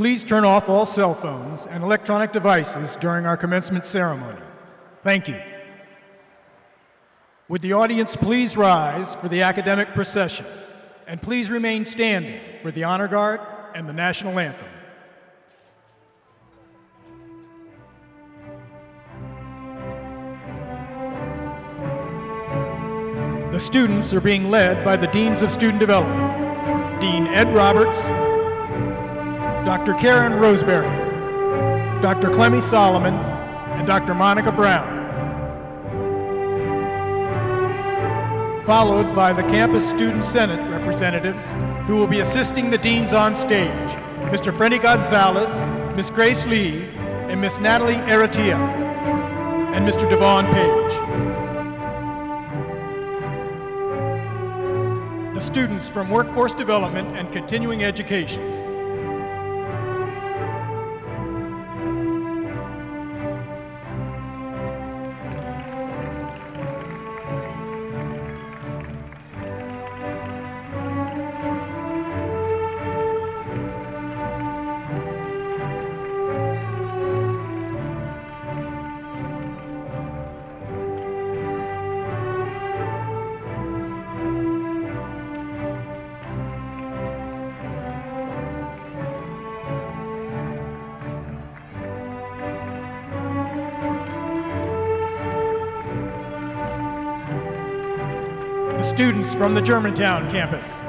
please turn off all cell phones and electronic devices during our commencement ceremony. Thank you. Would the audience please rise for the academic procession, and please remain standing for the honor guard and the national anthem. The students are being led by the Deans of Student Development, Dean Ed Roberts, Dr. Karen Roseberry, Dr. Clemmy Solomon, and Dr. Monica Brown, followed by the Campus Student Senate representatives who will be assisting the deans on stage, Mr. Freddy Gonzalez, Ms. Grace Lee, and Ms. Natalie Aratia, and Mr. Devon Page. The students from Workforce Development and Continuing Education. Students from the Germantown campus.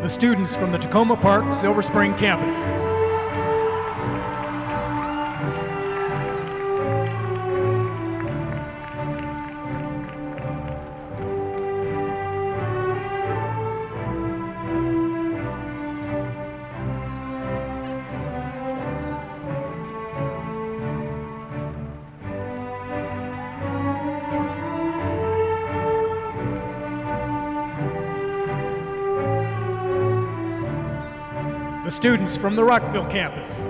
The students from the Takoma Park Silver Spring campus. the students from the Rockville Campus.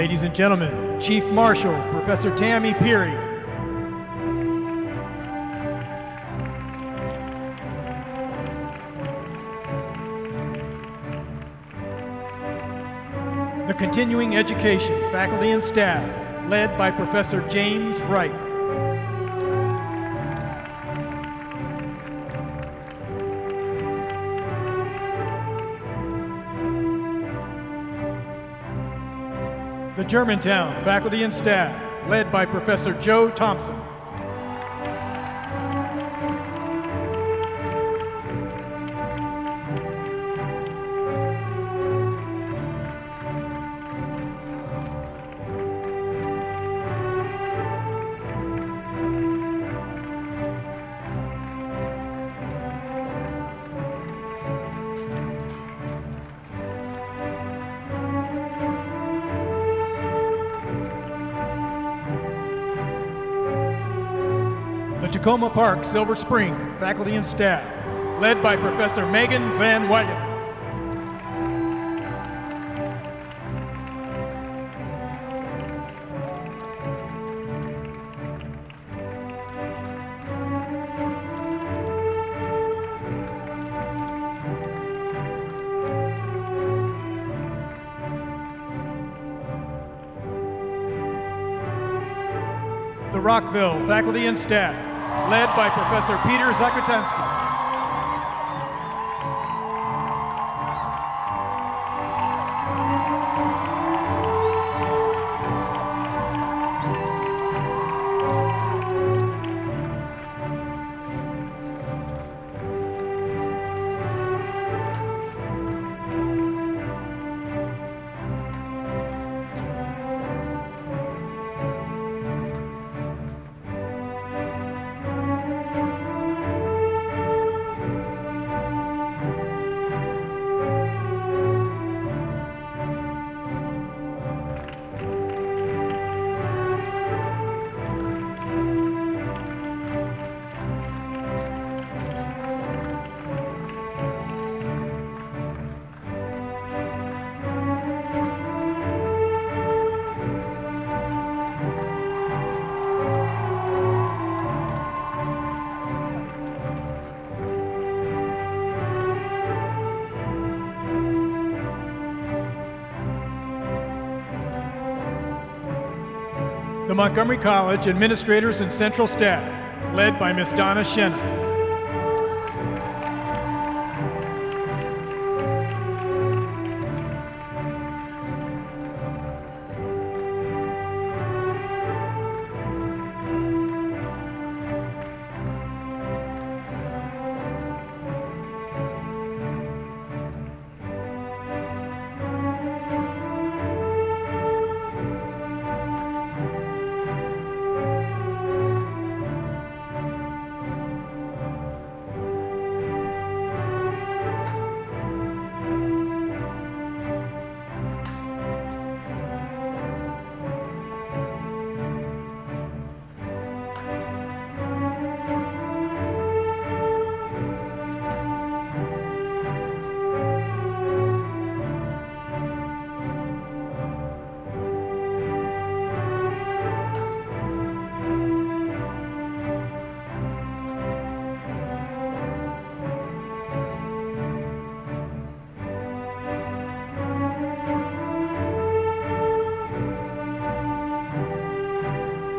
Ladies and gentlemen, Chief Marshal Professor Tammy Peary. The Continuing Education faculty and staff, led by Professor James Wright. The Germantown faculty and staff, led by Professor Joe Thompson. Takoma Park, Silver Spring, faculty and staff, led by Professor Megan Van Wyden. The Rockville faculty and staff, led by Professor Peter Zakutansky. The Montgomery College administrators and central staff, led by Ms. Donna Shenna.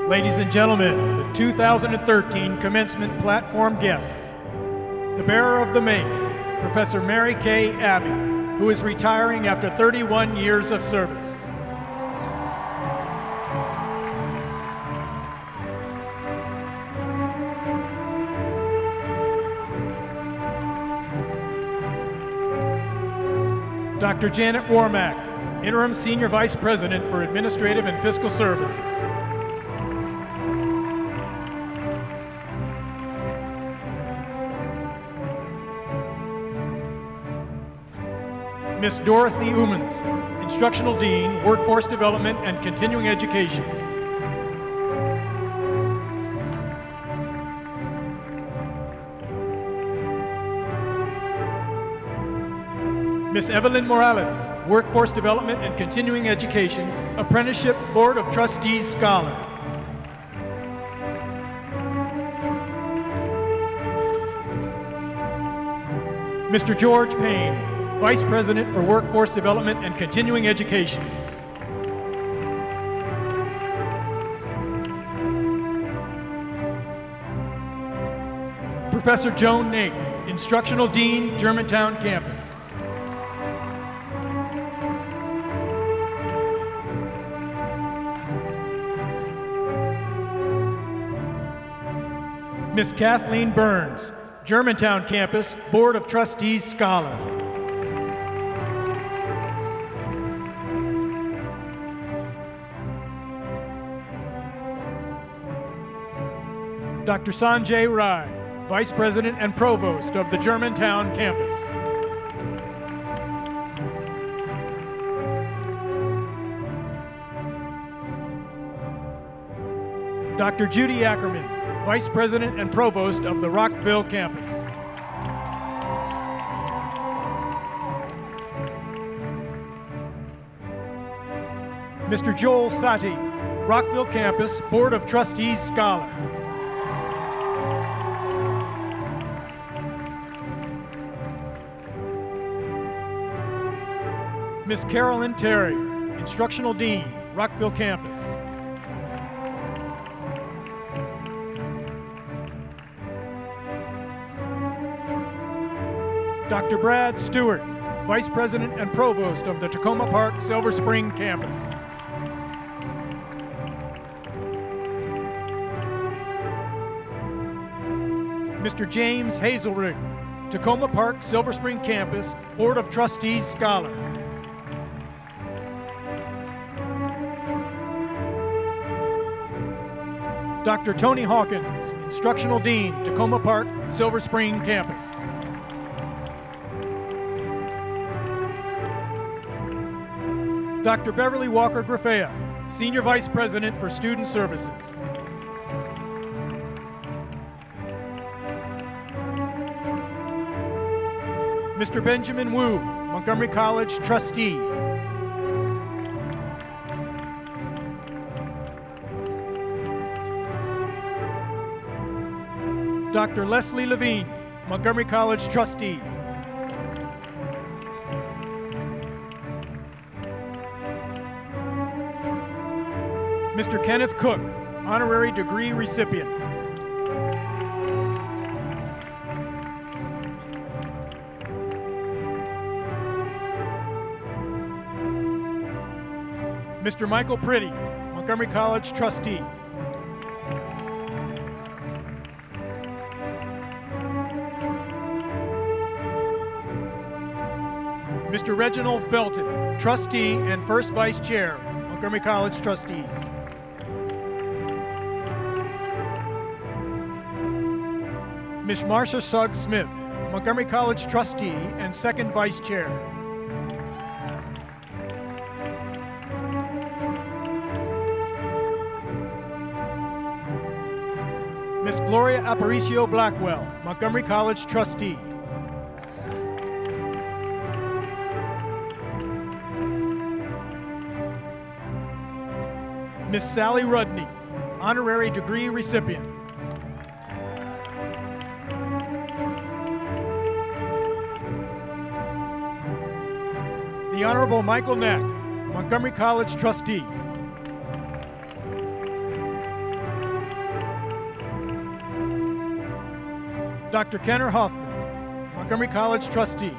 Ladies and gentlemen, the 2013 Commencement Platform guests. The bearer of the mace, Professor Mary Kay Abbey, who is retiring after 31 years of service. Dr. Janet Warmack, Interim Senior Vice President for Administrative and Fiscal Services. Ms. Dorothy Umans, Instructional Dean, Workforce Development and Continuing Education. Ms. Evelyn Morales, Workforce Development and Continuing Education, Apprenticeship Board of Trustees Scholar. Mr. George Payne, Vice President for Workforce Development and Continuing Education. Professor Joan Nate, Instructional Dean, Germantown Campus. Ms. Kathleen Burns, Germantown Campus, Board of Trustees Scholar. Dr. Sanjay Rai, Vice President and Provost of the Germantown Campus. Dr. Judy Ackerman, Vice President and Provost of the Rockville Campus. Mr. Joel Sati, Rockville Campus, Board of Trustees Scholar. Ms. Carolyn Terry, Instructional Dean, Rockville Campus. Dr. Brad Stewart, Vice President and Provost of the Takoma Park, Silver Spring Campus. Mr. James Hazelrig, Takoma Park, Silver Spring Campus, Board of Trustees Scholar. Dr. Tony Hawkins, Instructional Dean, Takoma Park, Silver Spring Campus. Dr. Beverly Walker Grafea, Senior Vice President for Student Services. Mr. Benjamin Wu, Montgomery College Trustee. Dr. Leslie Levine, Montgomery College Trustee. Mr. Kenneth Cook, Honorary Degree Recipient. Mr. Michael Priddy, Montgomery College Trustee. Mr. Reginald Felton, Trustee and First Vice Chair, Montgomery College Trustees. Ms. Marcia Suggs Smith, Montgomery College Trustee and Second Vice Chair. Ms. Gloria Aparicio Blackwell, Montgomery College Trustee. Ms. Sally Rudney, Honorary Degree Recipient. The Honorable Michael Knack, Montgomery College Trustee. Dr. Kenner Hoffman, Montgomery College Trustee.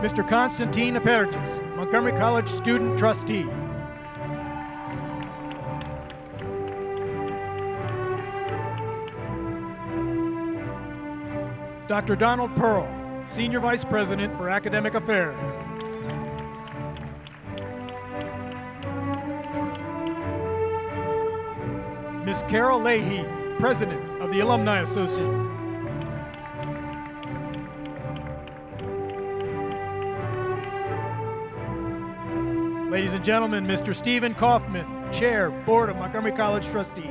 Mr. Constantine Apertis, Montgomery College Student Trustee. Dr. Donald Pearl, Senior Vice President for Academic Affairs. Ms. Carol Leahy, President of the Alumni Association. Ladies and gentlemen, Mr. Stephen Kaufman, Chair, Board of Montgomery College Trustees.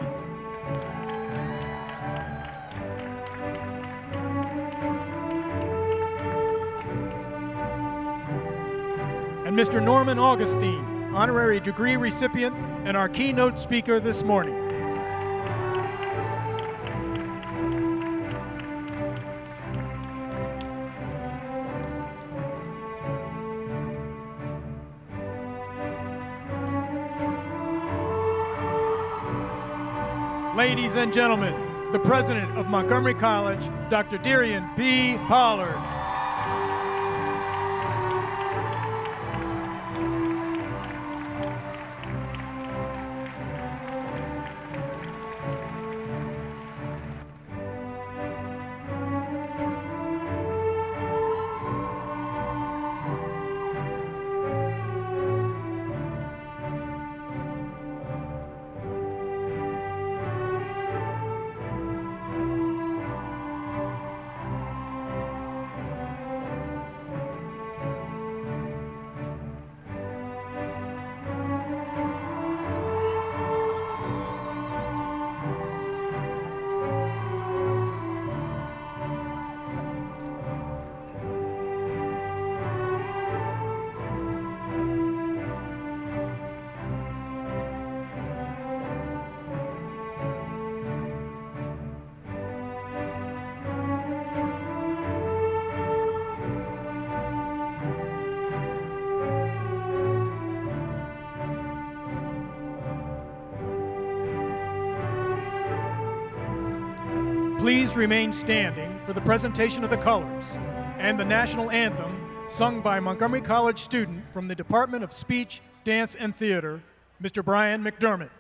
and Mr. Norman Augustine, honorary degree recipient and our keynote speaker this morning. Ladies and gentlemen, the president of Montgomery College, Dr. Darian P. Pollard. Please remain standing for the presentation of the colors and the national anthem sung by Montgomery College student from the Department of Speech, Dance, and Theater, Mr. Brian McDermott.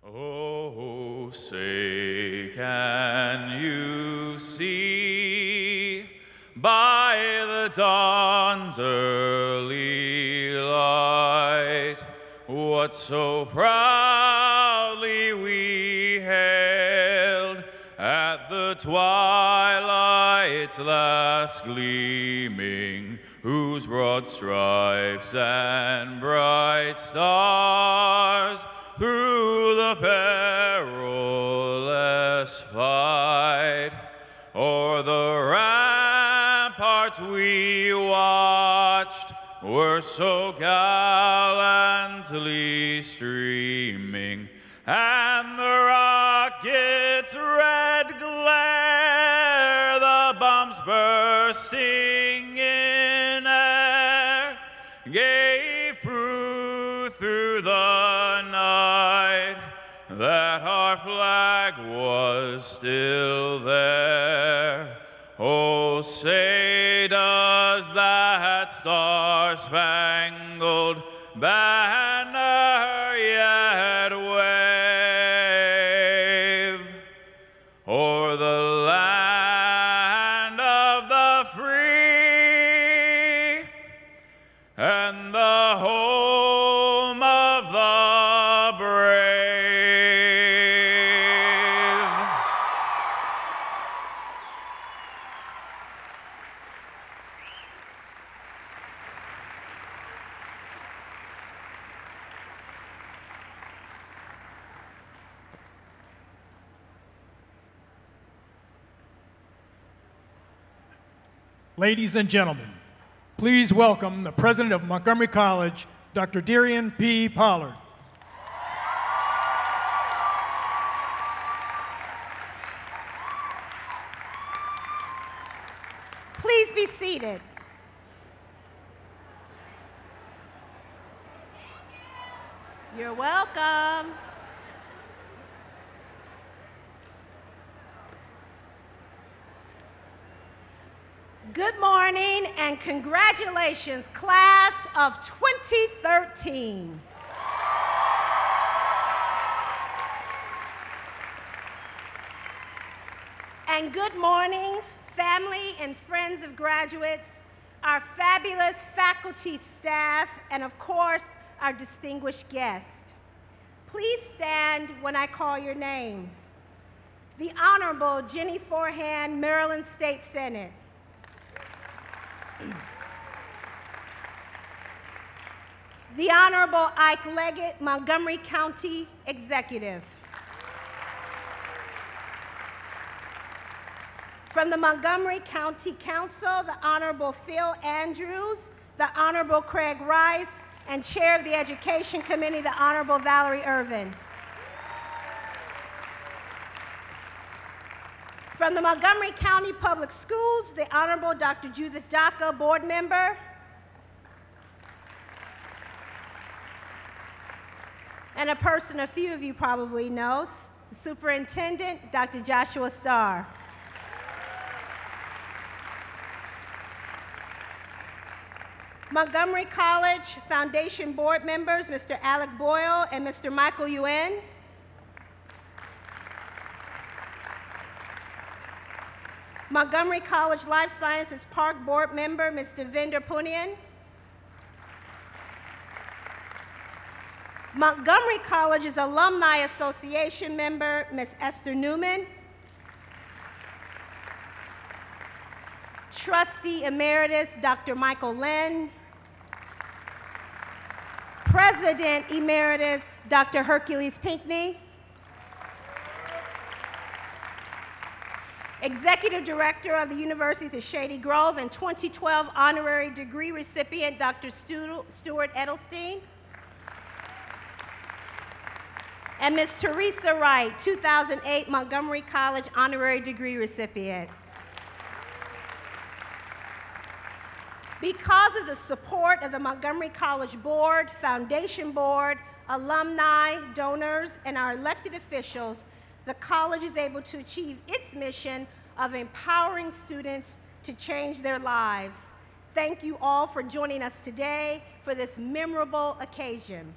Oh, say, can you see by the dawn's early light what so proudly we hailed at the twilight's last gleaming, whose broad stripes and bright stars through the perilous fight o'er the ramparts we watched were so gallantly streaming, and the rocket's red glare, the bombs bursting in air, gave proof through the night that our flag was still there. Oh, say does that star-spangled banner yet wave o'er the land of the free and the home of the brave? Ladies and gentlemen, please welcome the president of Montgomery College, Dr. Darian P. Pollard. Please be seated. You're welcome. Good morning and Congratulations, class of 2013. And good morning, family and friends of graduates, our fabulous faculty, staff, and of course, our distinguished guests. Please stand when I call your names. The Honorable Jenny Forehand, Maryland State Senate. The Honorable Ike Leggett, Montgomery County Executive. From the Montgomery County Council, the Honorable Phil Andrews, the Honorable Craig Rice, and Chair of the Education Committee, the Honorable Valerie Irvin. From the Montgomery County Public Schools, the Honorable Dr. Judith Daka, Board Member. And a person a few of you probably know, the Superintendent, Dr. Joshua Starr. Montgomery College Foundation Board members, Mr. Alec Boyle and Mr. Michael Yuen. Montgomery College Life Sciences Park Board member, Ms. Devinder Punian. Montgomery College's Alumni Association member, Ms. Esther Newman. Trustee Emeritus, Dr. Michael Lynn. President Emeritus, Dr. Hercules Pinckney. Executive Director of the University of Shady Grove and 2012 honorary degree recipient, Dr. Stuart Edelstein. And Ms. Teresa Wright, 2008 Montgomery College honorary degree recipient. Because of the support of the Montgomery College Board, Foundation Board, alumni, donors, and our elected officials, the college is able to achieve its mission of empowering students to change their lives. Thank you all for joining us today for this memorable occasion.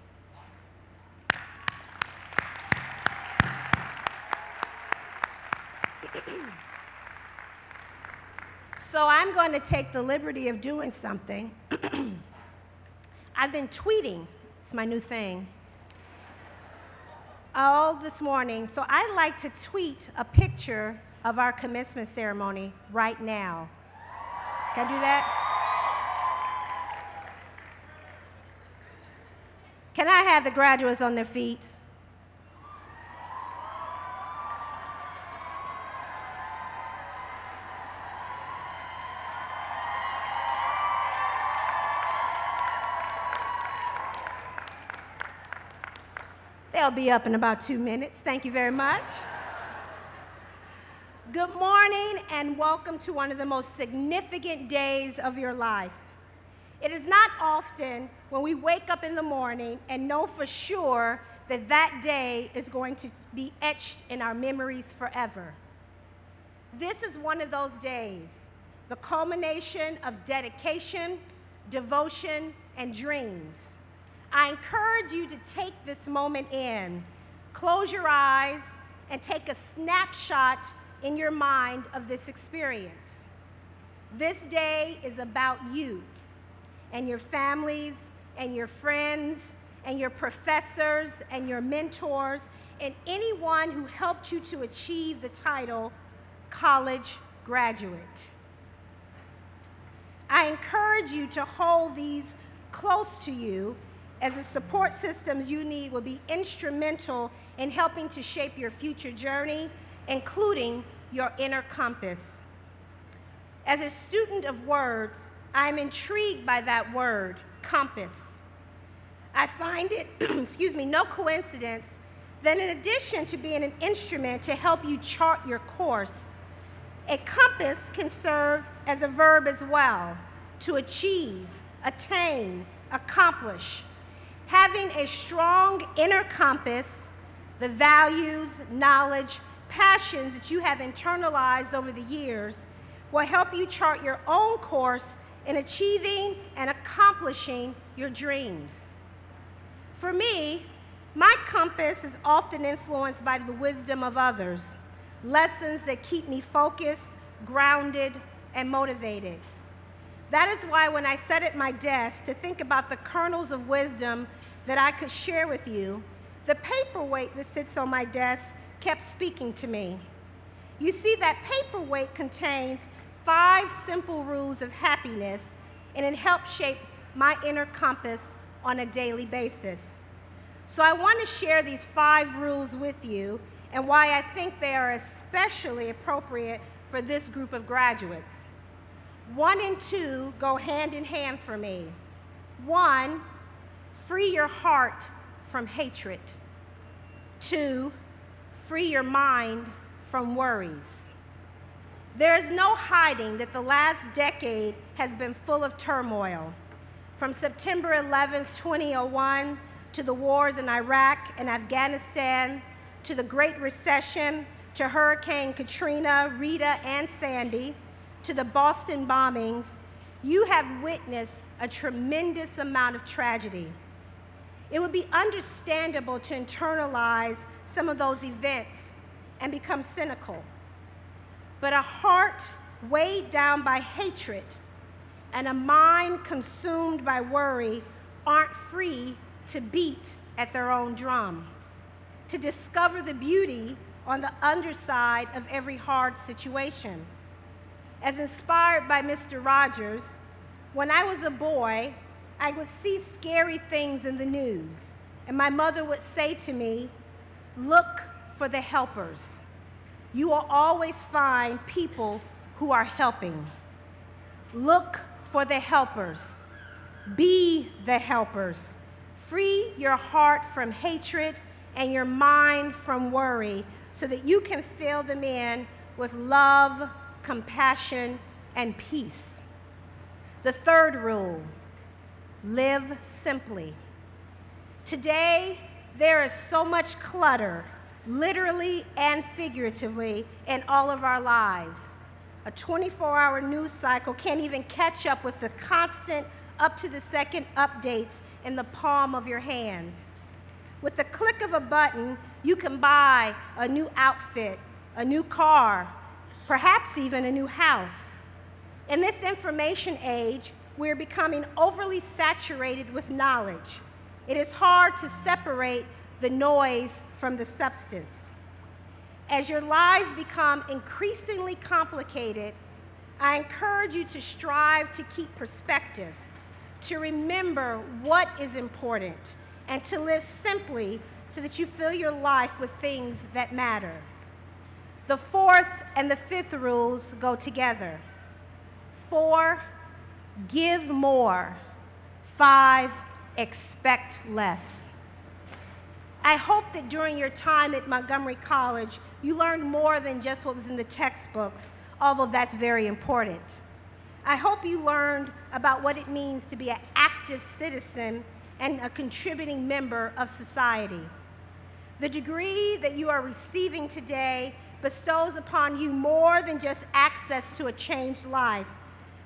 So I'm going to take the liberty of doing something. I've been tweeting, it's my new thing, all this morning. So I'd like to tweet a picture of our commencement ceremony right now. Can I do that? Can I have the graduates on their feet? They'll be up in about 2 minutes. Thank you very much. Good morning and welcome to one of the most significant days of your life. It is not often when we wake up in the morning and know for sure that that day is going to be etched in our memories forever. This is one of those days, the culmination of dedication, devotion, and dreams. I encourage you to take this moment in, close your eyes, and take a snapshot in your mind of this experience. This day is about you and your families and your friends and your professors and your mentors and anyone who helped you to achieve the title college graduate. I encourage you to hold these close to you as the support systems you need will be instrumental in helping to shape your future journey, including your inner compass. As a student of words, I'm intrigued by that word, compass. I find it, excuse me, no coincidence that in addition to being an instrument to help you chart your course, a compass can serve as a verb as well, to achieve, attain, accomplish. Having a strong inner compass, the values, knowledge, passions that you have internalized over the years will help you chart your own course in achieving and accomplishing your dreams. For me, my compass is often influenced by the wisdom of others, lessons that keep me focused, grounded, and motivated. That is why when I sat at my desk to think about the kernels of wisdom that I could share with you, the paperweight that sits on my desk kept speaking to me. You see, that paperweight contains 5 simple rules of happiness, and it helps shape my inner compass on a daily basis. So I want to share these 5 rules with you and why I think they are especially appropriate for this group of graduates. 1 and 2 go hand in hand for me. 1, free your heart from hatred. 2, free your mind from worries. There is no hiding that the last decade has been full of turmoil. From September 11th, 2001, to the wars in Iraq and Afghanistan, to the Great Recession, to Hurricane Katrina, Rita, and Sandy, to the Boston bombings, you have witnessed a tremendous amount of tragedy. It would be understandable to internalize some of those events and become cynical. But a heart weighed down by hatred and a mind consumed by worry aren't free to beat at their own drum, to discover the beauty on the underside of every hard situation. As inspired by Mr. Rogers, when I was a boy, I would see scary things in the news, and my mother would say to me, "Look for the helpers. You will always find people who are helping. Look for the helpers. Be the helpers. Free your heart from hatred and your mind from worry so that you can fill them in with love, compassion, and peace." The 3rd rule, live simply. Today, there is so much clutter, literally and figuratively, in all of our lives. A 24-hour news cycle can't even catch up with the constant, up-to-the-second updates in the palm of your hands. With the click of a button, you can buy a new outfit, a new car, perhaps even a new house. In this information age, we're becoming overly saturated with knowledge. It is hard to separate the noise from the substance. As your lives become increasingly complicated, I encourage you to strive to keep perspective, to remember what is important, and to live simply so that you fill your life with things that matter. The 4th and the 5th rules go together. 4, give more. 5, expect less. I hope that during your time at Montgomery College, you learned more than just what was in the textbooks, although that's very important. I hope you learned about what it means to be an active citizen and a contributing member of society. The degree that you are receiving today bestows upon you more than just access to a changed life,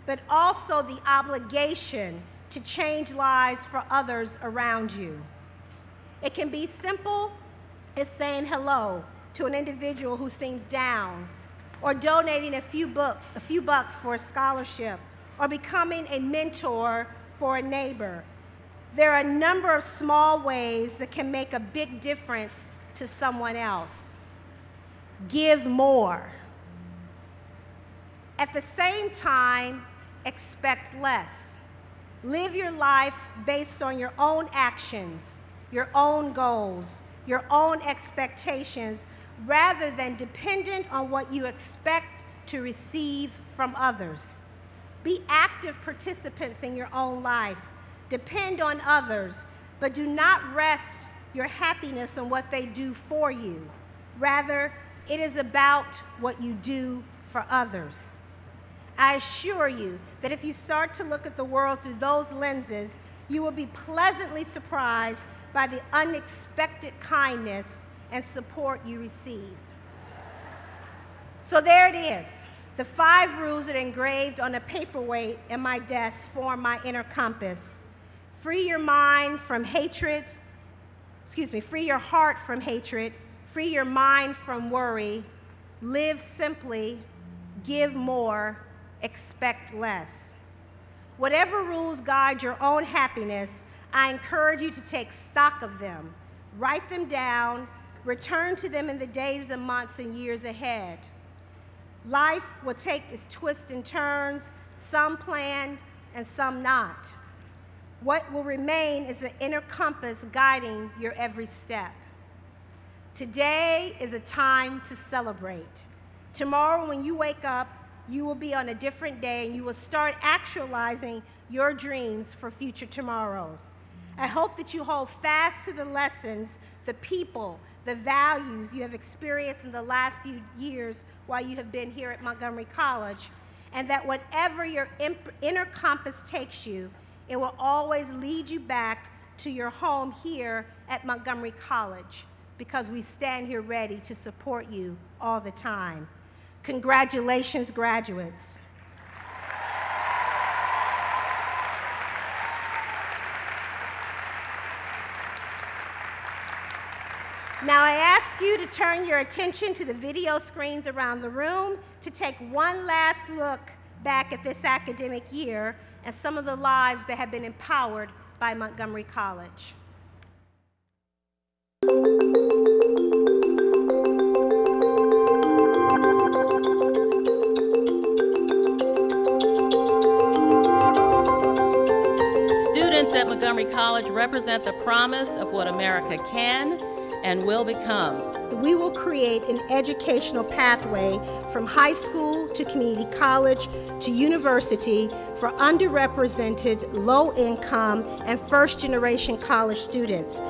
but also the obligation to change lives for others around you. It can be simple as saying hello to an individual who seems down, or donating a few bucks for a scholarship, or becoming a mentor for a neighbor. There are a number of small ways that can make a big difference to someone else. Give more. At the same time, expect less. Live your life based on your own actions, your own goals, your own expectations, rather than dependent on what you expect to receive from others. Be active participants in your own life. Depend on others, but do not rest your happiness on what they do for you. Rather, it is about what you do for others. I assure you that if you start to look at the world through those lenses, you will be pleasantly surprised by the unexpected kindness and support you receive. So there it is. The 5 rules that are engraved on a paperweight in my desk form my inner compass. Free your mind from hatred, free your heart from hatred, free your mind from worry, live simply, give more, expect less. Whatever rules guide your own happiness, I encourage you to take stock of them, write them down, return to them in the days and months and years ahead. Life will take its twists and turns, some planned and some not. What will remain is the inner compass guiding your every step. Today is a time to celebrate. Tomorrow when you wake up, you will be on a different day and you will start actualizing your dreams for future tomorrows. I hope that you hold fast to the lessons, the people, the values you have experienced in the last few years while you have been here at Montgomery College, and that whatever your inner compass takes you, it will always lead you back to your home here at Montgomery College, because we stand here ready to support you all the time. Congratulations, graduates. Now I ask you to turn your attention to the video screens around the room to take one last look back at this academic year and some of the lives that have been empowered by Montgomery College. Students at Montgomery College represent the promise of what America can and will become. We will create an educational pathway from high school to community college to university for underrepresented, low-income, and first-generation college students.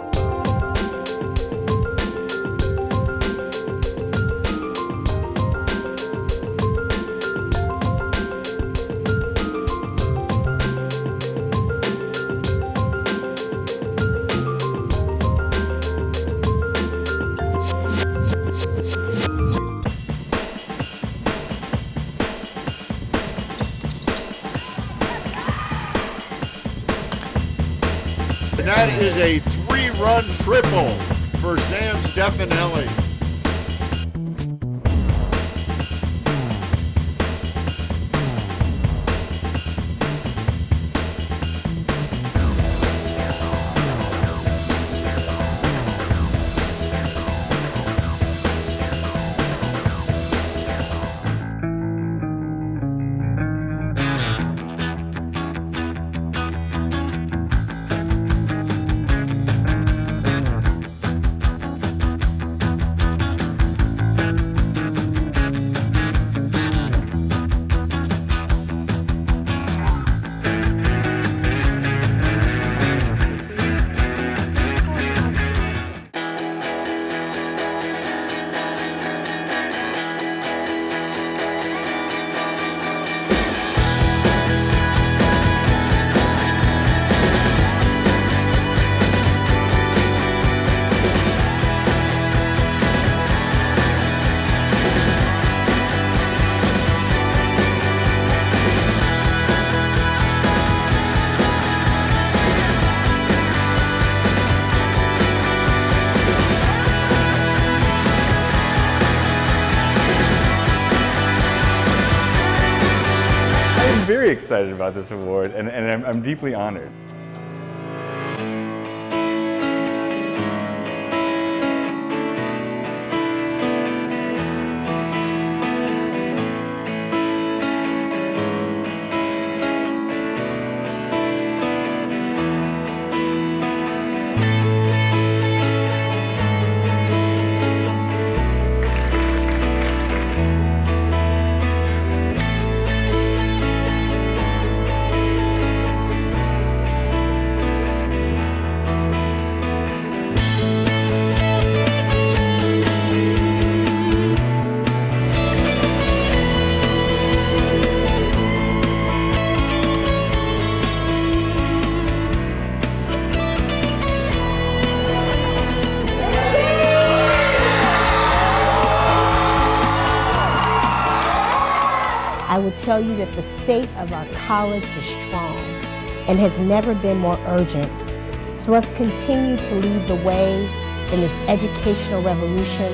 And that is a 3-run triple for Sam Stefanelli. Very excited about this award, and I'm deeply honored. tell you that the state of our college is strong and has never been more urgent. So let's continue to lead the way in this educational revolution.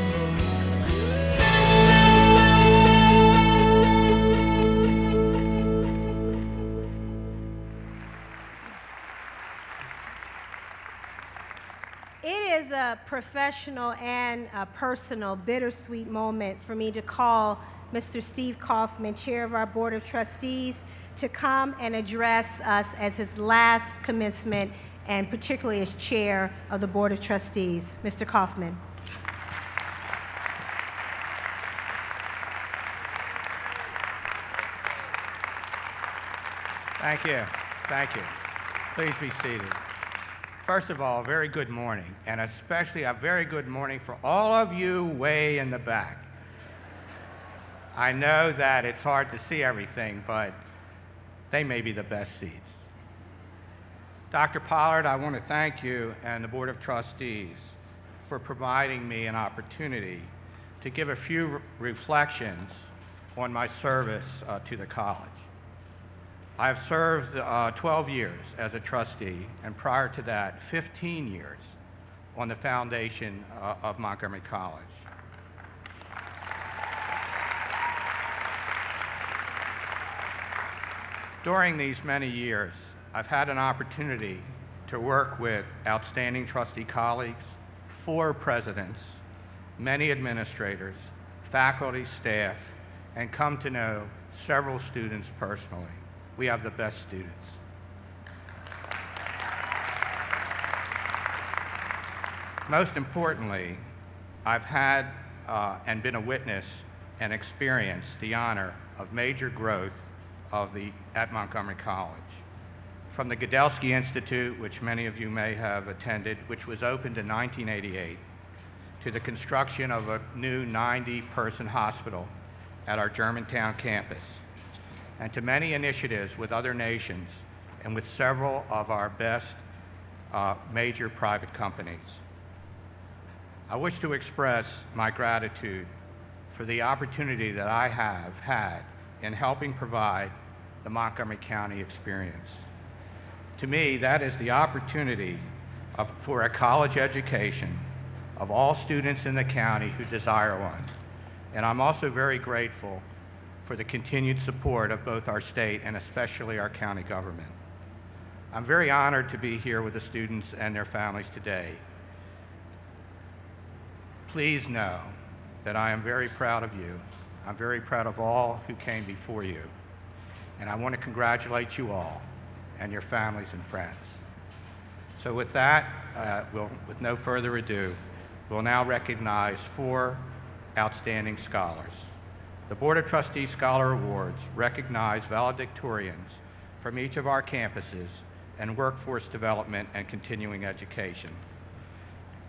It is a professional and a personal, bittersweet moment for me to call Mr. Steve Kaufman, Chair of our Board of Trustees, to come and address us as his last commencement, and particularly as Chair of the Board of Trustees. Mr. Kaufman. Thank you. Thank you. Please be seated. First of all, a very good morning, and especially a very good morning for all of you way in the back. I know that it's hard to see everything, but they may be the best seats. Dr. Pollard, I want to thank you and the Board of Trustees for providing me an opportunity to give a few reflections on my service to the college. I have served 12 years as a trustee, and prior to that, 15 years on the foundation of Montgomery College. During these many years, I've had an opportunity to work with outstanding trustee colleagues, 4 presidents, many administrators, faculty, staff, and come to know several students personally. We have the best students. Most importantly, I've had and been a witness and experienced the honor of major growth at Montgomery College. From the Godelsky Institute, which many of you may have attended, which was opened in 1988, to the construction of a new 90-person hospital at our Germantown campus, and to many initiatives with other nations and with several of our best major private companies. I wish to express my gratitude for the opportunity that I have had in helping provide the Montgomery County experience. To me, that is the opportunity for a college education of all students in the county who desire one. And I'm also very grateful for the continued support of both our state and especially our county government. I'm very honored to be here with the students and their families today. Please know that I am very proud of you. I'm very proud of all who came before you. And I want to congratulate you all and your families and friends. So with that, with no further ado, we'll now recognize 4 outstanding scholars. The Board of Trustees Scholar Awards recognize valedictorians from each of our campuses in workforce development and continuing education.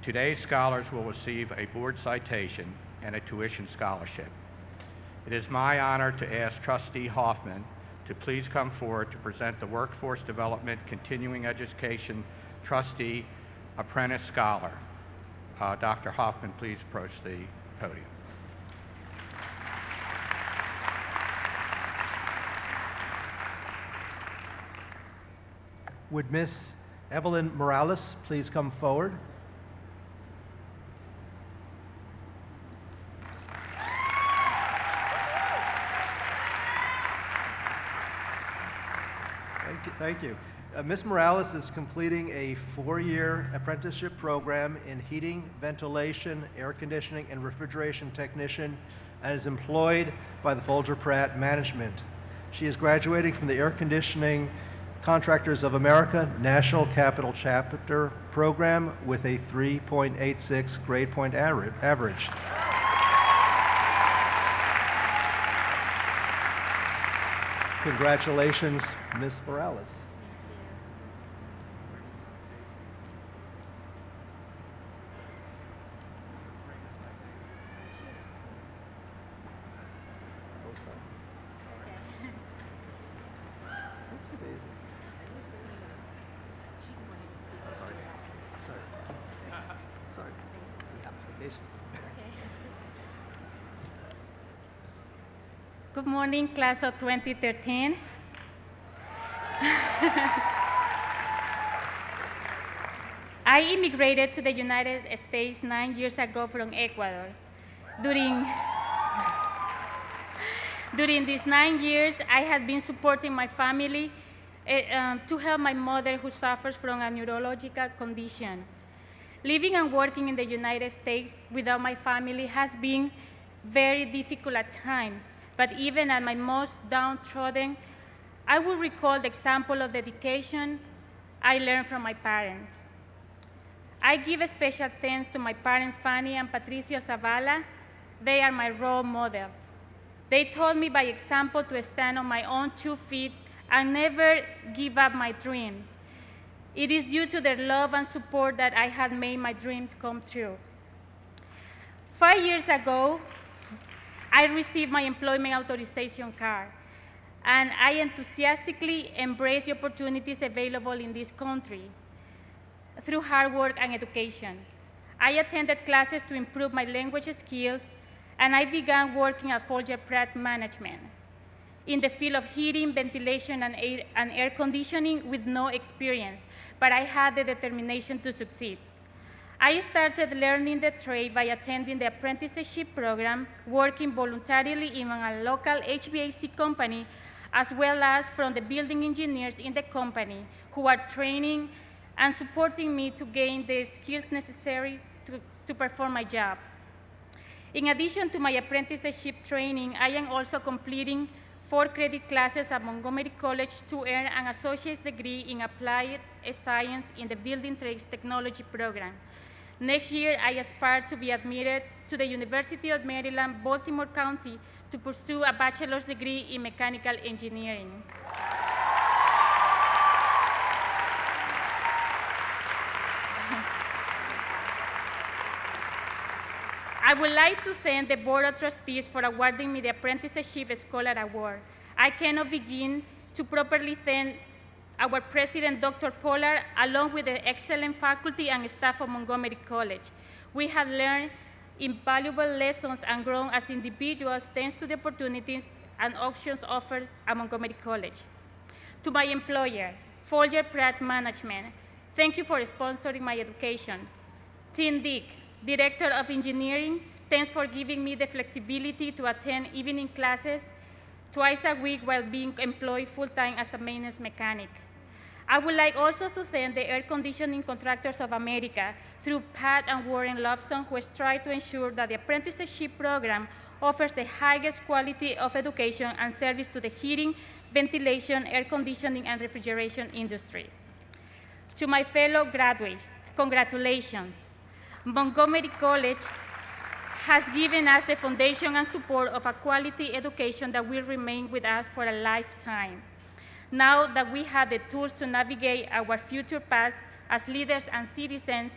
Today's scholars will receive a board citation and a tuition scholarship. It is my honor to ask Trustee Hoffman to please come forward to present the Workforce Development Continuing Education Trustee Apprentice Scholar. Dr. Hoffman, please approach the podium. Would Miss Evelyn Morales please come forward? Thank you. Ms. Morales is completing a 4-year apprenticeship program in heating, ventilation, air conditioning, and refrigeration technician, and is employed by the Folger Pratt Management. She is graduating from the Air Conditioning Contractors of America National Capital Chapter program with a 3.86 grade point average. Congratulations, Ms. Morales. Good morning, class of 2013. I immigrated to the United States 9 years ago from Ecuador. During these 9 years, I had been supporting my family to help my mother who suffers from a neurological condition. Living and working in the United States without my family has been very difficult at times, but even at my most downtrodden, I will recall the example of dedication I learned from my parents. I give a special thanks to my parents, Fanny and Patricio Zavala. They are my role models. They taught me by example to stand on my own 2 feet and never give up my dreams. It is due to their love and support that I had made my dreams come true. 5 years ago, I received my employment authorization card, and I enthusiastically embraced the opportunities available in this country through hard work and education. I attended classes to improve my language skills, and I began working at Folger Pratt Management in the field of heating, ventilation, and air conditioning with no experience, but I had the determination to succeed. I started learning the trade by attending the apprenticeship program, working voluntarily in a local HVAC company, as well as from the building engineers in the company who are training and supporting me to gain the skills necessary to perform my job. In addition to my apprenticeship training, I am also completing 4 credit classes at Montgomery College to earn an associate's degree in applied science in the building trades technology program. Next year, I aspire to be admitted to the University of Maryland, Baltimore County to pursue a bachelor's degree in mechanical engineering. I would like to thank the Board of Trustees for awarding me the Apprenticeship Scholar Award. I cannot begin to properly thank our President, Dr. Pollard, along with the excellent faculty and staff of Montgomery College. We have learned invaluable lessons and grown as individuals thanks to the opportunities and options offered at Montgomery College. To my employer, Folger Pratt Management, thank you for sponsoring my education. Tim Dick, Director of Engineering, thanks for giving me the flexibility to attend evening classes twice a week while being employed full-time as a maintenance mechanic. I would like also to thank the Air Conditioning Contractors of America through Pat and Warren Lobson, who strive to ensure that the apprenticeship program offers the highest quality of education and service to the heating, ventilation, air conditioning, and refrigeration industry. To my fellow graduates, congratulations. Montgomery College has given us the foundation and support of a quality education that will remain with us for a lifetime. Now that we have the tools to navigate our future paths as leaders and citizens,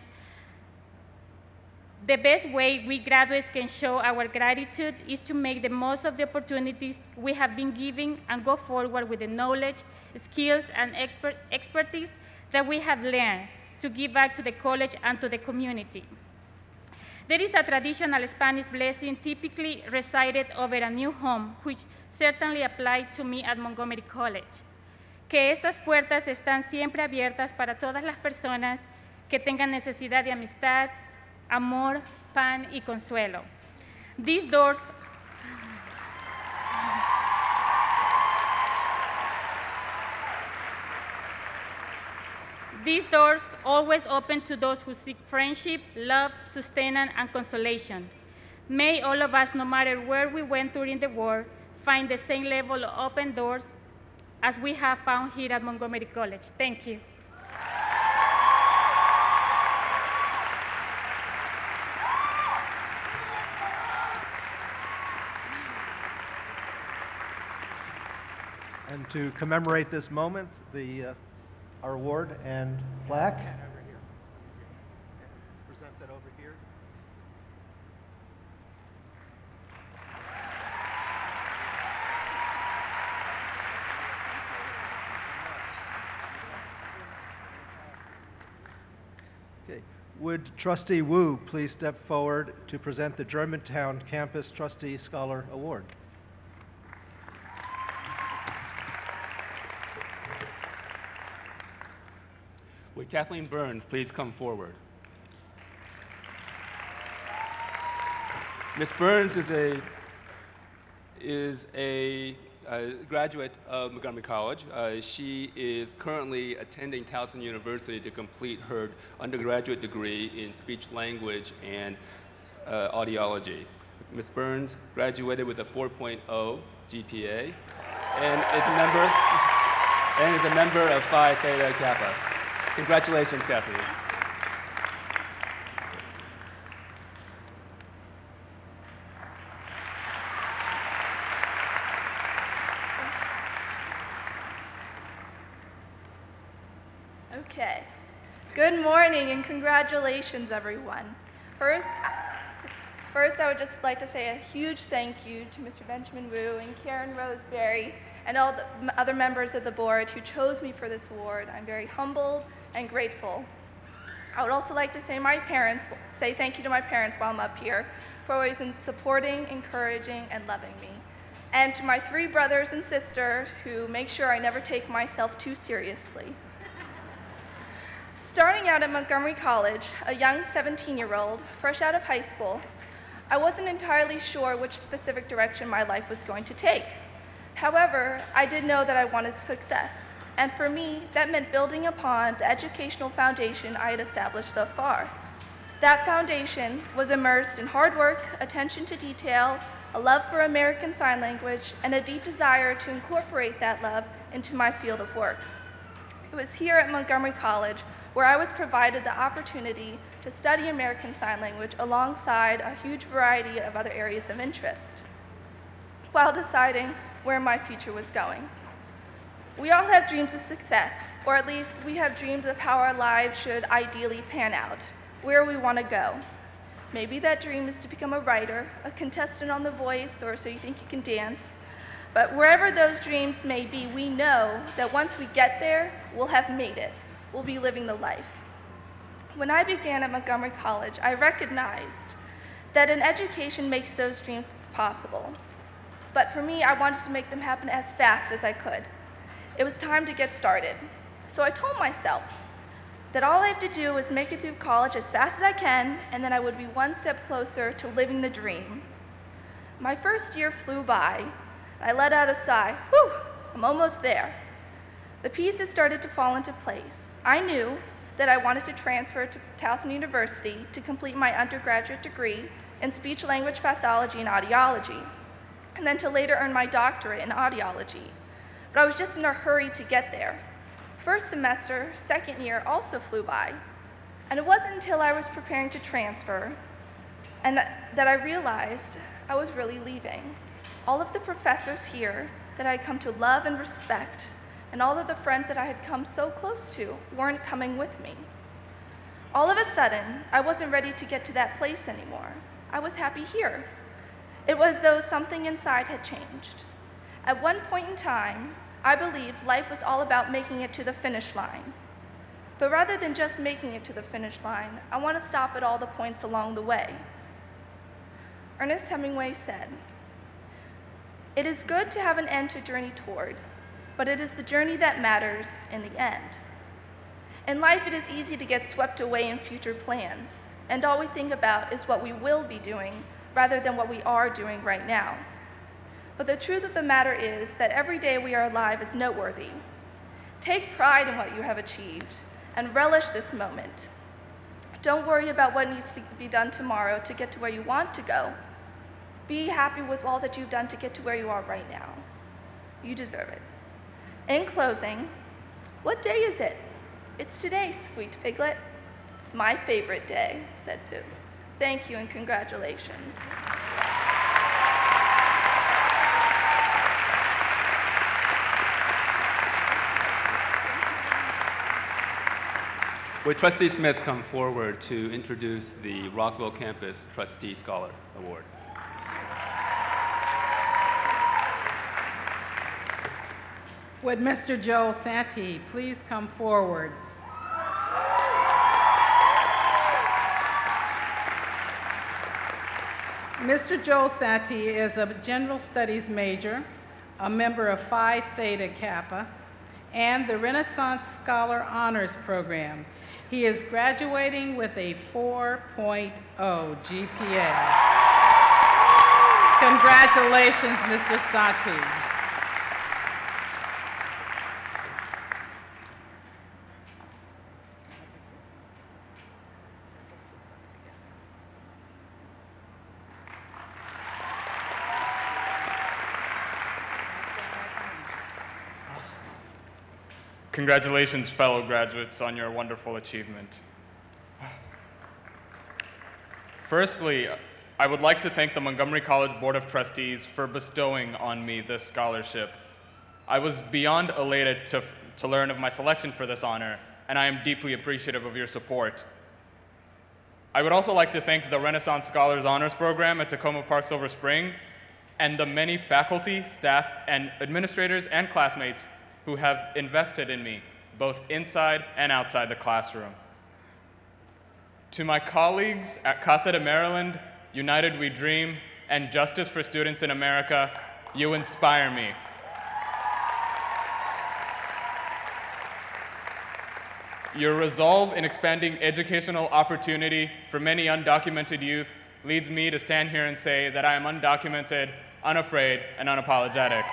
the best way we graduates can show our gratitude is to make the most of the opportunities we have been given and go forward with the knowledge, skills, and expertise that we have learned to give back to the college and to the community. There is a traditional Spanish blessing typically recited over a new home, which certainly applied to me at Montgomery College. Que estas puertas están siempre abiertas para todas las personas que tengan necesidad de amistad, amor, pan y consuelo. These doors always open to those who seek friendship, love, sustenance, and consolation. May all of us, no matter where we went during the war, find the same level of open doors as we have found here at Montgomery College. Thank you. And to commemorate this moment, our award and plaque. Present that over here. Okay. Would Trustee Wu please step forward to present the Germantown Campus Trustee Scholar Award? Would Kathleen Burns please come forward? Ms. Burns is a graduate of Montgomery College. She is currently attending Towson University to complete her undergraduate degree in speech language and audiology. Ms. Burns graduated with a 4.0 GPA and is a member of Phi Theta Kappa. Congratulations, Kathleen. Okay. Good morning and congratulations, everyone. First, I would just like to say a huge thank you to Mr. Benjamin Wu and Karen Roseberry and all the other members of the board who chose me for this award. I'm very humbled and grateful. I would also like to say thank you to my parents while I'm up here for always supporting, encouraging, and loving me. And to my 3 brothers and sister who make sure I never take myself too seriously. Starting out at Montgomery College, a young 17-year-old, fresh out of high school, I wasn't entirely sure which specific direction my life was going to take. However, I did know that I wanted success, and for me, that meant building upon the educational foundation I had established so far. That foundation was immersed in hard work, attention to detail, a love for American Sign Language, and a deep desire to incorporate that love into my field of work. It was here at Montgomery College where I was provided the opportunity to study American Sign Language alongside a huge variety of other areas of interest, while deciding where my future was going. We all have dreams of success, or at least we have dreams of how our lives should ideally pan out, where we want to go. Maybe that dream is to become a writer, a contestant on The Voice, or So You Think You Can Dance. But wherever those dreams may be, we know that once we get there, we'll have made it. We'll be living the life. When I began at Montgomery College, I recognized that an education makes those dreams possible. But for me, I wanted to make them happen as fast as I could. It was time to get started. So I told myself that all I have to do is make it through college as fast as I can, and then I would be one step closer to living the dream. My first year flew by. I let out a sigh. Whew, I'm almost there. The pieces started to fall into place. I knew that I wanted to transfer to Towson University to complete my undergraduate degree in speech language pathology and audiology, and then to later earn my doctorate in audiology. But I was just in a hurry to get there. First semester, second year also flew by, and it wasn't until I was preparing to transfer and that I realized I was really leaving. All of the professors here that I had come to love and respect, and all of the friends that I had come so close to weren't coming with me. All of a sudden, I wasn't ready to get to that place anymore. I was happy here. It was as though something inside had changed. At one point in time, I believed life was all about making it to the finish line. But rather than just making it to the finish line, I want to stop at all the points along the way. Ernest Hemingway said, "It is good to have an end to journey toward, but it is the journey that matters in the end." In life, it is easy to get swept away in future plans, and all we think about is what we will be doing rather than what we are doing right now. But the truth of the matter is that every day we are alive is noteworthy. Take pride in what you have achieved and relish this moment. Don't worry about what needs to be done tomorrow to get to where you want to go. Be happy with all that you've done to get to where you are right now. You deserve it. In closing, what day is it? It's today, squeaked Piglet. It's my favorite day, said Pooh. Thank you and congratulations. Would Trustee Smith come forward to introduce the Rockville Campus Trustee Scholar Award? Would Mr. Joel Santee please come forward? Mr. Joel Santee is a general studies major, a member of Phi Theta Kappa, and the Renaissance Scholar Honors Program. He is graduating with a 4.0 GPA. Congratulations, Mr. Sati. Congratulations, fellow graduates, on your wonderful achievement. Firstly, I would like to thank the Montgomery College Board of Trustees for bestowing on me this scholarship. I was beyond elated to learn of my selection for this honor, and I am deeply appreciative of your support. I would also like to thank the Renaissance Scholars Honors Program at Takoma Park, Silver Spring, and the many faculty, staff, and administrators and classmates who have invested in me, both inside and outside the classroom. To my colleagues at Casa de Maryland, United We Dream, and Justice for Students in America, you inspire me. Your resolve in expanding educational opportunity for many undocumented youth leads me to stand here and say that I am undocumented, unafraid, and unapologetic.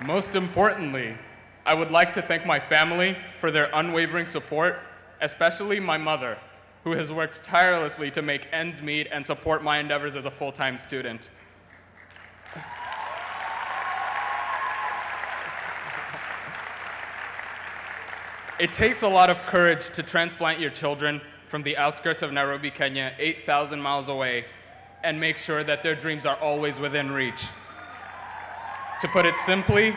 Most importantly, I would like to thank my family for their unwavering support, especially my mother, who has worked tirelessly to make ends meet and support my endeavors as a full-time student. It takes a lot of courage to transplant your children from the outskirts of Nairobi, Kenya, 8,000 miles away, and make sure that their dreams are always within reach. To put it simply,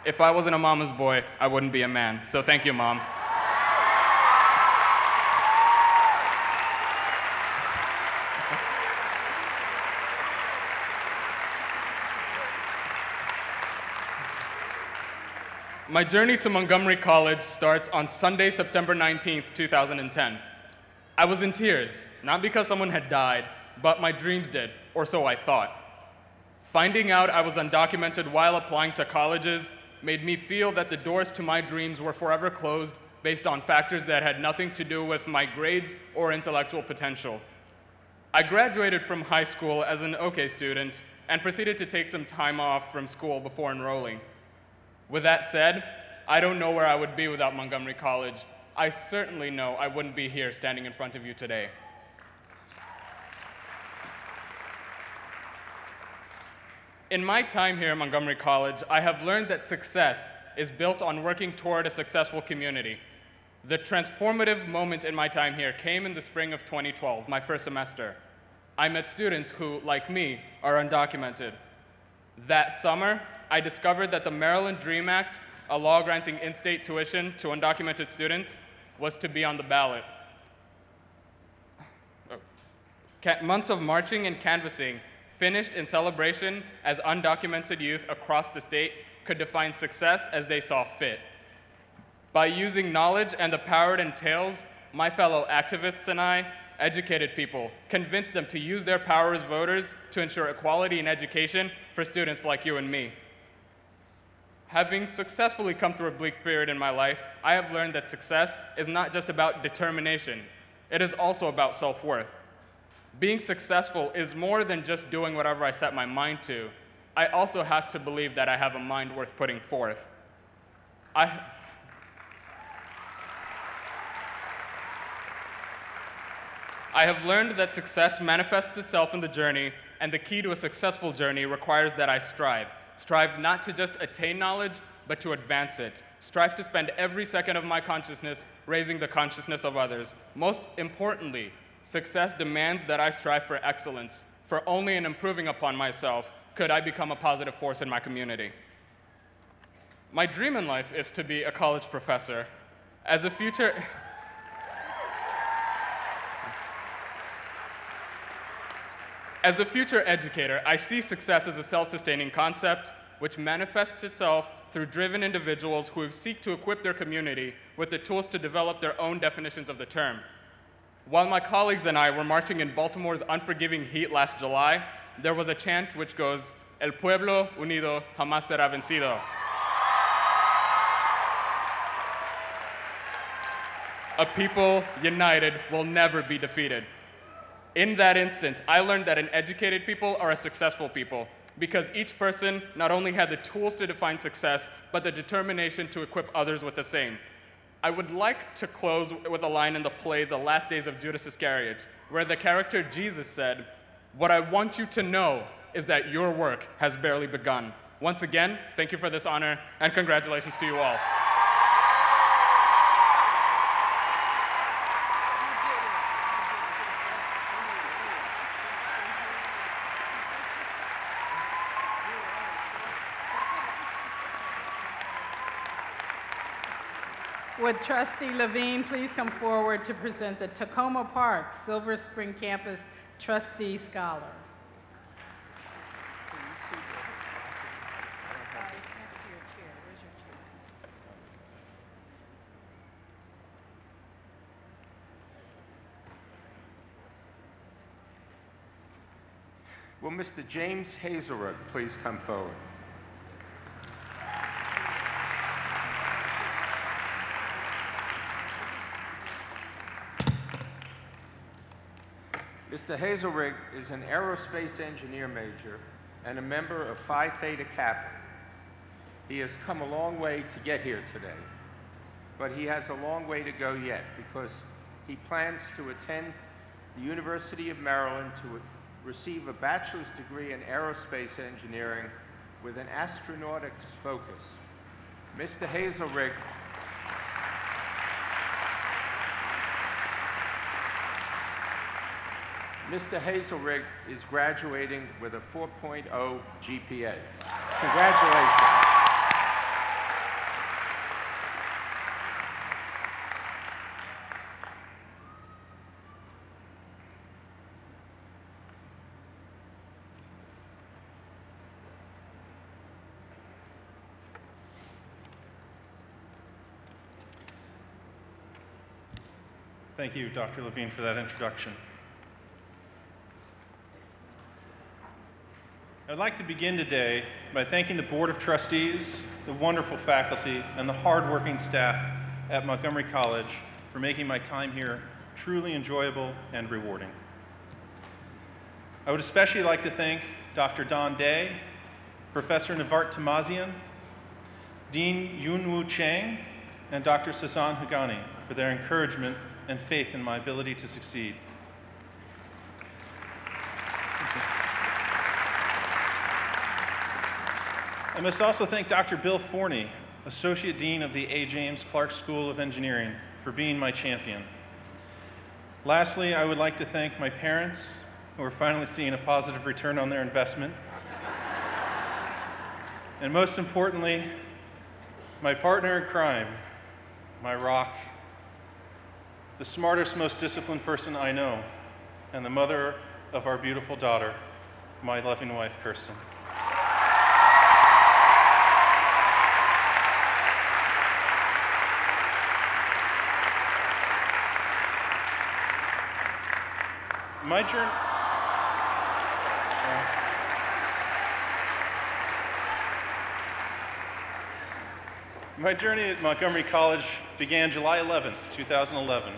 if I wasn't a mama's boy, I wouldn't be a man. So thank you, Mom. My journey to Montgomery College starts on Sunday, September 19th, 2010. I was in tears, not because someone had died, but my dreams did, or so I thought. Finding out I was undocumented while applying to colleges made me feel that the doors to my dreams were forever closed based on factors that had nothing to do with my grades or intellectual potential. I graduated from high school as an OK student and proceeded to take some time off from school before enrolling. With that said, I don't know where I would be without Montgomery College. I certainly know I wouldn't be here standing in front of you today. In my time here at Montgomery College, I have learned that success is built on working toward a successful community. The transformative moment in my time here came in the spring of 2012, my first semester. I met students who, like me, are undocumented. That summer, I discovered that the Maryland DREAM Act, a law granting in-state tuition to undocumented students, was to be on the ballot. Months of marching and canvassing finished in celebration as undocumented youth across the state could define success as they saw fit. By using knowledge and the power it entails, my fellow activists and I educated people, convinced them to use their power as voters to ensure equality in education for students like you and me. Having successfully come through a bleak period in my life, I have learned that success is not just about determination, it is also about self-worth. Being successful is more than just doing whatever I set my mind to. I also have to believe that I have a mind worth putting forth. I have learned that success manifests itself in the journey, and the key to a successful journey requires that I strive. Strive not to just attain knowledge, but to advance it. Strive to spend every second of my consciousness raising the consciousness of others. Most importantly, success demands that I strive for excellence, for only in improving upon myself could I become a positive force in my community. My dream in life is to be a college professor. As a future As a future educator, I see success as a self-sustaining concept which manifests itself through driven individuals who seek to equip their community with the tools to develop their own definitions of the term. While my colleagues and I were marching in Baltimore's unforgiving heat last July, there was a chant which goes, "El pueblo unido jamás será vencido." A people united will never be defeated. In that instant, I learned that an educated people are a successful people, because each person not only had the tools to define success, but the determination to equip others with the same. I would like to close with a line in the play The Last Days of Judas Iscariot, where the character Jesus said, "What I want you to know is that your work has barely begun." Once again, thank you for this honor, and congratulations to you all. Would Trustee Levine please come forward to present the Takoma Park Silver Spring Campus Trustee Scholar? Will Mr. James Hazelwood please come forward? Mr. Hazelrig is an aerospace engineer major and a member of Phi Theta Kappa. He has come a long way to get here today, but he has a long way to go yet because he plans to attend the University of Maryland to receive a bachelor's degree in aerospace engineering with an astronautics focus. Mr. Hazelrig is graduating with a 4.0 GPA. Congratulations. Thank you, Dr. Levine, for that introduction. I'd like to begin today by thanking the Board of Trustees, the wonderful faculty, and the hardworking staff at Montgomery College for making my time here truly enjoyable and rewarding. I would especially like to thank Dr. Don Day, Professor Navart Tamazian, Dean Yunwoo Chang, and Dr. Sasan Hugani for their encouragement and faith in my ability to succeed. I must also thank Dr. Bill Forney, Associate Dean of the A. James Clark School of Engineering, for being my champion. Lastly, I would like to thank my parents, who are finally seeing a positive return on their investment. And most importantly, my partner in crime, my rock, the smartest, most disciplined person I know, and the mother of our beautiful daughter, my loving wife, Kirsten. My journey at Montgomery College began July 11th, 2011.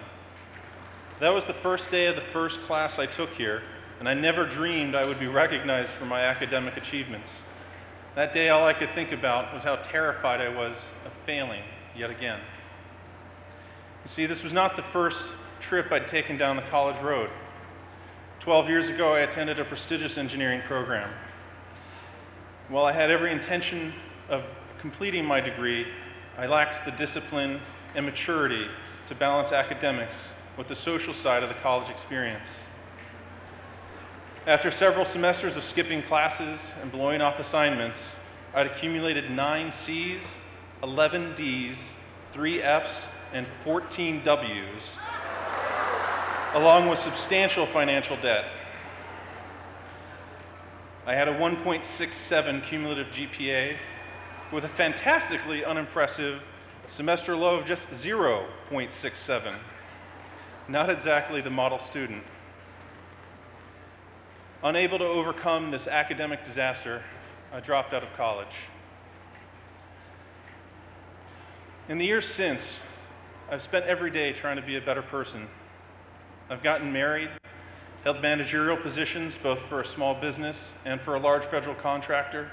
That was the first day of the first class I took here, and I never dreamed I would be recognized for my academic achievements. That day, all I could think about was how terrified I was of failing yet again. You see, this was not the first trip I'd taken down the college road. 12 years ago, I attended a prestigious engineering program. While I had every intention of completing my degree, I lacked the discipline and maturity to balance academics with the social side of the college experience. After several semesters of skipping classes and blowing off assignments, I'd accumulated 9 C's, 11 D's, 3 F's, and 14 W's, along with substantial financial debt. I had a 1.67 cumulative GPA with a fantastically unimpressive semester low of just 0.67. Not exactly the model student. Unable to overcome this academic disaster, I dropped out of college. In the years since, I've spent every day trying to be a better person. I've gotten married, held managerial positions both for a small business and for a large federal contractor,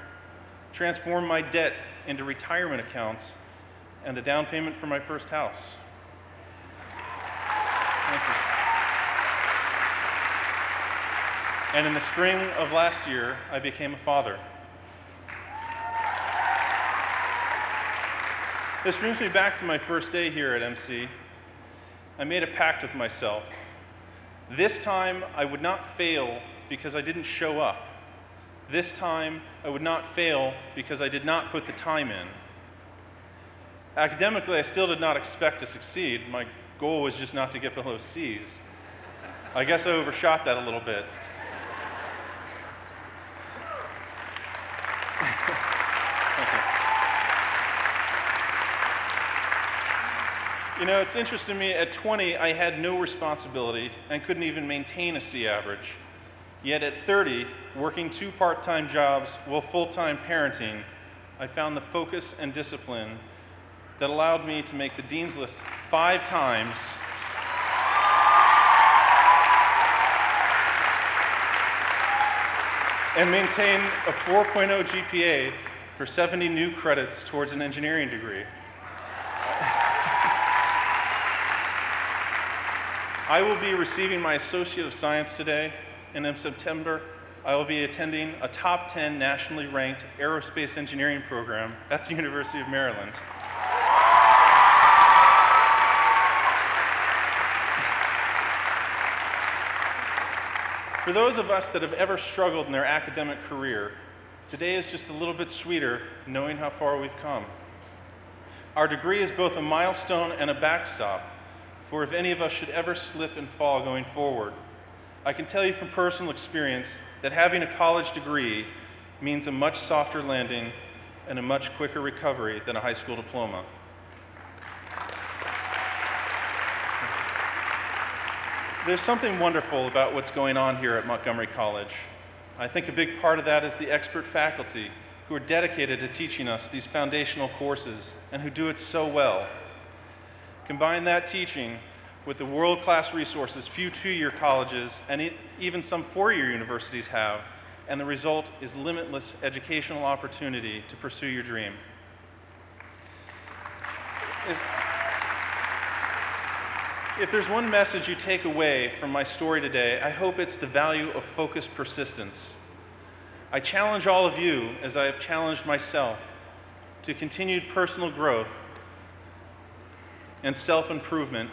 transformed my debt into retirement accounts and the down payment for my first house. Thank you. And in the spring of last year, I became a father. This brings me back to my first day here at MC. I made a pact with myself. This time, I would not fail because I didn't show up. This time, I would not fail because I did not put the time in. Academically, I still did not expect to succeed. My goal was just not to get below C's. I guess I overshot that a little bit. You know, it's interesting to me, at 20, I had no responsibility and couldn't even maintain a C average. Yet at 30, working 2 part-time jobs while full-time parenting, I found the focus and discipline that allowed me to make the Dean's List 5 times and maintain a 4.0 GPA for 70 new credits towards an engineering degree. I will be receiving my Associate of Science today, and in September, I will be attending a top 10 nationally ranked aerospace engineering program at the University of Maryland. For those of us that have ever struggled in their academic career, today is just a little bit sweeter knowing how far we've come. Our degree is both a milestone and a backstop, for if any of us should ever slip and fall going forward. I can tell you from personal experience that having a college degree means a much softer landing and a much quicker recovery than a high school diploma. There's something wonderful about what's going on here at Montgomery College. I think a big part of that is the expert faculty who are dedicated to teaching us these foundational courses and who do it so well. Combine that teaching with the world-class resources few 2-year colleges and even some 4-year universities have, and the result is limitless educational opportunity to pursue your dream. If there's one message you take away from my story today, I hope it's the value of focused persistence. I challenge all of you, as I have challenged myself, to continued personal growth and self-improvement,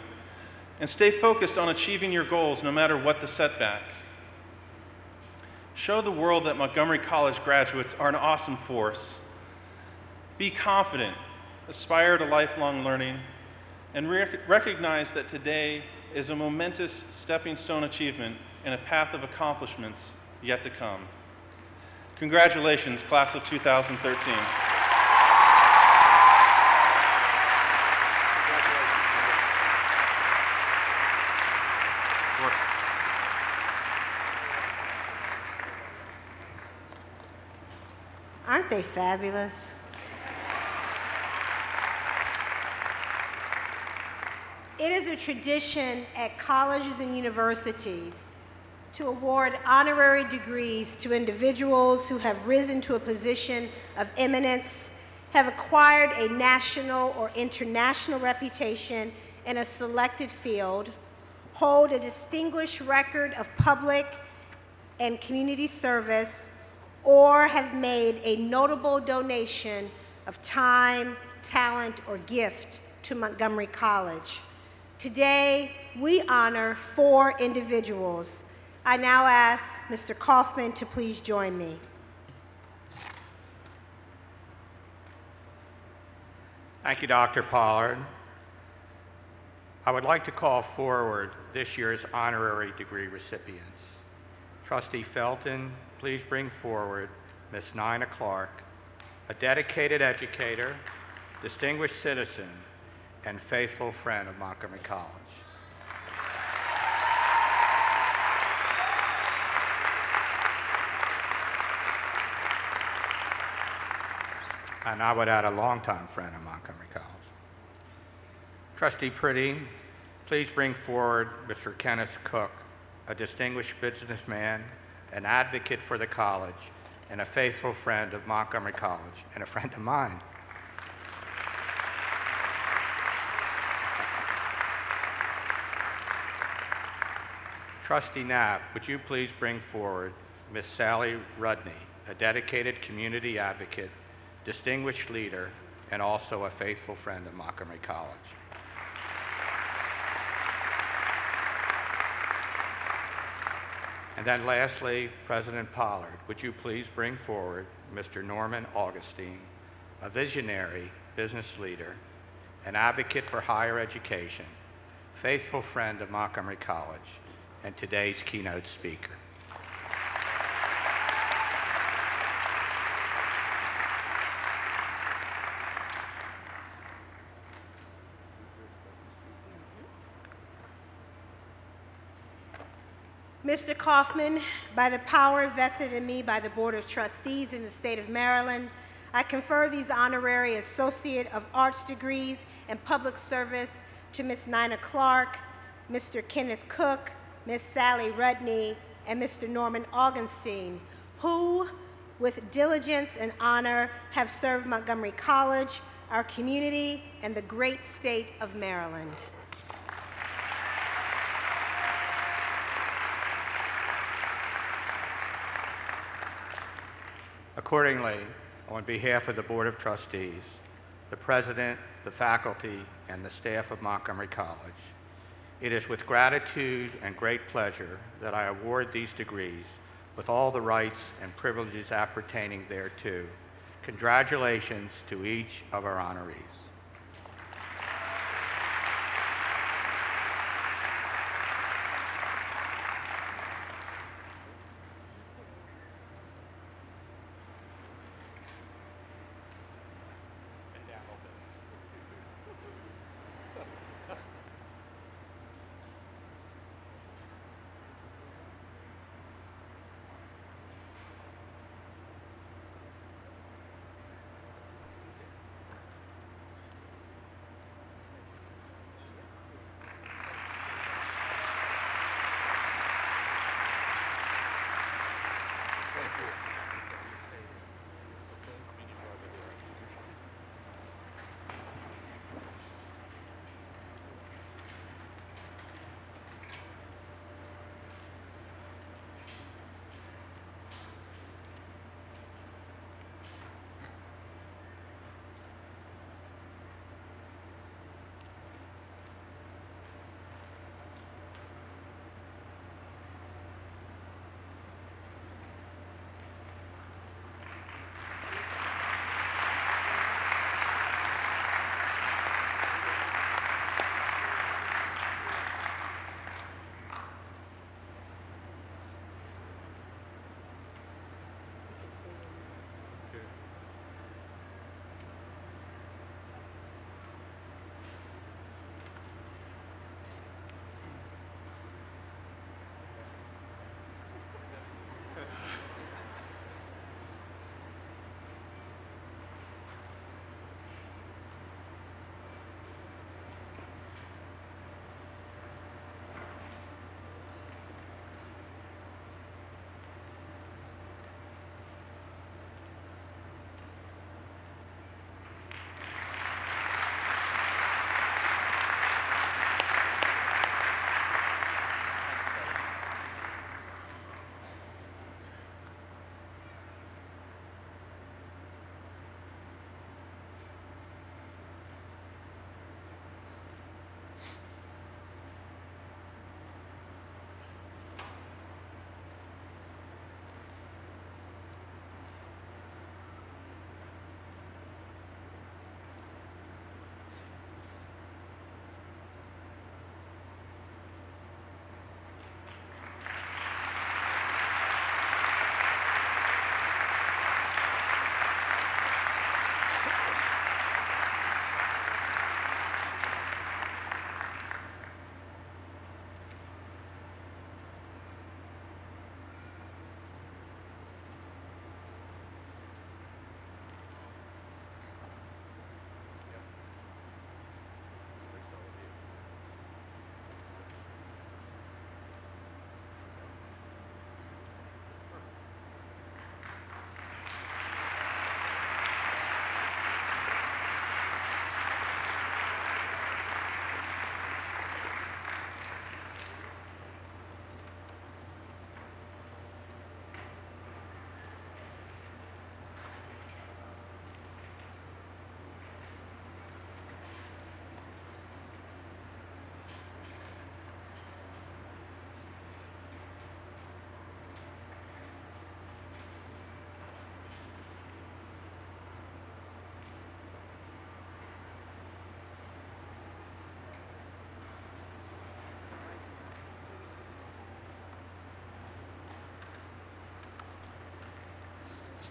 and stay focused on achieving your goals no matter what the setback. Show the world that Montgomery College graduates are an awesome force. Be confident, aspire to lifelong learning, and recognize that today is a momentous stepping stone achievement in a path of accomplishments yet to come. Congratulations, class of 2013. Aren't they fabulous? It is a tradition at colleges and universities to award honorary degrees to individuals who have risen to a position of eminence, have acquired a national or international reputation in a selected field, hold a distinguished record of public and community service, or have made a notable donation of time, talent, or gift to Montgomery College. Today, we honor 4 individuals. I now ask Mr. Kaufman to please join me. Thank you, Dr. Pollard. I would like to call forward this year's honorary degree recipients. Trustee Felton, please bring forward Ms. Nina Clark, a dedicated educator, distinguished citizen, and faithful friend of Montgomery College. And I would add a longtime friend of Montgomery College. Trustee Pretty, please bring forward Mr. Kenneth Cook, a distinguished businessman, an advocate for the college, and a faithful friend of Montgomery College, and a friend of mine. Trustee Knapp, would you please bring forward Ms. Sally Rudney, a dedicated community advocate, distinguished leader, and also a faithful friend of Montgomery College. And then lastly, President Pollard, would you please bring forward Mr. Norman Augustine, a visionary business leader, an advocate for higher education, faithful friend of Montgomery College, and today's keynote speaker. Mr. Kaufman, by the power vested in me by the Board of Trustees in the state of Maryland, I confer these honorary Associate of Arts degrees in public service to Ms. Nina Clark, Mr. Kenneth Cook, Ms. Sally Rudney, and Mr. Norman Augustine, who, with diligence and honor, have served Montgomery College, our community, and the great state of Maryland. Accordingly, on behalf of the Board of Trustees, the President, the faculty, and the staff of Montgomery College, it is with gratitude and great pleasure that I award these degrees with all the rights and privileges appertaining thereto. Congratulations to each of our honorees.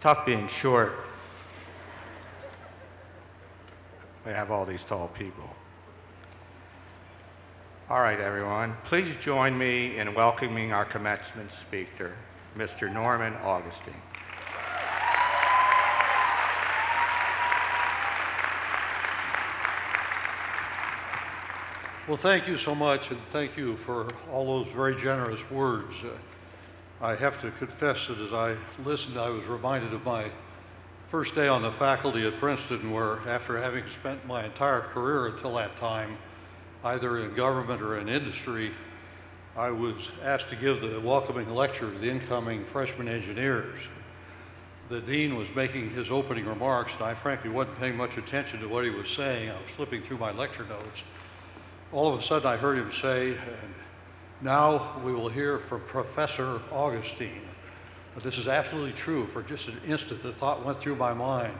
tough being short. We have all these tall people. All right, everyone. Please join me in welcoming our commencement speaker, Mr. Norman Augustine. Well, thank you so much, and thank you for all those very generous words. I have to confess that as I listened, I was reminded of my first day on the faculty at Princeton, where after having spent my entire career until that time, either in government or in industry, I was asked to give the welcoming lecture to the incoming freshman engineers. The dean was making his opening remarks, and I frankly wasn't paying much attention to what he was saying. I was flipping through my lecture notes. All of a sudden I heard him say, and now we will hear from Professor Augustine. This is absolutely true. For just an instant, the thought went through my mind,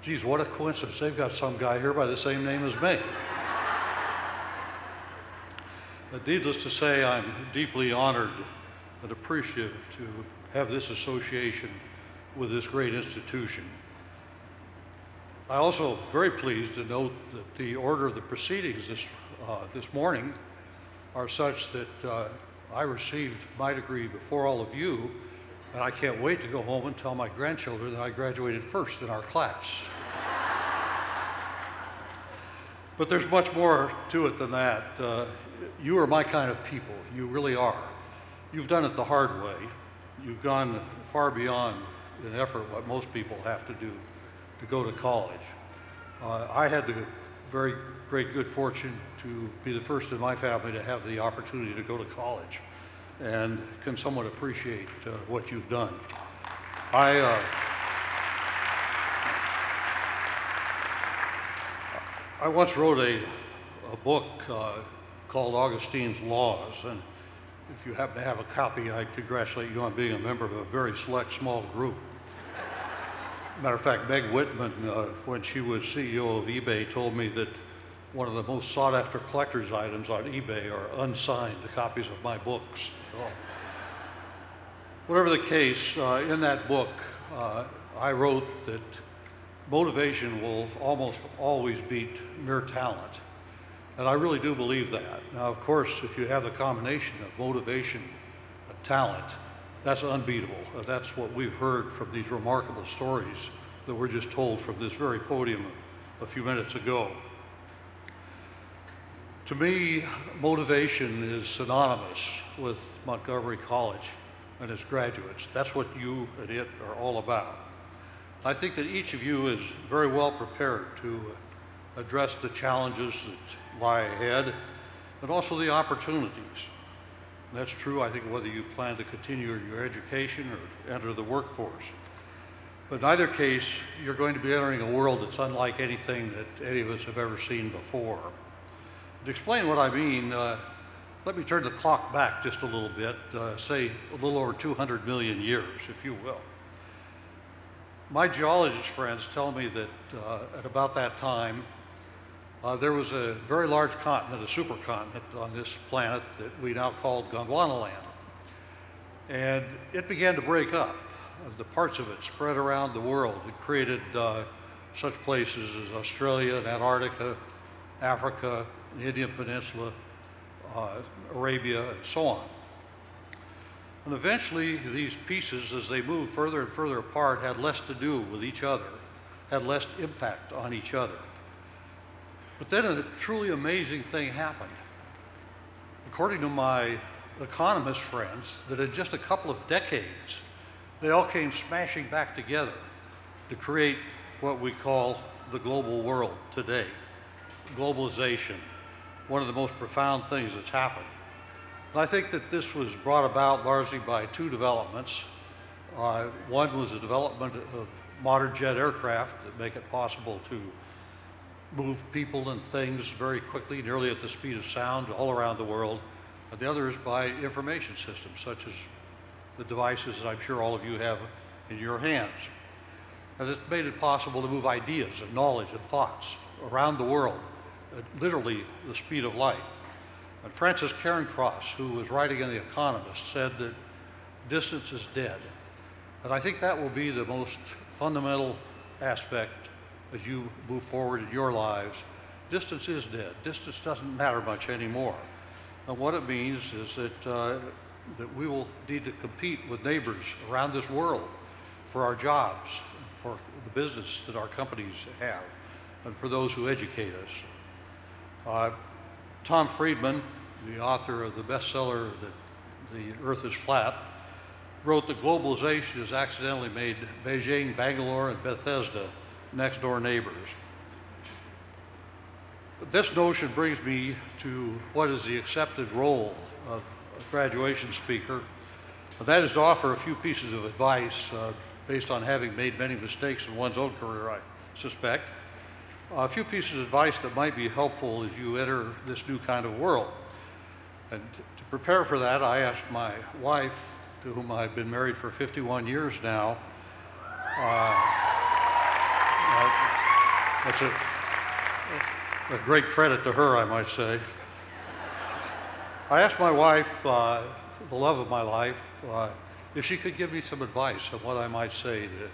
geez, what a coincidence. They've got some guy here by the same name as me. But needless to say, I'm deeply honored and appreciative to have this association with this great institution. I'm also very pleased to note that the order of the proceedings this morning are such that I received my degree before all of you, and I can't wait to go home and tell my grandchildren that I graduated first in our class. But there's much more to it than that. You are my kind of people. You really are. You've done it the hard way. You've gone far beyond in effort what most people have to do to go to college. I had the very great good fortune to be the first in my family to have the opportunity to go to college, and can somewhat appreciate what you've done. I once wrote a book called Augustine's Laws, and if you happen to have a copy, I congratulate you on being a member of a very select small group. Matter of fact, Meg Whitman, when she was CEO of eBay, told me that one of the most sought after collector's items on eBay are unsigned copies of my books. So, whatever the case, in that book, I wrote that motivation will almost always beat mere talent. And I really do believe that. Now, of course, if you have the combination of motivation and talent, that's unbeatable. That's what we've heard from these remarkable stories that were just told from this very podium a few minutes ago. To me, motivation is synonymous with Montgomery College and its graduates. That's what you and it are all about. I think that each of you is very well prepared to address the challenges that lie ahead and also the opportunities. And that's true, I think, whether you plan to continue your education or enter the workforce. But in either case, you're going to be entering a world that's unlike anything that any of us have ever seen before. To explain what I mean, let me turn the clock back just a little bit, say a little over 200 million years, if you will. My geologist friends tell me that at about that time, there was a very large continent, a supercontinent on this planet that we now call Gondwanaland. And it began to break up. The parts of it spread around the world. It created such places as Australia and Antarctica, Africa, the Indian Peninsula, Arabia, and so on. And eventually, these pieces, as they moved further and further apart, had less to do with each other, had less impact on each other. But then a truly amazing thing happened. According to my economist friends, that in just a couple of decades, they all came smashing back together to create what we call the global world today. Globalization, one of the most profound things that's happened. And I think that this was brought about largely by two developments. One was the development of modern jet aircraft that make it possible to move people and things very quickly, nearly at the speed of sound, all around the world. And the other is by information systems, such as the devices that I'm sure all of you have in your hands. And it's made it possible to move ideas and knowledge and thoughts around the world at literally the speed of light. And Francis Cairncross, who was writing in The Economist, said that distance is dead. And I think that will be the most fundamental aspect as you move forward in your lives. Distance is dead. Distance doesn't matter much anymore. And what it means is that we will need to compete with neighbors around this world for our jobs, for the business that our companies have, and for those who educate us. Tom Friedman, the author of the bestseller that The Earth is Flat, wrote that globalization has accidentally made Beijing, Bangalore, and Bethesda next door neighbors. This notion brings me to what is the accepted role of a graduation speaker, and that is to offer a few pieces of advice based on having made many mistakes in one's own career, I suspect. A few pieces of advice that might be helpful as you enter this new kind of world. And to prepare for that, I asked my wife, to whom I've been married for 51 years now. That's a great credit to her, I might say. I asked my wife, the love of my life, if she could give me some advice on what I might say to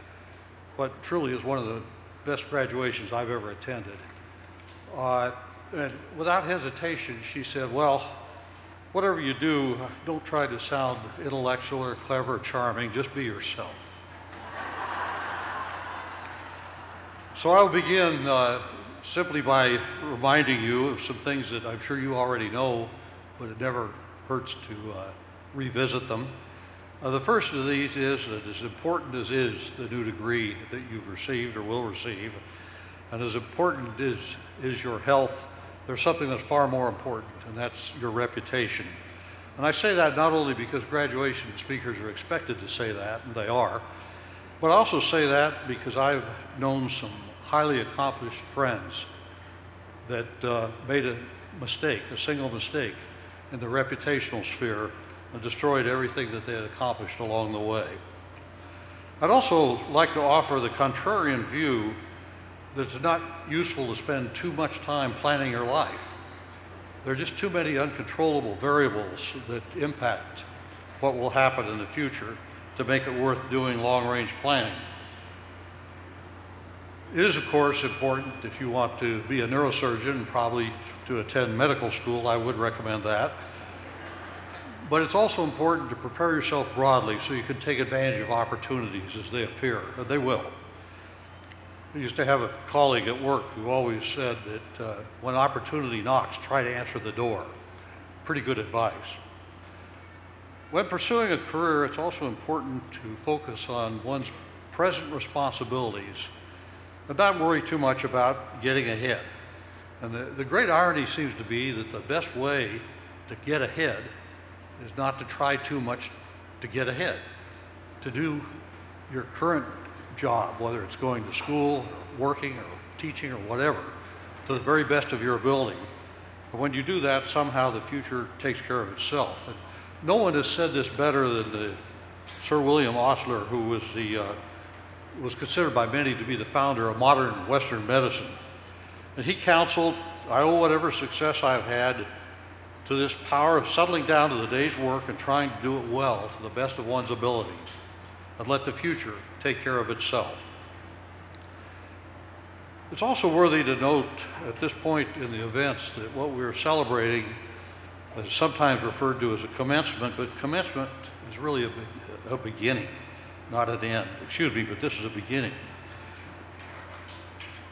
what truly is one of the best graduations I've ever attended. And without hesitation, she said, well, whatever you do, don't try to sound intellectual or clever or charming, just be yourself. So I'll begin simply by reminding you of some things that I'm sure you already know, but it never hurts to revisit them. The first of these is that as important as is the new degree that you've received or will receive, and as important as is your health, there's something that's far more important, and that's your reputation. And I say that not only because graduation speakers are expected to say that, and they are, but I also say that because I've known some highly accomplished friends that made a mistake, a single mistake, in the reputational sphere and destroyed everything that they had accomplished along the way. I'd also like to offer the contrarian view that it's not useful to spend too much time planning your life. There are just too many uncontrollable variables that impact what will happen in the future to make it worth doing long-range planning. It is, of course, important if you want to be a neurosurgeon, probably to attend medical school. I would recommend that. But it's also important to prepare yourself broadly so you can take advantage of opportunities as they appear, and they will. I used to have a colleague at work who always said that when opportunity knocks, try to answer the door. Pretty good advice. When pursuing a career, it's also important to focus on one's present responsibilities and not worry too much about getting ahead. And the great irony seems to be that the best way to get ahead is not to try too much to get ahead, to do your current job, whether it's going to school, or working, or teaching, or whatever, to the very best of your ability. But when you do that, somehow the future takes care of itself. And no one has said this better than Sir William Osler, who was considered by many to be the founder of modern Western medicine. And he counseled, I owe whatever success I've had to this power of settling down to the day's work and trying to do it well to the best of one's ability, and let the future take care of itself. It's also worthy to note at this point in the events that what we're celebrating is sometimes referred to as a commencement, but commencement is really a beginning, not an end. Excuse me, but this is a beginning.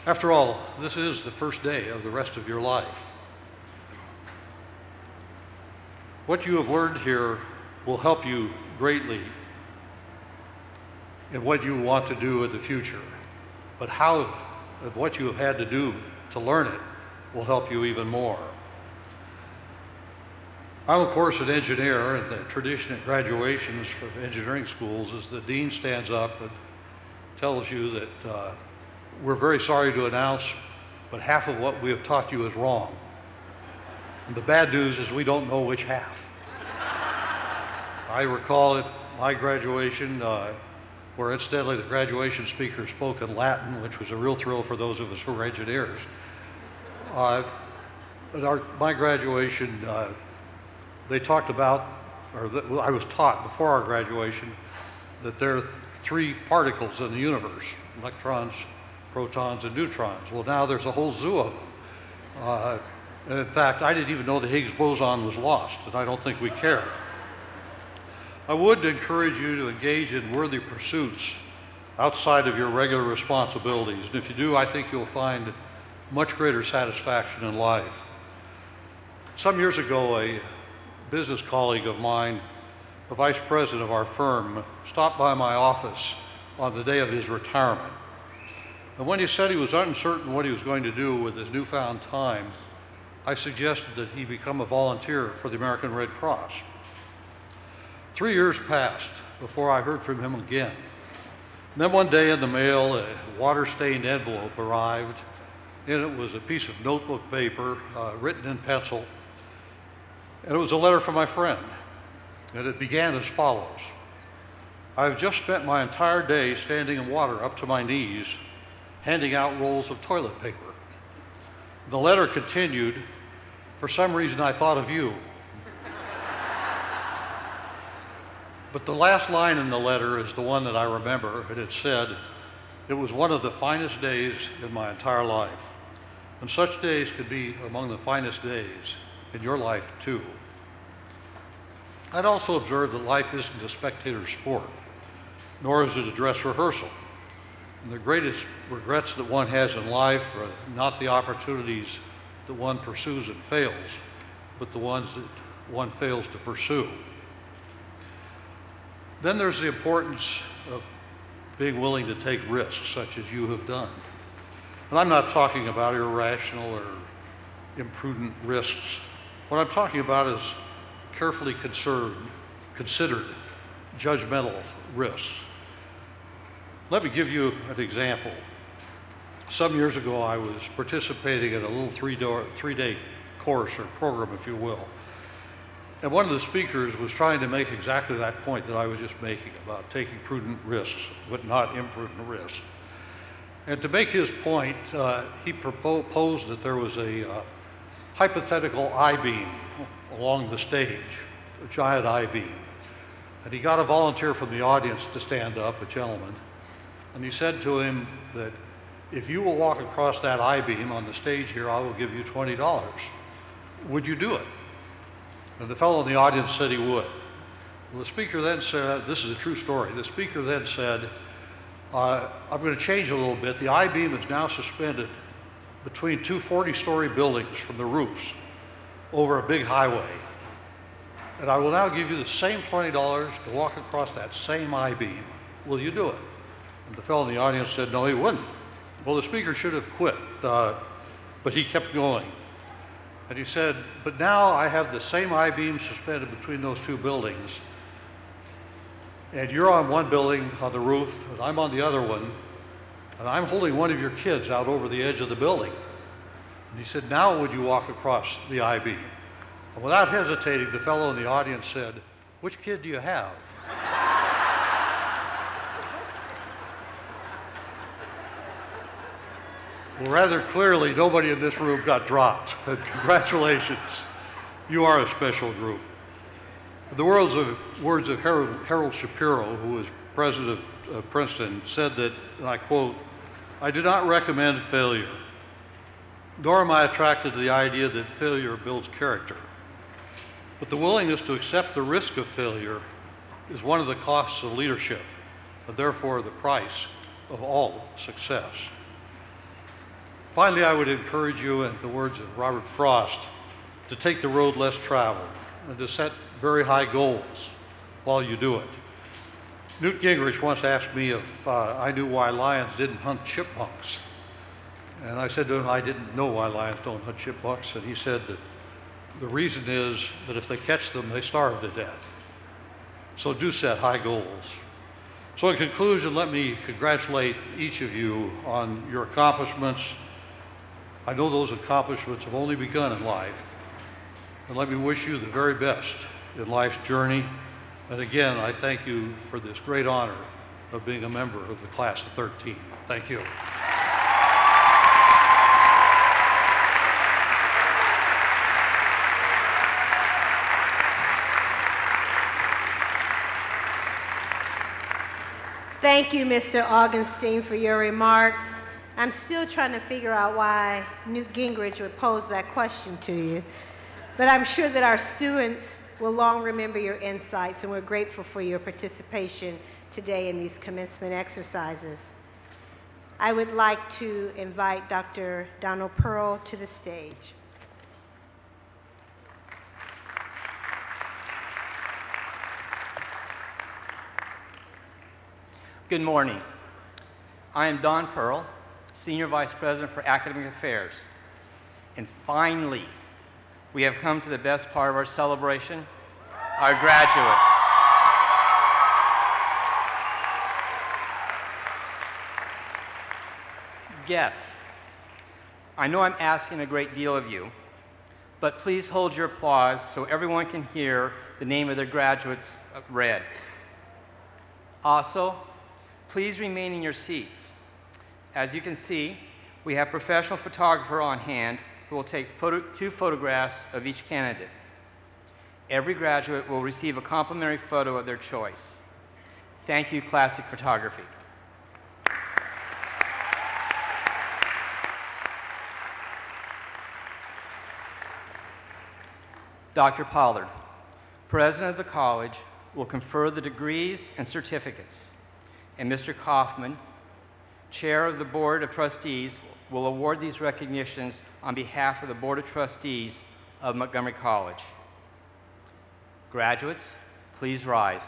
After all, this is the first day of the rest of your life. What you have learned here will help you greatly in what you want to do in the future. But how and what you have had to do to learn it will help you even more. I'm, of course, an engineer, and the tradition at graduations from engineering schools is the dean stands up and tells you that we're very sorry to announce, but half of what we have taught you is wrong. And the bad news is we don't know which half. I recall at my graduation, where incidentally the graduation speaker spoke in Latin, which was a real thrill for those of us who were engineers. At my graduation, they talked about, I was taught before our graduation, that there are three particles in the universe: electrons, protons, and neutrons. Well, now there's a whole zoo of them. And in fact, I didn't even know the Higgs boson was lost, and I don't think we care. I would encourage you to engage in worthy pursuits outside of your regular responsibilities. And if you do, I think you'll find much greater satisfaction in life. Some years ago, a business colleague of mine, the vice president of our firm, stopped by my office on the day of his retirement. And when he said he was uncertain what he was going to do with his newfound time, I suggested that he become a volunteer for the American Red Cross. 3 years passed before I heard from him again. And then one day in the mail, a water-stained envelope arrived. In it was a piece of notebook paper written in pencil, and it was a letter from my friend. And it began as follows: "I've just spent my entire day standing in water up to my knees, handing out rolls of toilet paper." The letter continued, "For some reason I thought of you." But the last line in the letter is the one that I remember, and it said, "It was one of the finest days in my entire life." And such days could be among the finest days in your life too. I'd also observed that life isn't a spectator sport, nor is it a dress rehearsal. And the greatest regrets that one has in life are not the opportunities that one pursues and fails, but the ones that one fails to pursue. Then there's the importance of being willing to take risks, such as you have done. And I'm not talking about irrational or imprudent risks. What I'm talking about is carefully considered, judgmental risks. Let me give you an example. Some years ago, I was participating in a little three-day course or program, if you will. And one of the speakers was trying to make exactly that point that I was just making about taking prudent risks, but not imprudent risks. And to make his point, he proposed that there was a hypothetical I-beam along the stage, a giant I-beam. And he got a volunteer from the audience to stand up, a gentleman. And he said to him that if you will walk across that I-beam on the stage here, I will give you $20. Would you do it? And the fellow in the audience said he would. Well, the speaker then said, this is a true story, the speaker then said, I'm going to change a little bit. The I-beam is now suspended between two 40-story buildings from the roofs over a big highway. And I will now give you the same $20 to walk across that same I-beam. Will you do it? And the fellow in the audience said, no, he wouldn't. Well, the speaker should have quit, but he kept going. And he said, but now I have the same I-beam suspended between those two buildings. And you're on one building on the roof, and I'm on the other one, and I'm holding one of your kids out over the edge of the building. And he said, now would you walk across the I-beam? And without hesitating, the fellow in the audience said, which kid do you have? Well, rather clearly, nobody in this room got dropped. Congratulations. You are a special group. The words of Harold Shapiro, who was president of Princeton, said that, and I quote, I do not recommend failure, nor am I attracted to the idea that failure builds character. But the willingness to accept the risk of failure is one of the costs of leadership, and therefore the price of all success. Finally, I would encourage you, in the words of Robert Frost, to take the road less traveled and to set very high goals while you do it. Newt Gingrich once asked me if I knew why lions didn't hunt chipmunks. And I said to him, I didn't know why lions don't hunt chipmunks. And he said that the reason is that if they catch them, they starve to death. So do set high goals. So in conclusion, let me congratulate each of you on your accomplishments. I know those accomplishments have only begun in life. And let me wish you the very best in life's journey. And again, I thank you for this great honor of being a member of the class of 13. Thank you. Thank you, Mr. Augustine, for your remarks. I'm still trying to figure out why Newt Gingrich would pose that question to you, but I'm sure that our students will long remember your insights, and we're grateful for your participation today in these commencement exercises. I would like to invite Dr. Donald Pearl to the stage. Good morning. I am Don Pearl, Senior Vice President for Academic Affairs. And finally, we have come to the best part of our celebration, our graduates. Guests, I know I'm asking a great deal of you, but please hold your applause so everyone can hear the name of their graduates read. Also, please remain in your seats. As you can see, we have a professional photographer on hand who will take 2 photographs of each candidate. Every graduate will receive a complimentary photo of their choice. Thank you, Classic Photography. Dr. Pollard, President of the college, will confer the degrees and certificates, and Mr. Kaufman, Chair of the Board of Trustees, will award these recognitions on behalf of the Board of Trustees of Montgomery College. Graduates, please rise.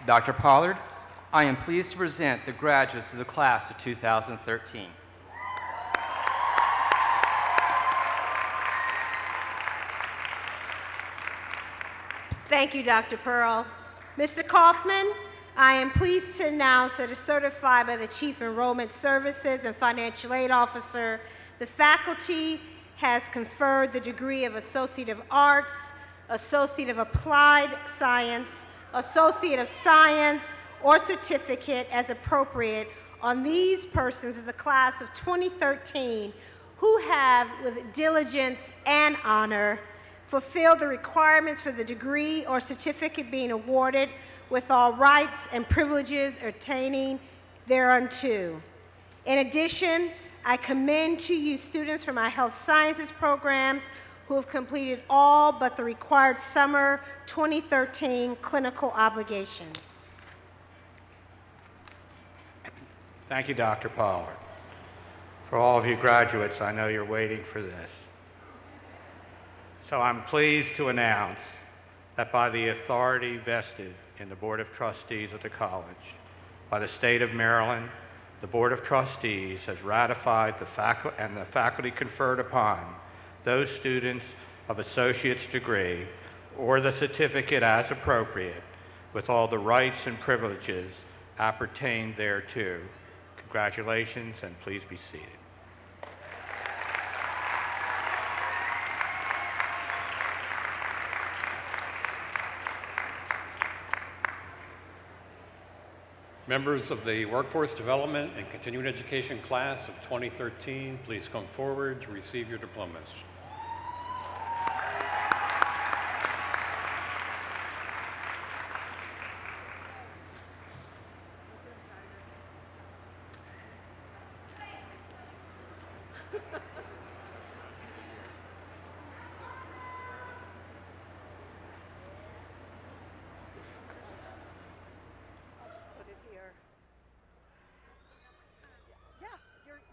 Dr. Pollard, I am pleased to present the graduates of the class of 2013. Thank you, Dr. Pearl. Mr. Kaufman, I am pleased to announce that as certified by the Chief Enrollment Services and Financial Aid Officer, the faculty has conferred the degree of Associate of Arts, Associate of Applied Science, Associate of Science, or certificate as appropriate on these persons of the class of 2013 who have, with diligence and honor, fulfilled the requirements for the degree or certificate being awarded with all rights and privileges pertaining thereunto. In addition, I commend to you students from our health sciences programs who have completed all but the required summer 2013 clinical obligations. Thank you, Dr. Pollard. For all of you graduates, I know you're waiting for this. So I'm pleased to announce that by the authority vested in the Board of Trustees of the college, by the state of Maryland, the Board of Trustees has ratified the faculty conferred upon those students of associate's degree or the certificate as appropriate with all the rights and privileges appertain thereto. Congratulations, and please be seated. Members of the Workforce Development and Continuing Education class of 2013, please come forward to receive your diplomas.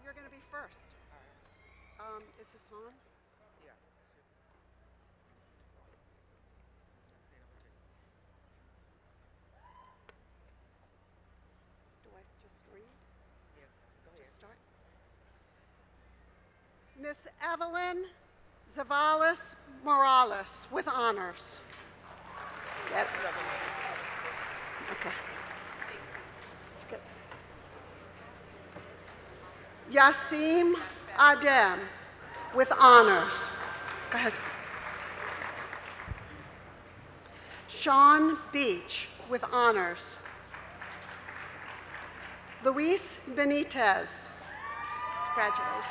You're going to be first. Is this on? Yeah. Do I just read? Yeah, go ahead. Just start. Miss Evelyn Zavalis Morales with honors. Yep. Okay. Yasim Adem with honors. Go ahead. Sean Beach with honors. Luis Benitez. Congratulations.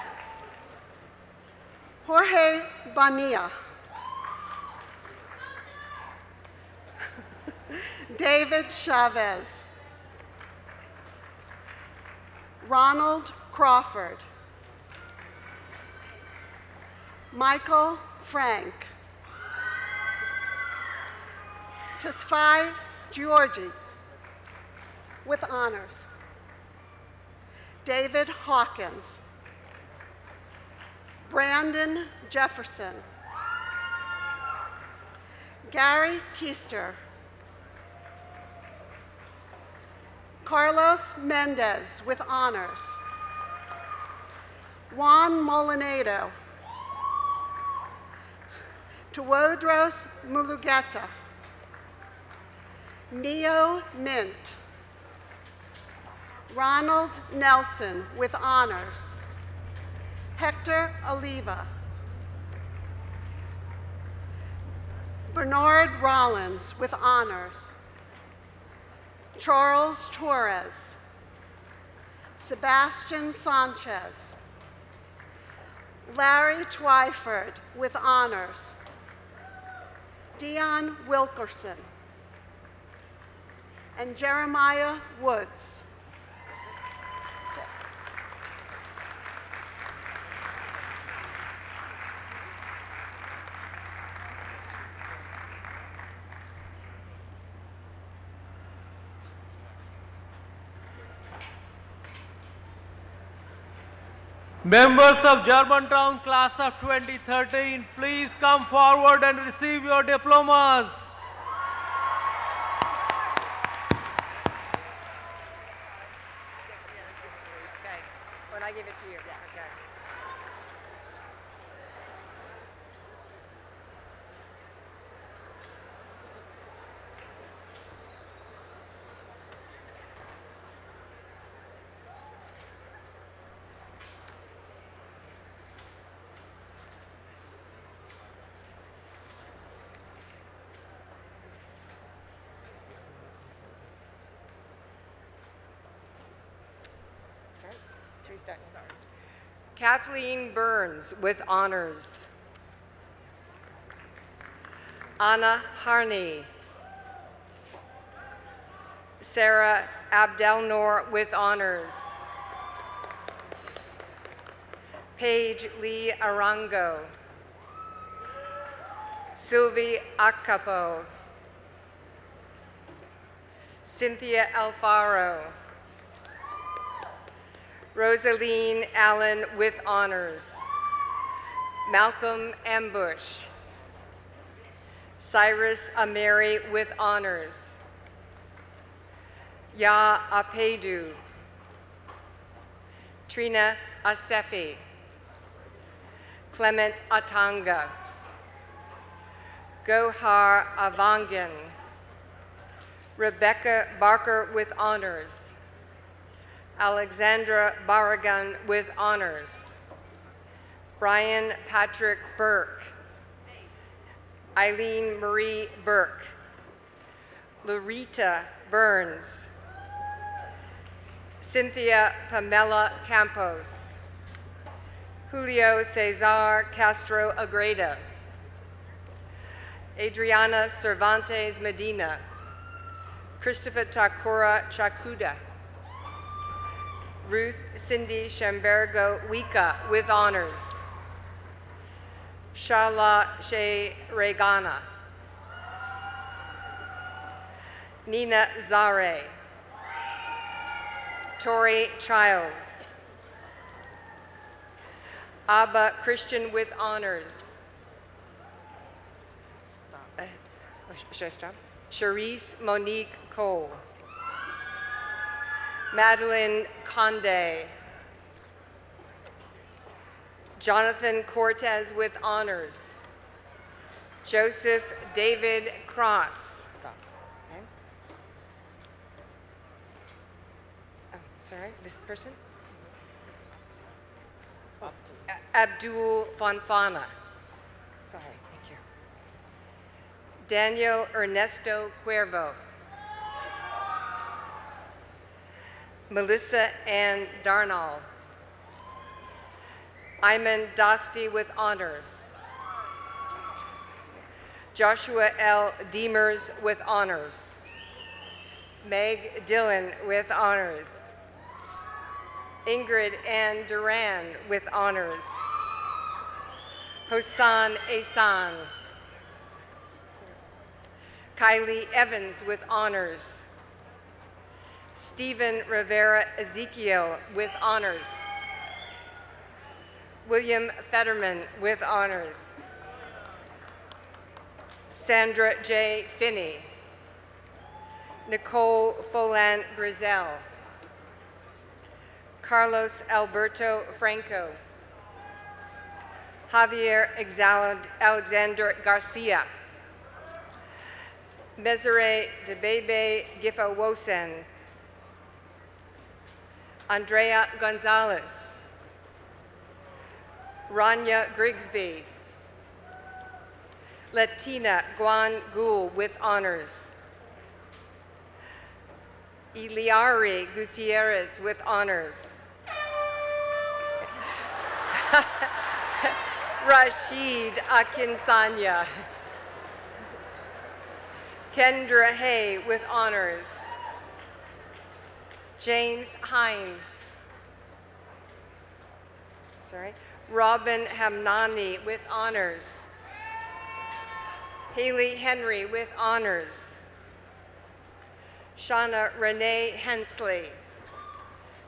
Jorge Bonilla. David Chavez. Ronald Crawford. Michael Frank. Tesfai Georgi with honors. David Hawkins. Brandon Jefferson. Gary Keister. Carlos Mendez with honors. Juan Molinado. Tewodros Mulugeta. Neo Mint. Ronald Nelson with honors. Hector Oliva. Bernard Rollins with honors. Charles Torres. Sebastian Sanchez. Larry Twyford with honors. Dion Wilkerson. And Jeremiah Woods. Members of Germantown class of 2013, please come forward and receive your diplomas. Okay, when I give it to you, okay. Kathleen Burns with honors. Anna Harney. Sarah Abdelnour with honors. Paige Lee Arango. Sylvie Acapo. Cynthia Alfaro. Rosaline Allen with honors. Malcolm Ambush. Cyrus Ameri with honors. Ya Apedu. Trina Asefi. Clement Atanga. Gohar Avangan. Rebecca Barker with honors. Alexandra Barragan with honors. Brian Patrick Burke. Eileen Marie Burke. Loretta Burns. Cynthia Pamela Campos. Julio Cesar Castro Agreda. Adriana Cervantes Medina. Christopher Takura Chakuda. Ruth Cindy Shambergo Wika with honors. Shala Shea Regana. Nina Zare. Tori Childs. Abba Christian with honors. Should I stop? Charisse Monique Cole. Madeline Conde. Jonathan Cortez with honors. Joseph David Cross. Okay. Oh, sorry, this person? Abdul Fonfana. Sorry, thank you. Daniel Ernesto Cuervo. Melissa Ann Darnall. Ayman Dosti with honors. Joshua L. Deemers with honors. Meg Dillon with honors. Ingrid Ann Duran with honors. Hosan Ehsan. Kylie Evans with honors. Stephen Rivera Ezekiel with honors. William Fetterman with honors. Sandra J. Finney. Nicole Folan Grizel. Carlos Alberto Franco. Javier Alexander Garcia. Mesere Debebe Gifa-Wosen. Andrea Gonzalez. Rania Grigsby. Latina Guan Gul with honors. Iliari Gutierrez with honors. Rashid Akinsanya. Kendra Hay with honors. James Hines. Sorry. Robin Hamnani with honors. Haley Henry with honors. Shauna Renee Hensley.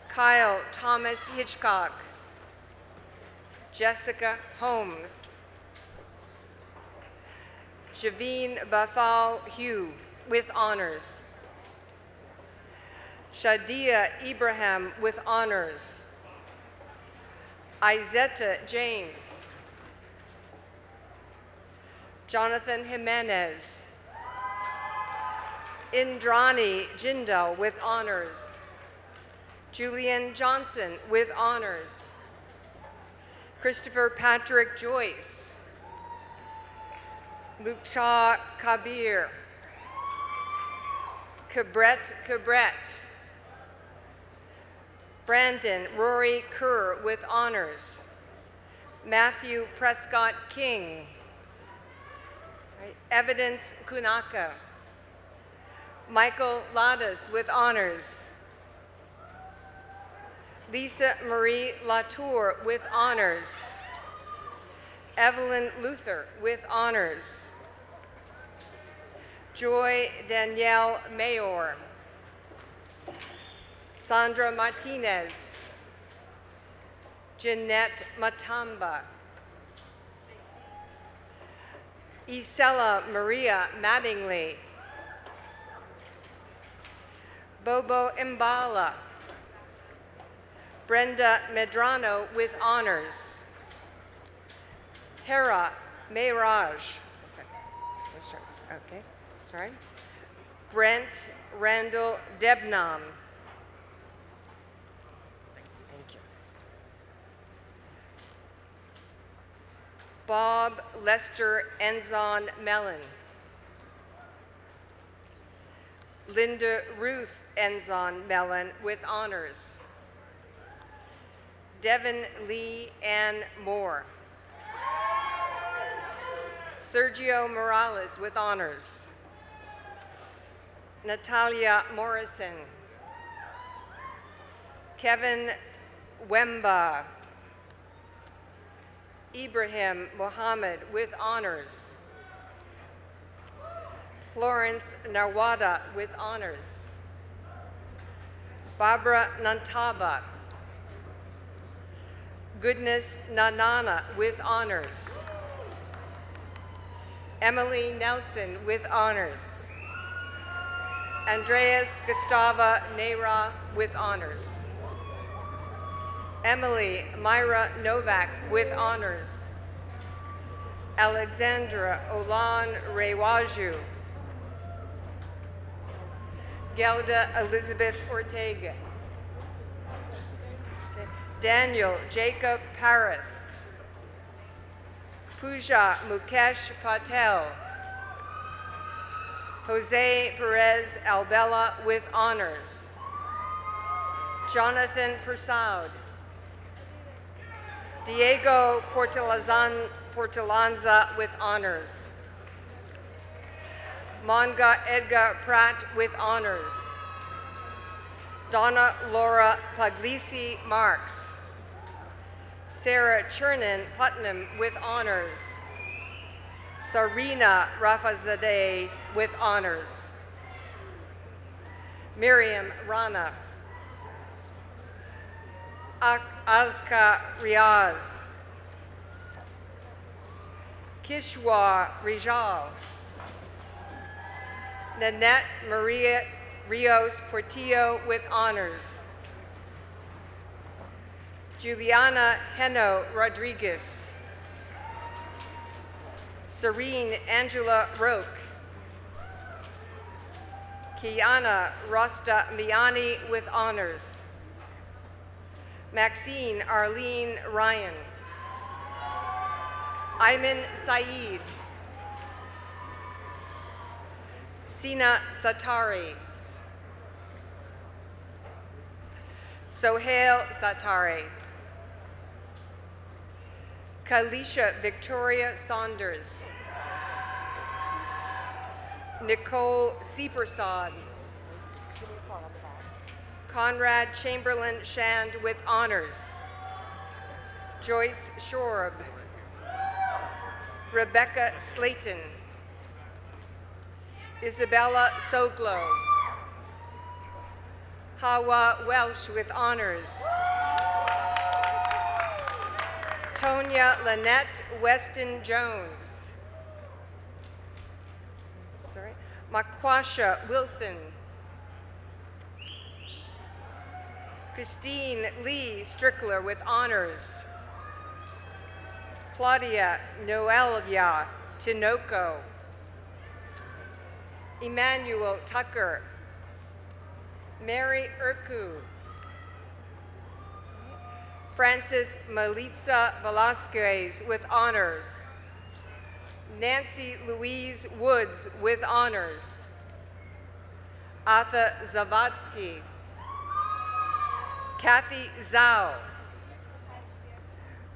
Kyle Thomas Hitchcock. Jessica Holmes. Javine Bathal Hugh with honors. Shadia Ibrahim with honors. Izetta James. Jonathan Jimenez. Indrani Jindal with honors. Julian Johnson with honors. Christopher Patrick Joyce. Mukhtar Kabir. Cabret. Brandon Rory Kerr with honors. Matthew Prescott King. Sorry. Evidence Kunaka. Michael Ladas with honors. Lisa Marie Latour with honors. Evelyn Luther with honors. Joy Danielle Mayor. Sandra Martinez. Jeanette Matamba. Isela Maria Mattingly. Bobo Mbala. Brenda Medrano with honors. Hera Mayraj. Okay, sorry. Brent Randall Debnam. Thank you. Bob Lester Enzon Mellon. Linda Ruth Enzon Mellon with honors. Devin Lee Ann Moore. Sergio Morales with honors. Natalia Morrison. Kevin Wemba. Ibrahim Mohammed with honors. Florence Nawada with honors. Barbara Nantaba. Goodness Nanana with honors. Emily Nelson with honors. Andreas Gustava Neyra with honors. Emily Myra Novak with honors. Alexandra Olan Rewaju. Gelda Elizabeth Ortega. Daniel Jacob Paris. Pooja Mukesh Patel. Jose Perez Albella with honors. Jonathan Persaud. Diego Portolanza with honors. Manga Edgar Pratt with honors. Donna Laura Puglisi Marks. Sarah Chernin Putnam with honors. Sarina Rafazadeh with honors. Miriam Rana. Azka Riaz. Kishwa Rijal. Nanette Maria Rios Portillo with honors. Juliana Heno Rodriguez. Serene Angela Roque. Kiana Rosta Miani with honors. Maxine Arlene Ryan. Ayman Saeed. Sina Satari. Sohail Satari. Kalisha Victoria Saunders. Nicole Seepersod. Conrad Chamberlain Shand with honors. Joyce Shorb. Rebecca Slayton. Isabella Soglo. Hawa Welsh with honors. Tonya Lynette Weston Jones. Sorry. Makwasha Wilson. Christine Lee Strickler with honors. Claudia Noelia Tinoco. Emmanuel Tucker. Mary Urku. Francis Malitza Velasquez with honors. Nancy Louise Woods with honors. Atha Zavatsky. Kathy Zhao.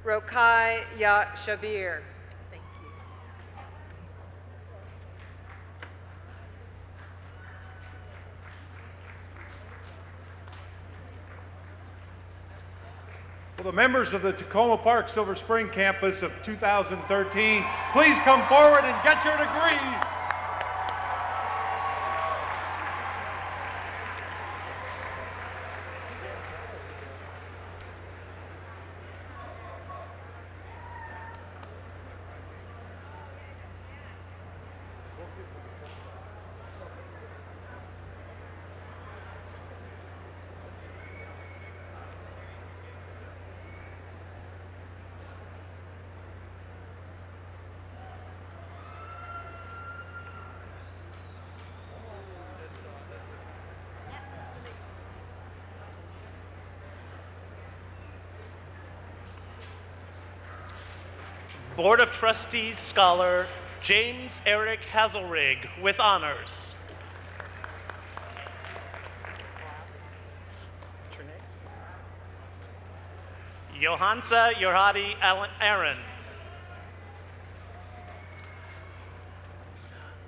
Rokai Ya Shabir. Thank you. Will the members of the Takoma Park Silver Spring campus of 2013 please come forward and get your degrees? Board of Trustees Scholar James Eric Hazelrig with honors. Johansa Yorhadi Aaron.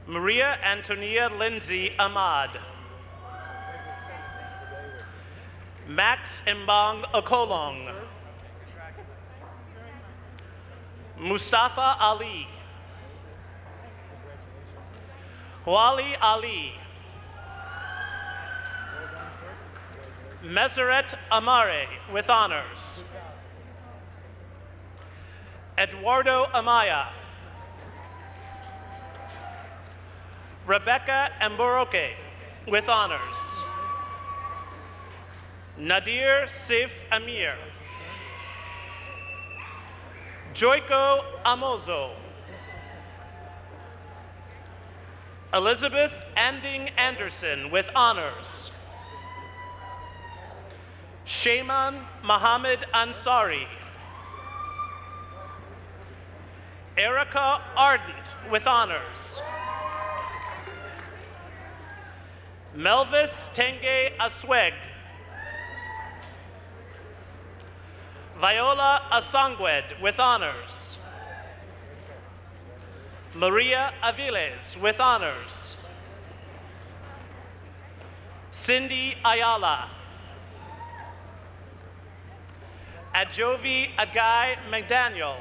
Maria Antonia Lindsay Ahmad. Max Mbang Okolong. Mustafa Ali. Wali Ali. Meseret Amare with honors. Eduardo Amaya. Rebecca Amboroke with honors. Nadir Sif Amir. Joyko Amozo. Elizabeth Anding Anderson with honors. Shayman Mohammed Ansari. Erica Ardent with honors. Melvis Tenge Asweg. Viola Asangwed with honors. Maria Aviles with honors. Cindy Ayala. Adjovi Agai McDaniel.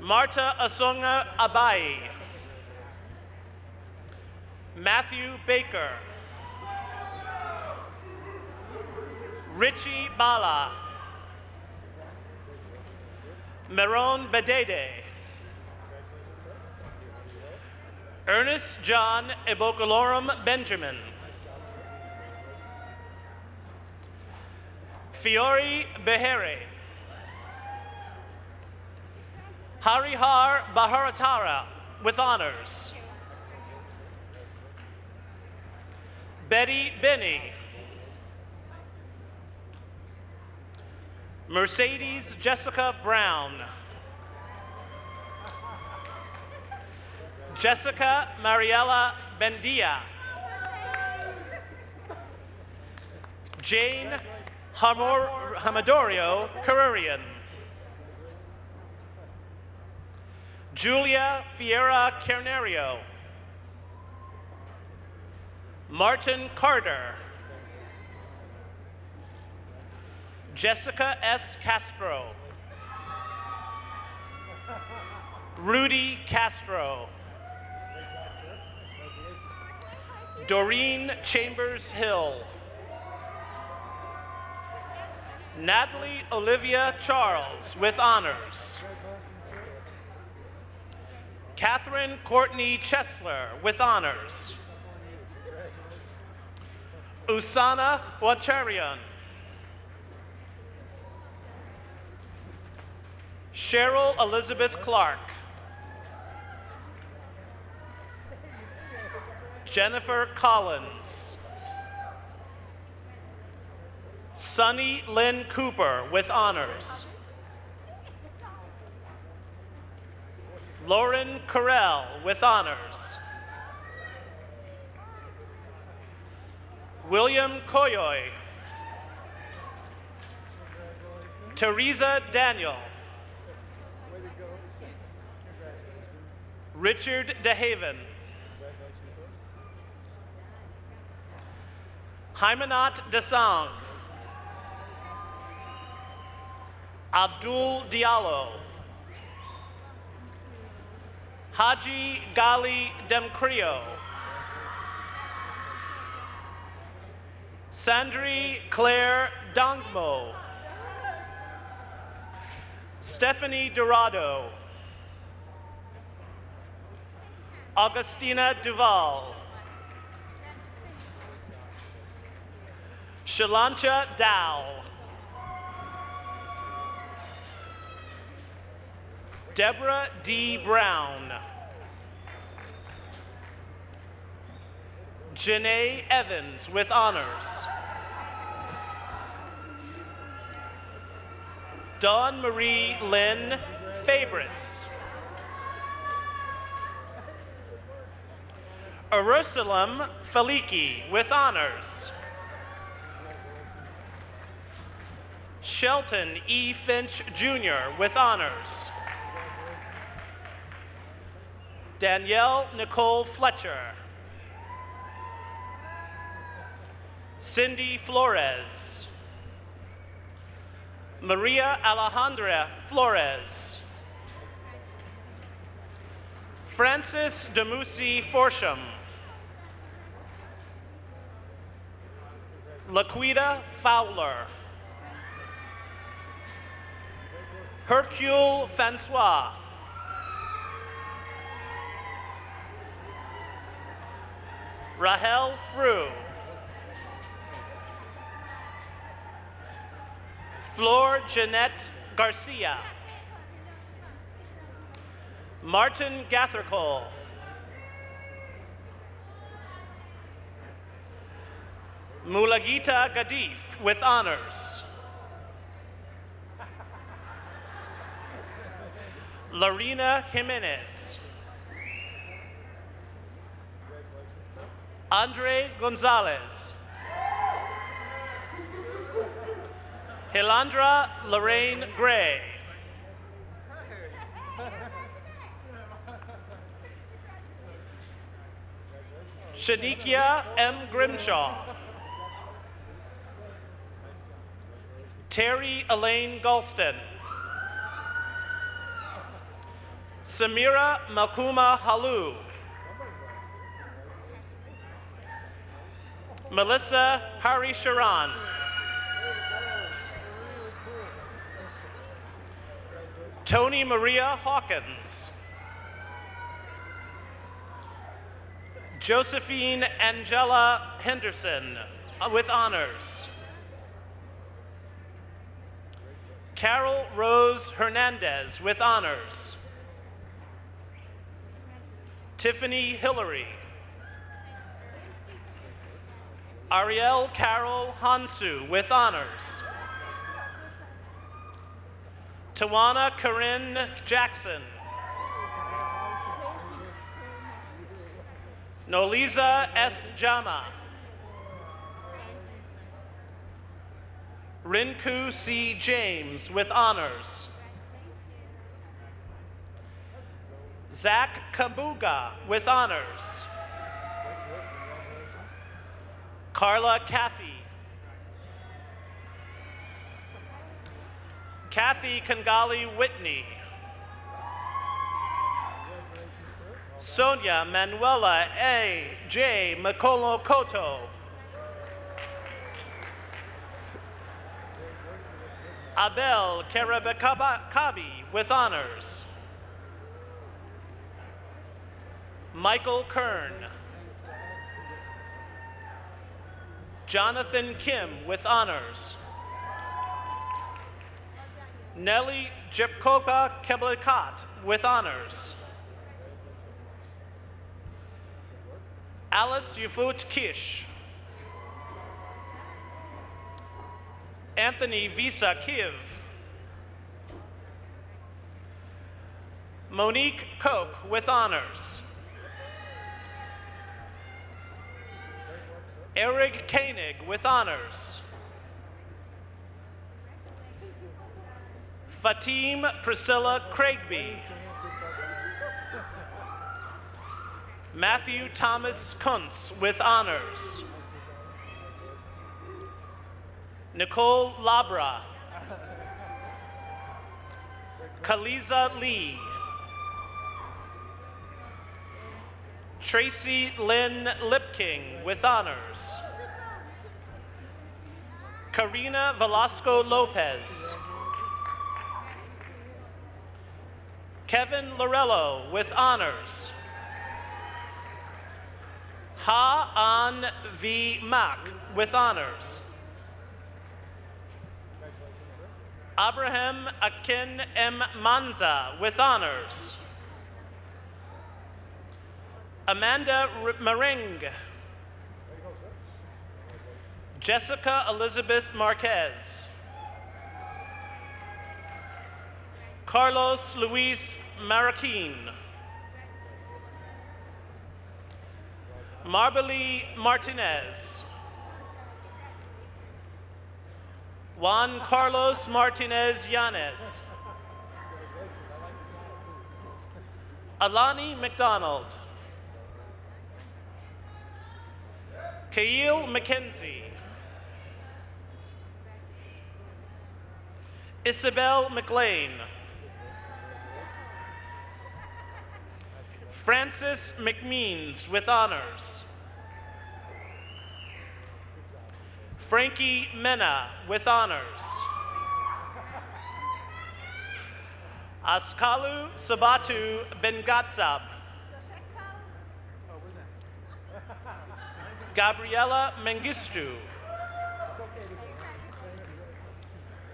Marta Asonga Abai. Matthew Baker. Richie Bala. Meron Bedede. Ernest John Ebokalorum Benjamin. Fiori Behere. Harihar Baharatara with honors. Betty Binney. Mercedes Jessica Brown. Jessica Mariella Bendia. Jane Hamadorio Carurian. Julia Fiera Carnerio. Martin Carter. Jessica S. Castro. Rudy Castro. Doreen Chambers Hill. Natalie Olivia Charles with honors. Catherine Courtney Chesler with honors. Usana Wacharian. Cheryl Elizabeth Clark. Jennifer Collins. Sunny Lynn Cooper with honors. Lauren Carell with honors. William Koyoy. Teresa Daniel. Richard DeHaven. Hymanat Desang. Abdul Diallo. Haji Gali Demcrio. Sandri Claire Dongmo. Stephanie Dorado. Augustina Duval. Shalancha Dow. Deborah D. Brown. Janae Evans with honors. Dawn Marie Lynn Favorites. Jerusalem Faliki with honors. Shelton E. Finch Jr. with honors. Danielle Nicole Fletcher. Cindy Flores. Maria Alejandra Flores. Francis Demusi Forsham. Laquita Fowler. Hercule Francois. Rahel Frew. Flor Jeanette Garcia. Martin Gathercole. Mulagita Gadif with honors. Larina Jimenez. Andre Gonzalez. Hilandra Lorraine Gray. Shanikia M. Grimshaw. Terry Elaine Galston. Samira Malkuma Halu. Melissa Hari Sharan. Tony Maria Hawkins. Josephine Angela Henderson with honors. Carol Rose Hernandez with honors. Tiffany Hillary. Ariel Carol Hansu with honors. Tawana Corinne Jackson. Noliza S. Jama. Rinku C. James with honors. Zach Kabuga with honors. Carla Caffey. Kathy Kangali Whitney. Sonia Manuela A. J. Makolo Koto. Abel Karabakabi with honors. Michael Kern. Jonathan Kim with honors. Nelly Jepkopa Keblikat with honors. Alice Yufut Kish. Anthony Visa Kiv. Monique Koch with honors. Eric Koenig with honors. Fatim Priscilla Craigby. Matthew Thomas Kuntz with honors. Nicole Labra. Kaliza Lee. Tracy Lynn Lipking with honors. Karina Velasco Lopez. Kevin Lorello with honors. Ha An V. Mak with honors. Abraham Akin M. Manza with honors. Amanda Mering. Jessica Elizabeth Marquez. Carlos Luis Marroquin. Marbeli Martinez. Juan Carlos Martinez Yanez. Alani McDonald. Kail McKenzie. Isabel McLean. Francis McMeans with honors. Frankie Mena with honors. Askalu Sabatu Bengatzab. Gabriela Mengistu.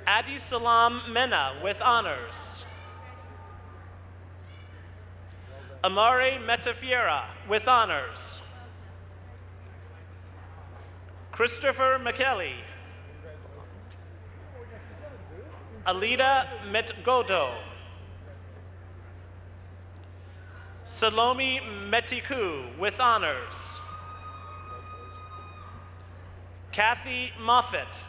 Adi Salam Mena with honors. Amare Metafiera with honors. Christopher McKelly. Alida Metgodo. Salome Metiku with honors. Kathy Moffett.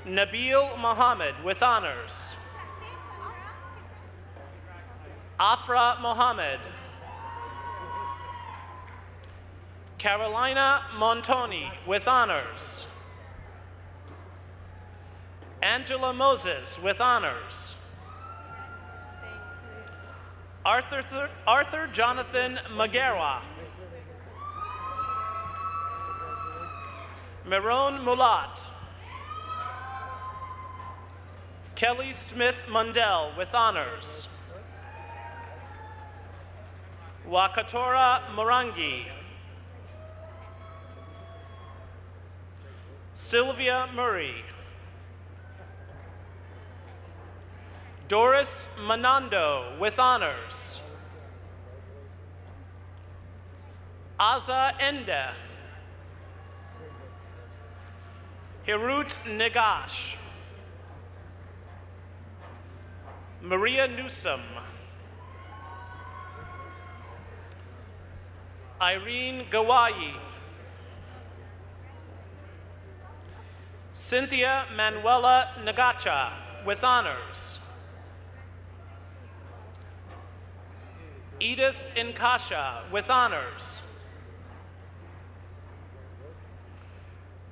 Nabil Mohammed with honors. Afra Mohammed. Carolina Montoni with honors. Angela Moses with honors. Arthur Jonathan Maguera. Meron Mulat. Kelly Smith Mundell with honors. Wakatora Morangi. Sylvia Murray. Doris Manando with honors. Aza Ende. Hirut Negash. Maria Newsom. Irene Gawayi. Cynthia Manuela Nagacha with honors. Edith Nkasha with honors.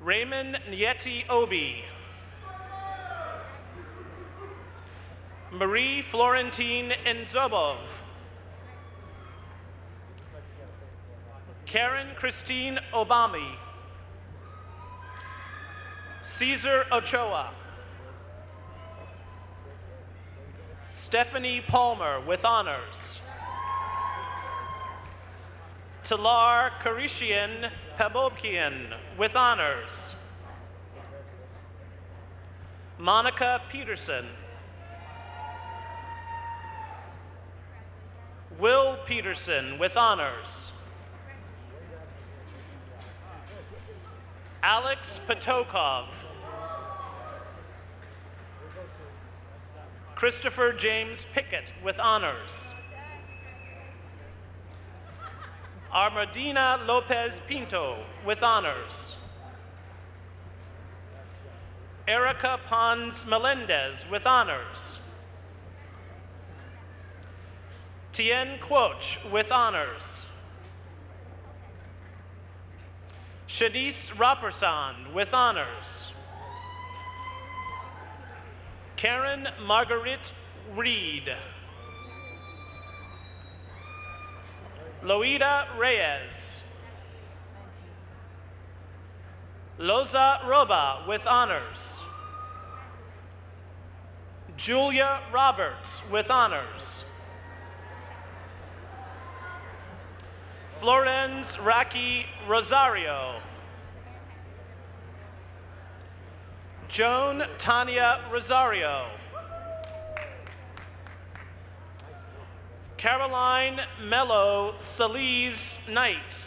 Raymond Nyeti Obi. Marie Florentine Nzobov. Karen Christine Obami. Caesar Ochoa. Stephanie Palmer with honors. Talar Karishian Pabobkian with honors. Monica Peterson. Will Peterson with honors. Alex Potokov. Christopher James Pickett with honors. Armadina Lopez Pinto with honors. Erica Pons Melendez with honors. Tien Quoch with honors. Shanice Rappersand with honors. Karen Marguerite Reed. Loida Reyes. Loza Roba with honors. Julia Roberts with honors. Florence Raki Rosario. Joan Tanya Rosario. Caroline Mello Salise Knight.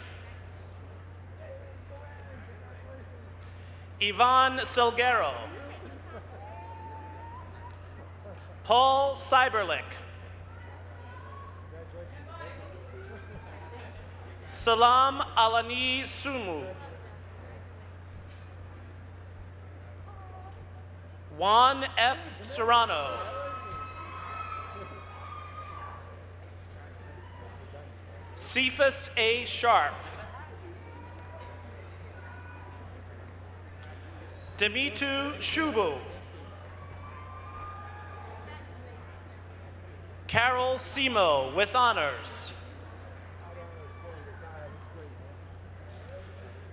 Yvonne Silguero. Paul Cyberlick. Salam Alani Sumu. Juan F. Serrano. Cephas A. Sharp. Demitu Shubu. Carol Simo with honors.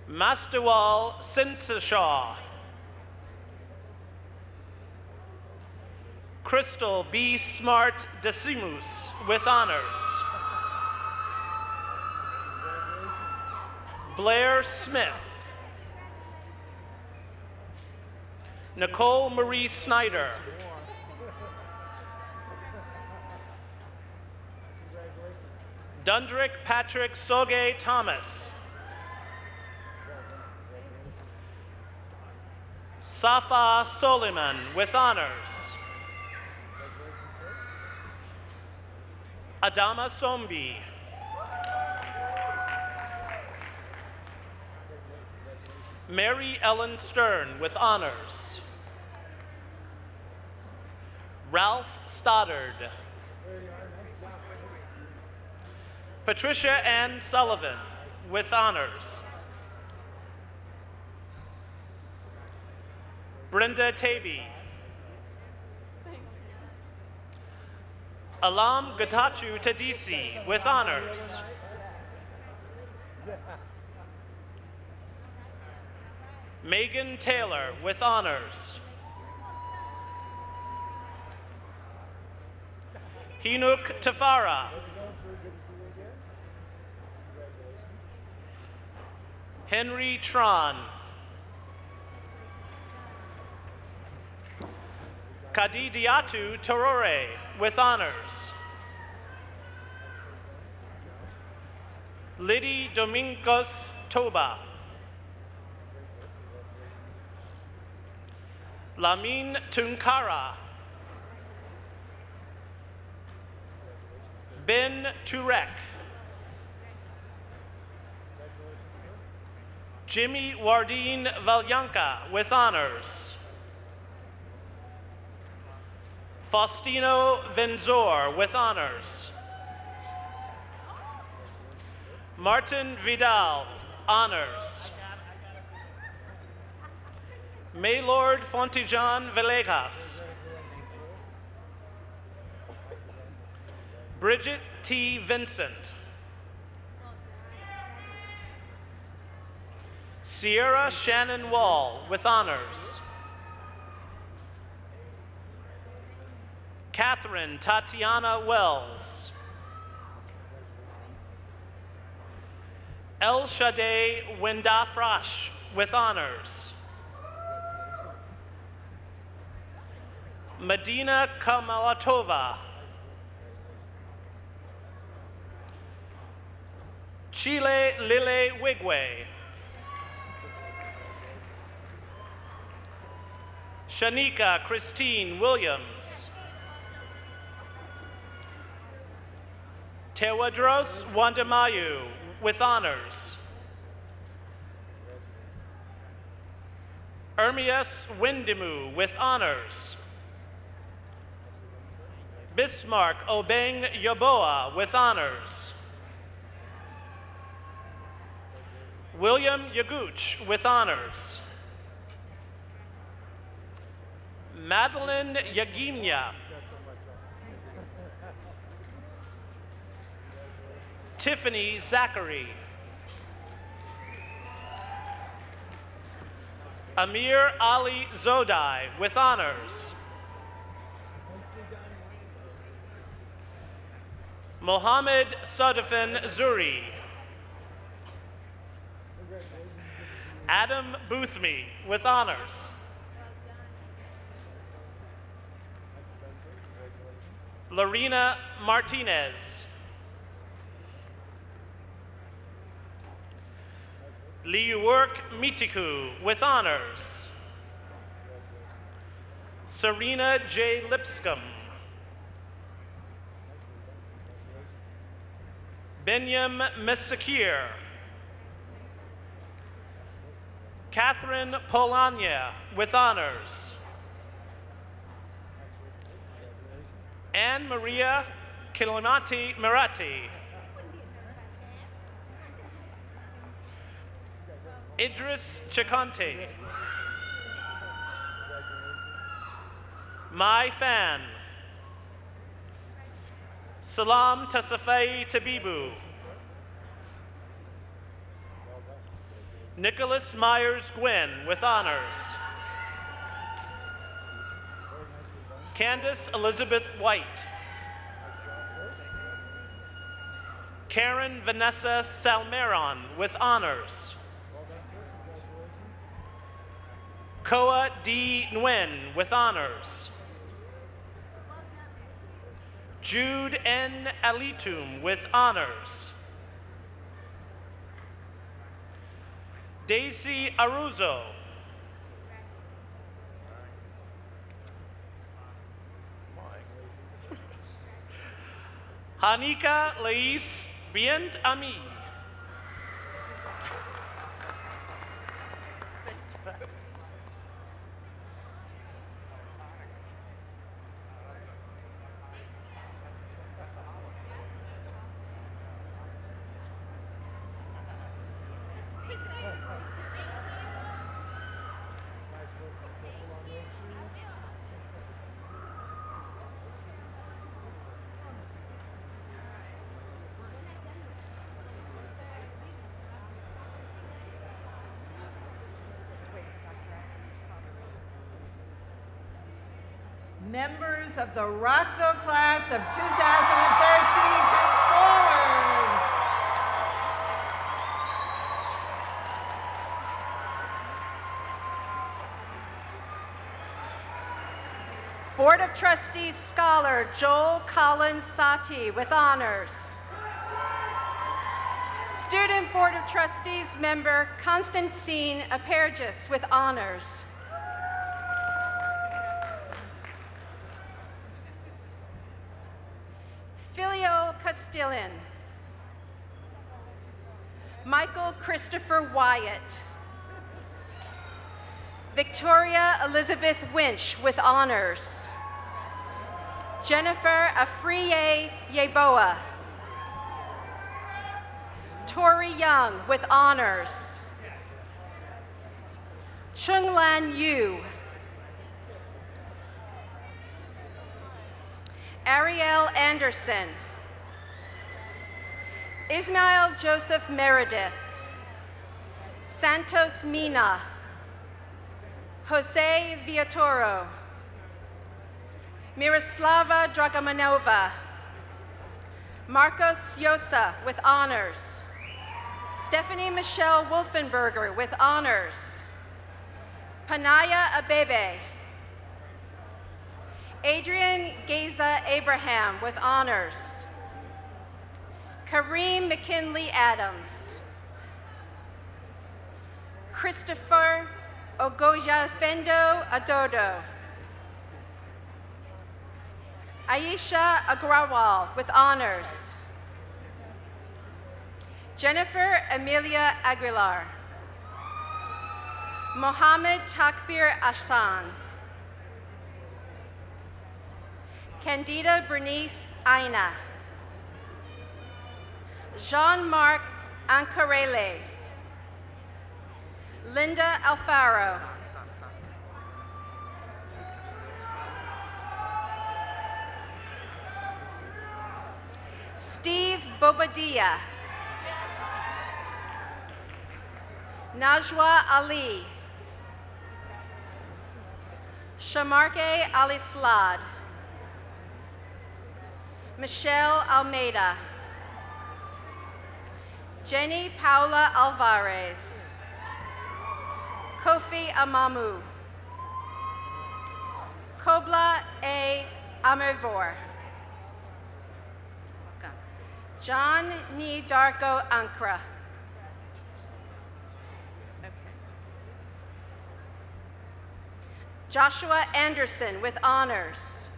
Mastawal Sinsashaw. Crystal B. Smart Decimus with honors. Blair Smith. Nicole Marie Snyder. Dundrick Patrick Soge Thomas. Safa Soliman with honors. Adama Sombi. Mary Ellen Stern with honors. Ralph Stoddard. Patricia Ann Sullivan, with honors. Brenda Taby. Alam Gatachu Tadisi, with honors. Megan Taylor, with honors. Hinuk Tafara. Henry Tron. Kadidiatu Torore, with honors. Liddy Domingos Toba. Lamin Tunkara. Ben Turek. Jimmy Wardine Valyanka, with honors. Faustino Venzor, with honors. Martin Vidal, honors. Maylord Fontijan Villegas. Bridget T. Vincent. Sierra Shannon Wall, with honors. Catherine Tatiana Wells. El Shade Wendafrash, with honors. Medina Kamalatova. Chile Lile Wigwe. Shanika Christine Williams. Tewadros Wandamayu, with honors. Ermias Windimu, with honors. Bismarck Obeng Yaboa, with honors. William Yaguch, with honors. Madeline Yagimya. Tiffany Zachary. Amir Ali Zodai, with honors. Mohammed Sadafin Zuri. Adam Boothme, with honors. Lorena Martinez. Liuwerk Mitiku, with honors. Serena J. Lipscomb. Benyam Mesakir. Catherine Polanya, with honors. Anne Maria Kilimati Marati. Idris Chakante. Mai Fan. Salam Tasafai Tabibu. Nicholas Myers Gwynn, with honors. Candace Elizabeth White. Karen Vanessa Salmeron, with honors. Koa D. Nguyen, with honors. Jude N. Alitum, with honors. Daisy Aruzo. Hanika Lais Bient Ami. Members of the Rockville class of 2013, come forward. Board of Trustees Scholar Joel Collins Sati with honors. Student Board of Trustees member Constantine Apergis with honors. Filio Castillan. Michael Christopher Wyatt. Victoria Elizabeth Winch with honors. Jennifer Afriye Yeboah. Tori Young with honors. Chunglan Yu. Ariel Anderson. Ismail Joseph Meredith. Santos Mina. Jose Villatoro. Miroslava Dragomanova. Marcos Yosa with honors. Stephanie Michelle Wolfenberger with honors. Panaya Abebe. Adrian Geza Abraham with honors. Kareem McKinley Adams. Christopher Ogojafendo Adodo. Aisha Agrawal with honors. Jennifer Amelia Aguilar. Mohammed Takbir Ahsan. Candida Bernice Aina. Jean-Marc Ancarele. Linda Alfaro. Steve Bobadilla. Najwa Ali. Shamarke Ali Slad. Michelle Almeida. Jenny Paula Alvarez. Kofi Amamu. Kobla A. Amervor. John Ni Darko Ankra. Joshua Anderson with honors.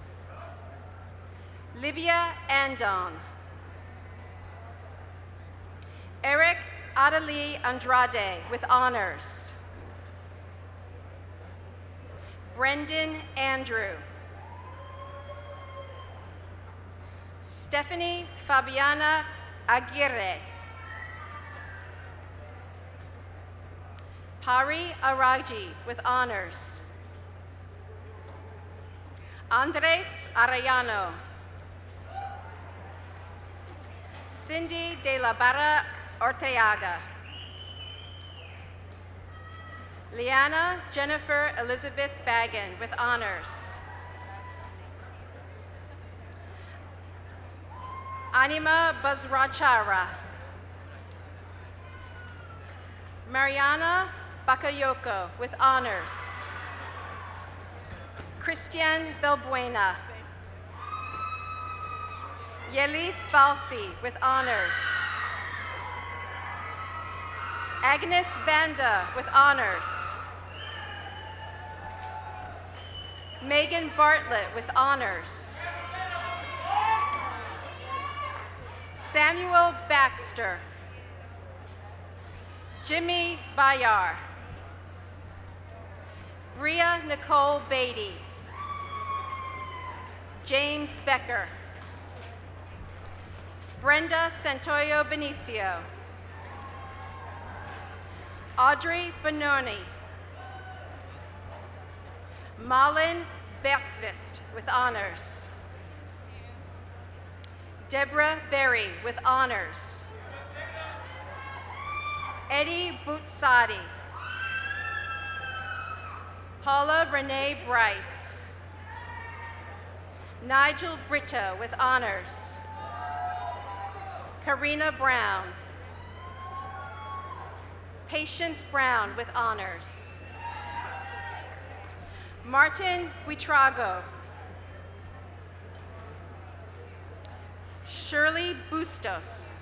Libya Andon. Eric Adali Andrade with honors. Brendan Andrew. Stephanie Fabiana Aguirre. Pari Araji with honors. Andres Arellano. Cindy de la Barra Orteaga. Liana Jennifer Elizabeth Bagan with honors. Anima Bazrachara. Mariana Bakayoko with honors. Christian Belbuena. Yelis Balsi with honors. Agnes Banda with honors. Megan Bartlett with honors. Samuel Baxter. Jimmy Bayar. Bria Nicole Beatty. James Becker. Brenda Santoyo Benicio. Audrey Benoni. Malin Bergqvist with honors. Deborah Berry with honors. Eddie Butsadi. Paula Renee Bryce. Nigel Brito with honors. Karina Brown. Patience Brown with honors. Martin Buitrago. Shirley Bustos.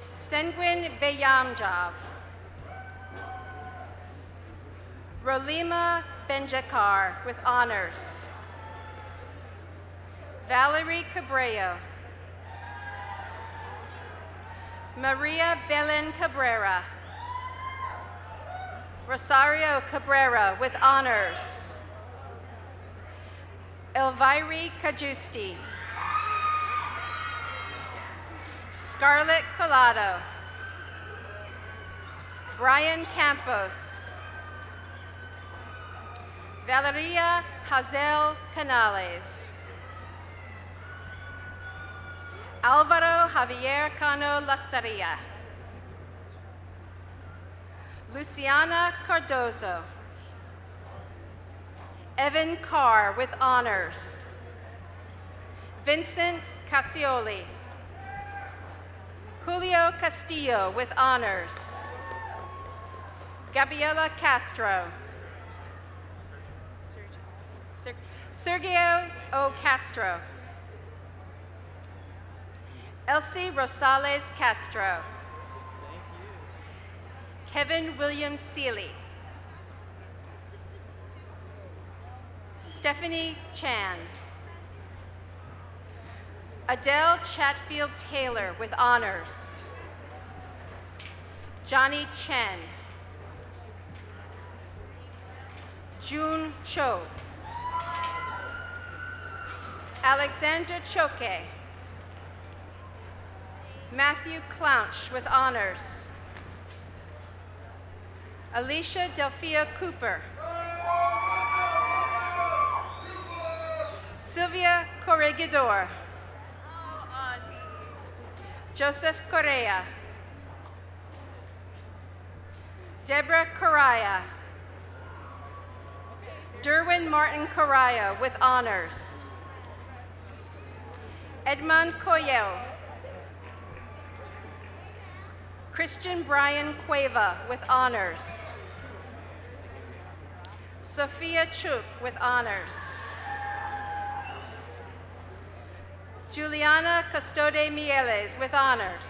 Senguin Beyamjav. Rolima Benjakar with honors. Valerie Cabrera. Maria Belen Cabrera. Rosario Cabrera with honors. Elviri Cajusti. Scarlett Collado. Brian Campos. Valeria Hazel Canales. Alvaro Javier Cano Lastaria. Luciana Cardozo. Evan Carr with honors. Vincent Cassioli. Julio Castillo with honors. Gabriela Castro. Sergio O. Castro. Elsie Rosales Castro. Kevin William Seeley. Stephanie Chan. Adele Chatfield Taylor with honors. Johnny Chen. June Cho. Alexander Choke. Matthew Clouch with honors. Alicia Delphia Cooper. Sylvia Corregidor. Joseph Correa. Deborah Correa. Derwin Martin Correa with honors. Edmond Coyo. Christian Brian Cueva with honors. Sophia Chuk with honors. Juliana Custode Mieles with honors.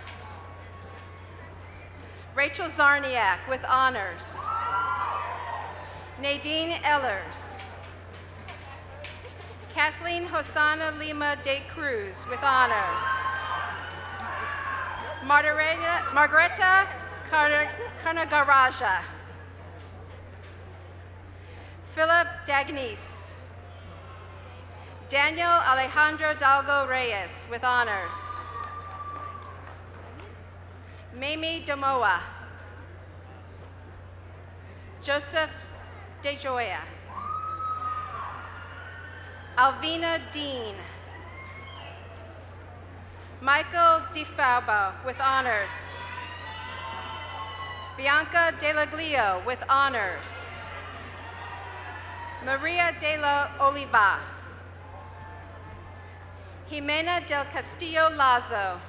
Rachel Zarniak with honors. Nadine Ellers. Kathleen Hosanna Lima de Cruz with honors. Margareta Carnagaraja. Philip Dagnis. Daniel Alejandro Dalgo Reyes with honors. Mamie Damoa. Joseph DeJoya. Alvina Dean. Michael DeFalbo with honors. Bianca Delaglio with honors. Maria de la Oliva. Jimena del Castillo Lazo.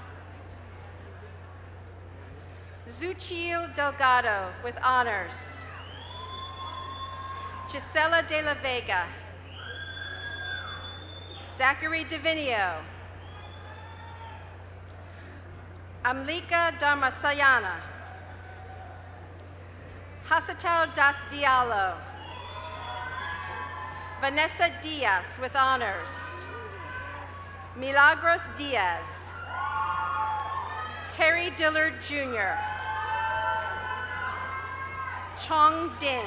Zuchil Delgado with honors. Gisela de la Vega. Zachary Divinio. Amlika Dharmasayana. Hasatao Das Diallo. Vanessa Diaz with honors. Milagros Diaz. Terry Dillard Jr. Chong Ding.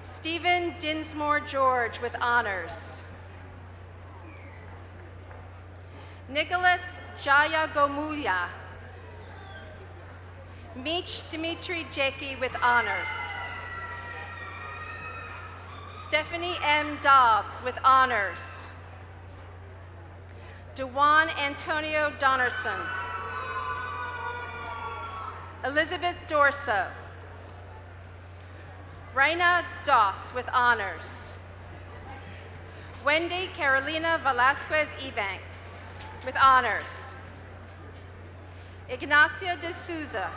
Stephen Dinsmore George with honors. Nicholas Jayagomuya. Meech Dimitri Jeki with honors. Stephanie M. Dobbs with honors. Dewan Antonio Donnerson. Elizabeth Dorso. Raina Doss with honors. Wendy Carolina Velasquez Ebanks with honors. Ignacio de Souza.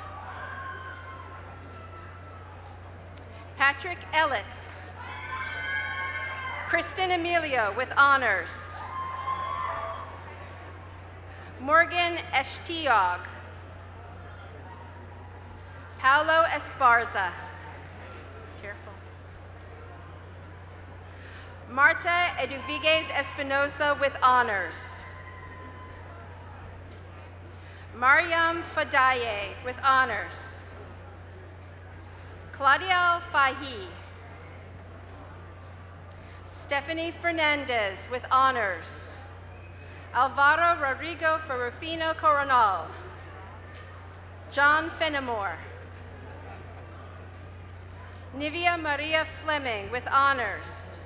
Patrick Ellis. Kristen Emilio with honors. Morgan Estiog. Paulo Esparza. Careful. Marta Eduvigues Espinosa with honors. Mariam Fadaye with honors. Claudia Fahi. Stephanie Fernandez with honors. Alvaro Rodrigo Ferrufino Coronel. John Fenimore. Nivea Maria Fleming with honors.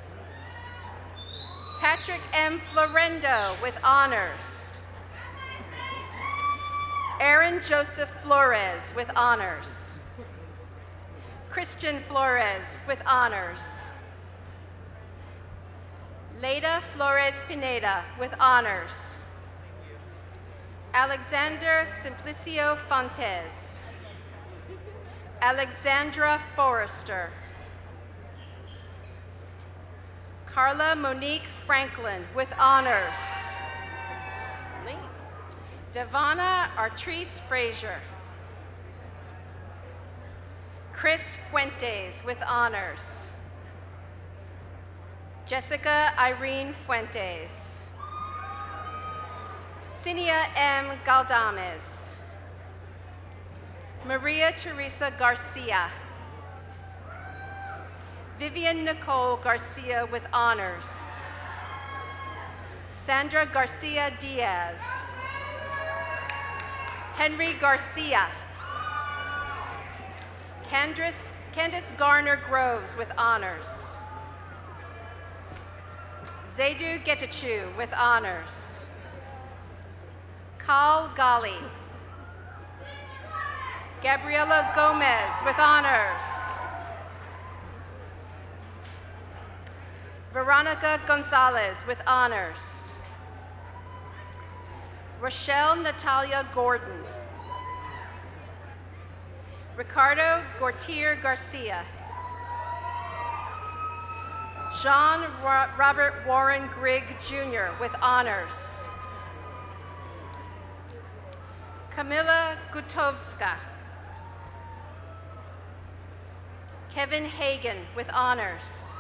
Patrick M. Florendo with honors. Aaron Joseph Flores with honors. Christian Flores with honors. Leda Flores Pineda with honors. Alexander Simplicio Fontes. Alexandra Forrester. Carla Monique Franklin with honors. Devana Artrice Frazier. Chris Fuentes with honors. Jessica Irene Fuentes. Cinia M. Galdames. Maria Teresa Garcia. Vivian Nicole Garcia with honors. Sandra Garcia Diaz. Henry Garcia. Candice Garner Groves with honors. Zaidu Getachew with honors. Kal Gali. Gabriela Gomez with honors. Veronica Gonzalez with honors. Rochelle Natalia Gordon. Ricardo Gortier Garcia. John Robert Warren Grigg Jr. with honors. Camilla Gutovska. Kevin Hagan with honors.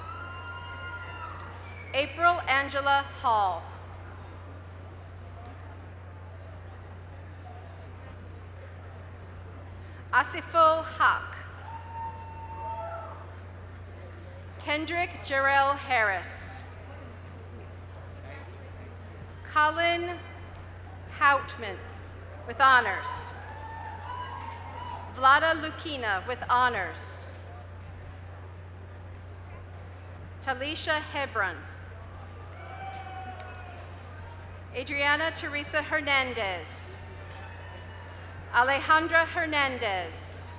April Angela Hall. Asiful Haq. Kendrick Jarrell Harris. Colin Houtman with honors. Vlada Lukina with honors. Talisha Hebron. Adriana Teresa Hernandez. Alejandra Hernandez.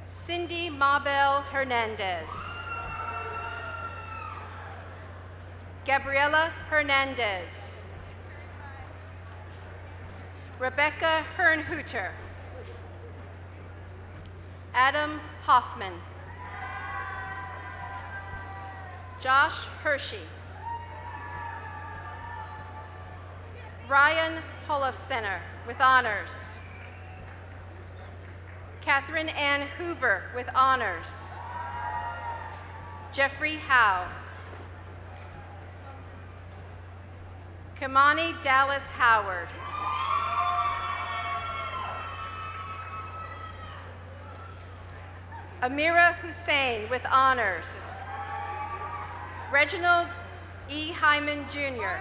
Cindy Mabel Hernandez. Gabriela Hernandez. Rebecca Hernhuter. Adam Hoffman. Josh Hershey. Ryan Holofcener with honors. Catherine Ann Hoover with honors. Jeffrey Howe. Kamani Dallas Howard. Amira Hussein with honors. Reginald E. Hyman Jr.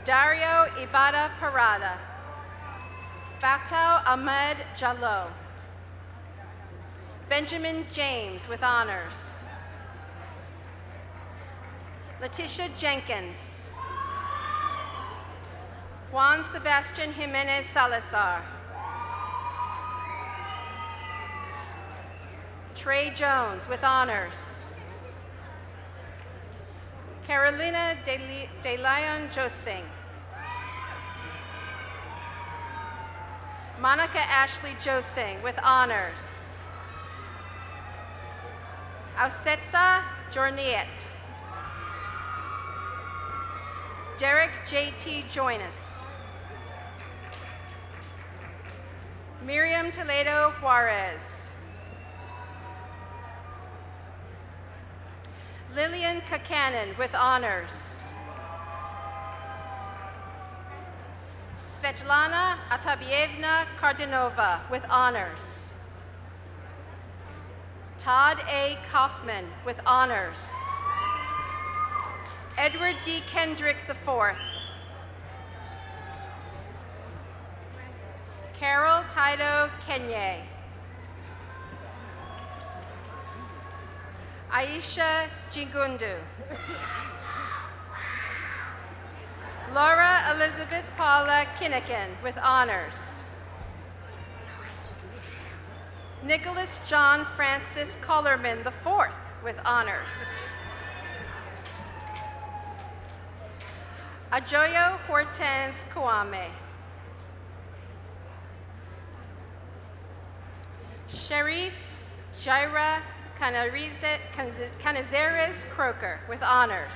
Dario Ibada Parada. Fatau Ahmed Jallo. Benjamin James with honors. Letitia Jenkins. Juan Sebastian Jimenez Salazar. Trey Jones with honors. Carolina De Leon Josing. Monica Ashley Josing with honors. Ausetsa Jorniet. Derek J.T. Joynes. Miriam Toledo Juarez. Lillian Kakanen with honors. Svetlana Atabievna Kardinova with honors. Todd A. Kaufman with honors. Edward D. Kendrick IV. Carol Taido Kenye. Aisha Jigundu. Laura Elizabeth Paula Kinnikin with honors. Nicholas John Francis Collerman IV with honors. Ajoyo Hortense Kouame. Cherise Jaira Canizares Croker with honors.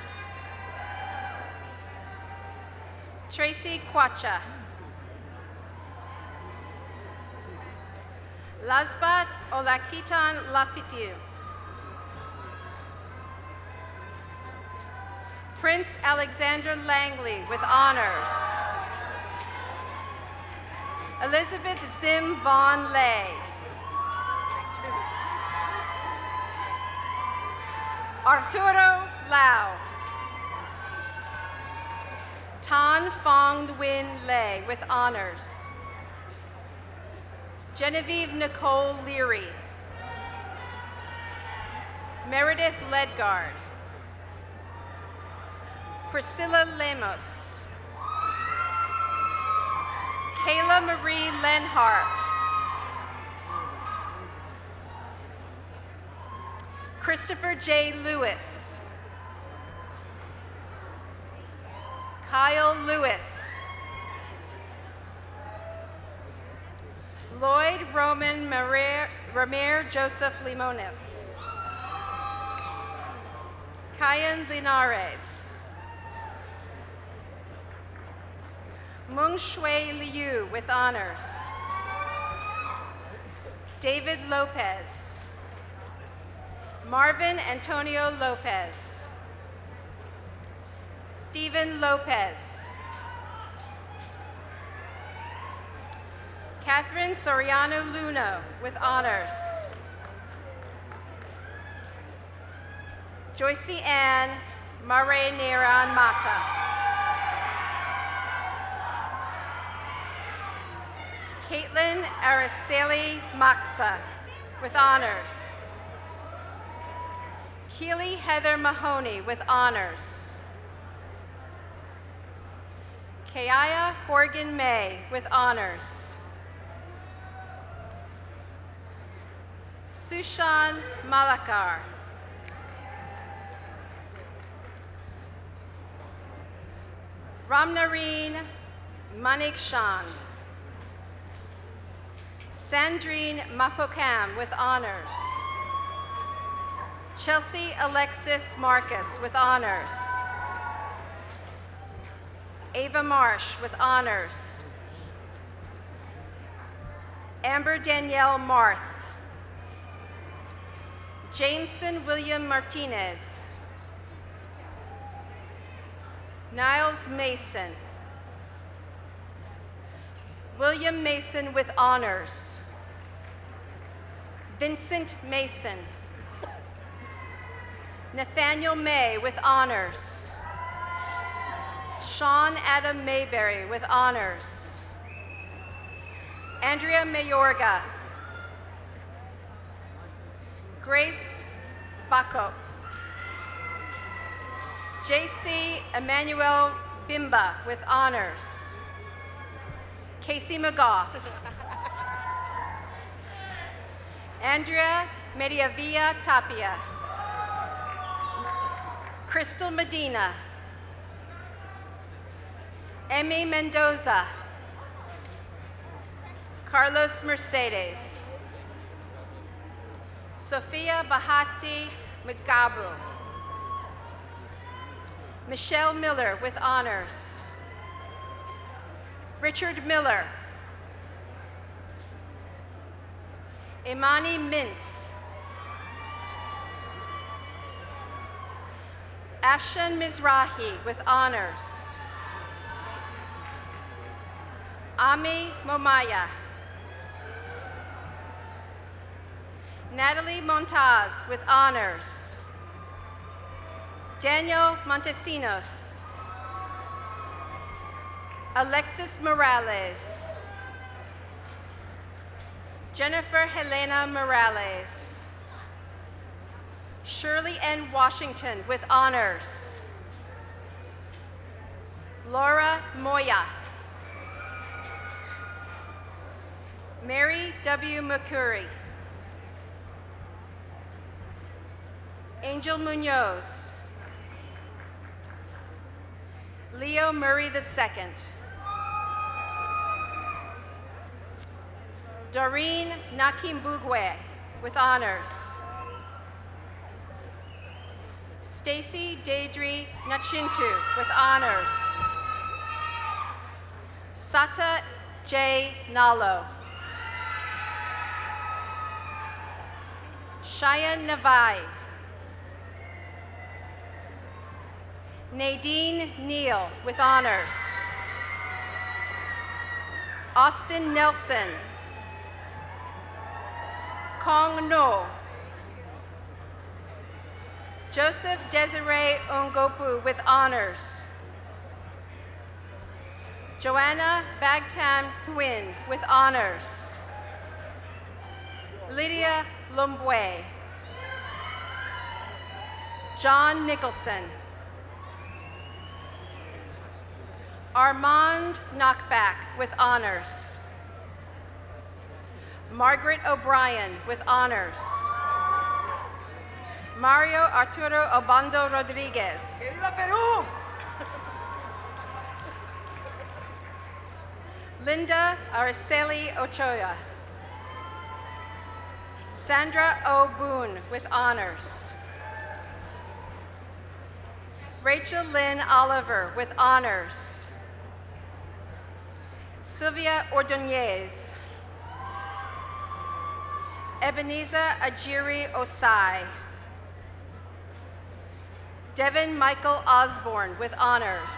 Tracy Kwacha. Lasbat Olakitan Lapitiu. Prince Alexander Langley with honors. Elizabeth Zim Von Lay. Arturo Lau. Tan Fong Nguyen Lei with honors. Genevieve Nicole Leary. Meredith Ledgard. Priscilla Lemos. Kayla Marie Lenhart. Christopher J. Lewis. Kyle Lewis. Lloyd Roman Ramir Joseph Limones. Kayan Linares. Meng Shui Liu with honors. David Lopez. Marvin Antonio Lopez. Stephen Lopez. Catherine Soriano Luno with honors. Joycey Ann Mare Neran Mata. Caitlin Araceli Maxa with honors. Keely Heather Mahoney with honors. Kaya Horgan May with honors. Sushan Malakar. Ramnareen Manik Chand. Sandrine Mapokam with honors. Chelsea Alexis Marcus with honors. Ava Marsh with honors. Amber Danielle Marth. Jameson William Martinez. Niles Mason. William Mason with honors. Vincent Mason. Nathaniel May with honors. Sean Adam Mayberry with honors. Andrea Mayorga. Grace Bacop. J.C. Emmanuel Bimba with honors. Casey McGough. Andrea Mediavilla Tapia. Crystal Medina. Emmy Mendoza. Carlos Mercedes. Sofia Bahati Magabu. Michelle Miller with honors. Richard Miller. Imani Mintz. Afshan Mizrahi with honors. Ami Momaya. Natalie Montaz with honors. Daniel Montesinos. Alexis Morales. Jennifer Helena Morales. Shirley N. Washington with honors. Laura Moya. Mary W. McCurry. Angel Munoz. Leo Murray II. Doreen Nakimbugwe with honors. Stacy Deidre Nachintu with honors. Sata J. Nalo. Cheyenne Navai. Nadine Neal with honors. Austin Nelson. Kong No. Joseph Desiree Ongopu with honors. Joanna Bagtam Nguyen with honors. Lydia Lumbwe. John Nicholson. Armand Knockback with honors. Margaret O'Brien with honors. Mario Arturo Obando Rodriguez. Linda Araceli Ochoa. Sandra O. Boone with honors. Rachel Lynn Oliver with honors. Sylvia Ordonez. Ebenezer Ajiri Osai. Devin Michael Osborne with honors.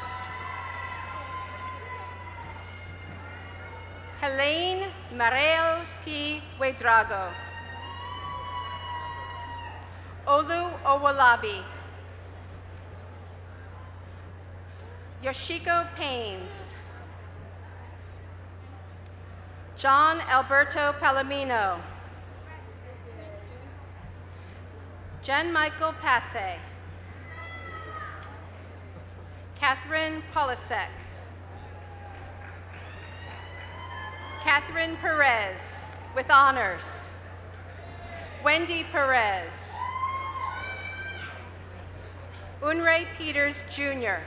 Helene Marel P. Wedrago. Olu Owolabi. Yoshiko Paines. John Alberto Palomino. Jen Michael Passe. Catherine Polisek. Catherine Perez with honors. Wendy Perez. Unre Peters Jr.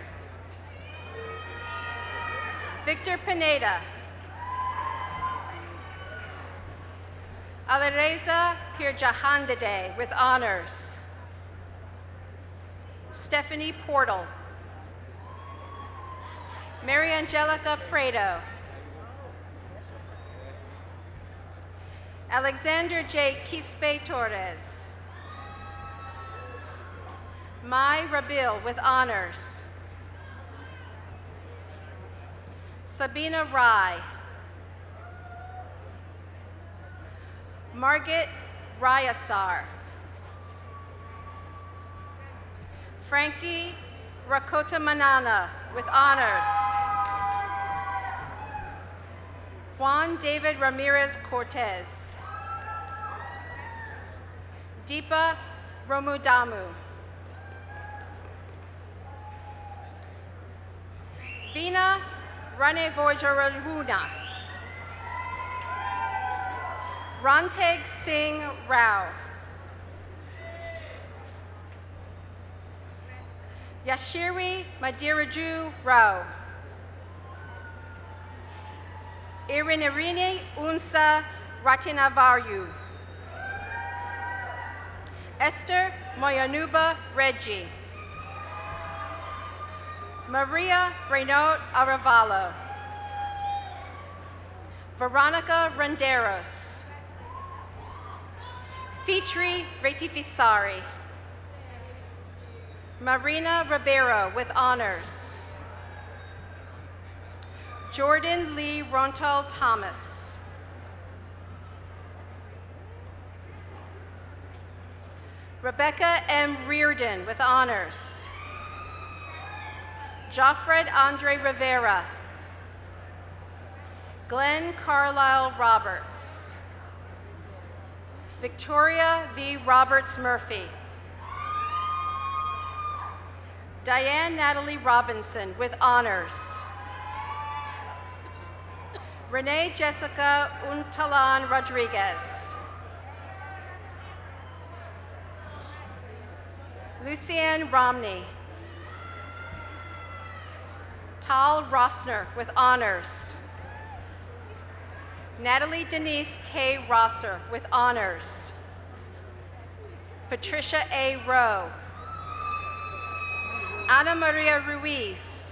Victor Pineda. Alereza Pirjahandade with honors. Stephanie Portal. Mary Angelica Prado. Alexander J. Quispe Torres. Mai Rabil with honors. Sabina Rai. Margit Rayasar. Frankie Rakota Manana with honors. Juan David Ramirez Cortez. Deepa Romudamu. Vina Ranevojaruna. Ranteg Singh Rao. Yashiri Madiraju Rao. Irinirini Unsa Ratinavaru. Esther Moyanuba Reggie. Maria Renaud Aravalo. Veronica Renderos. Fitri Retifisari. Marina Ribeiro with honors. Jordan Lee Rontal Thomas. Rebecca M. Reardon with honors. Joffred Andre Rivera. Glenn Carlisle Roberts. Victoria V. Roberts Murphy. Diane Natalie Robinson with honors. Renee Jessica Untalan Rodriguez. Lucienne Romney. Tal Rossner with honors. Natalie Denise K. Rosser with honors. Patricia A. Rowe. Ana Maria Ruiz.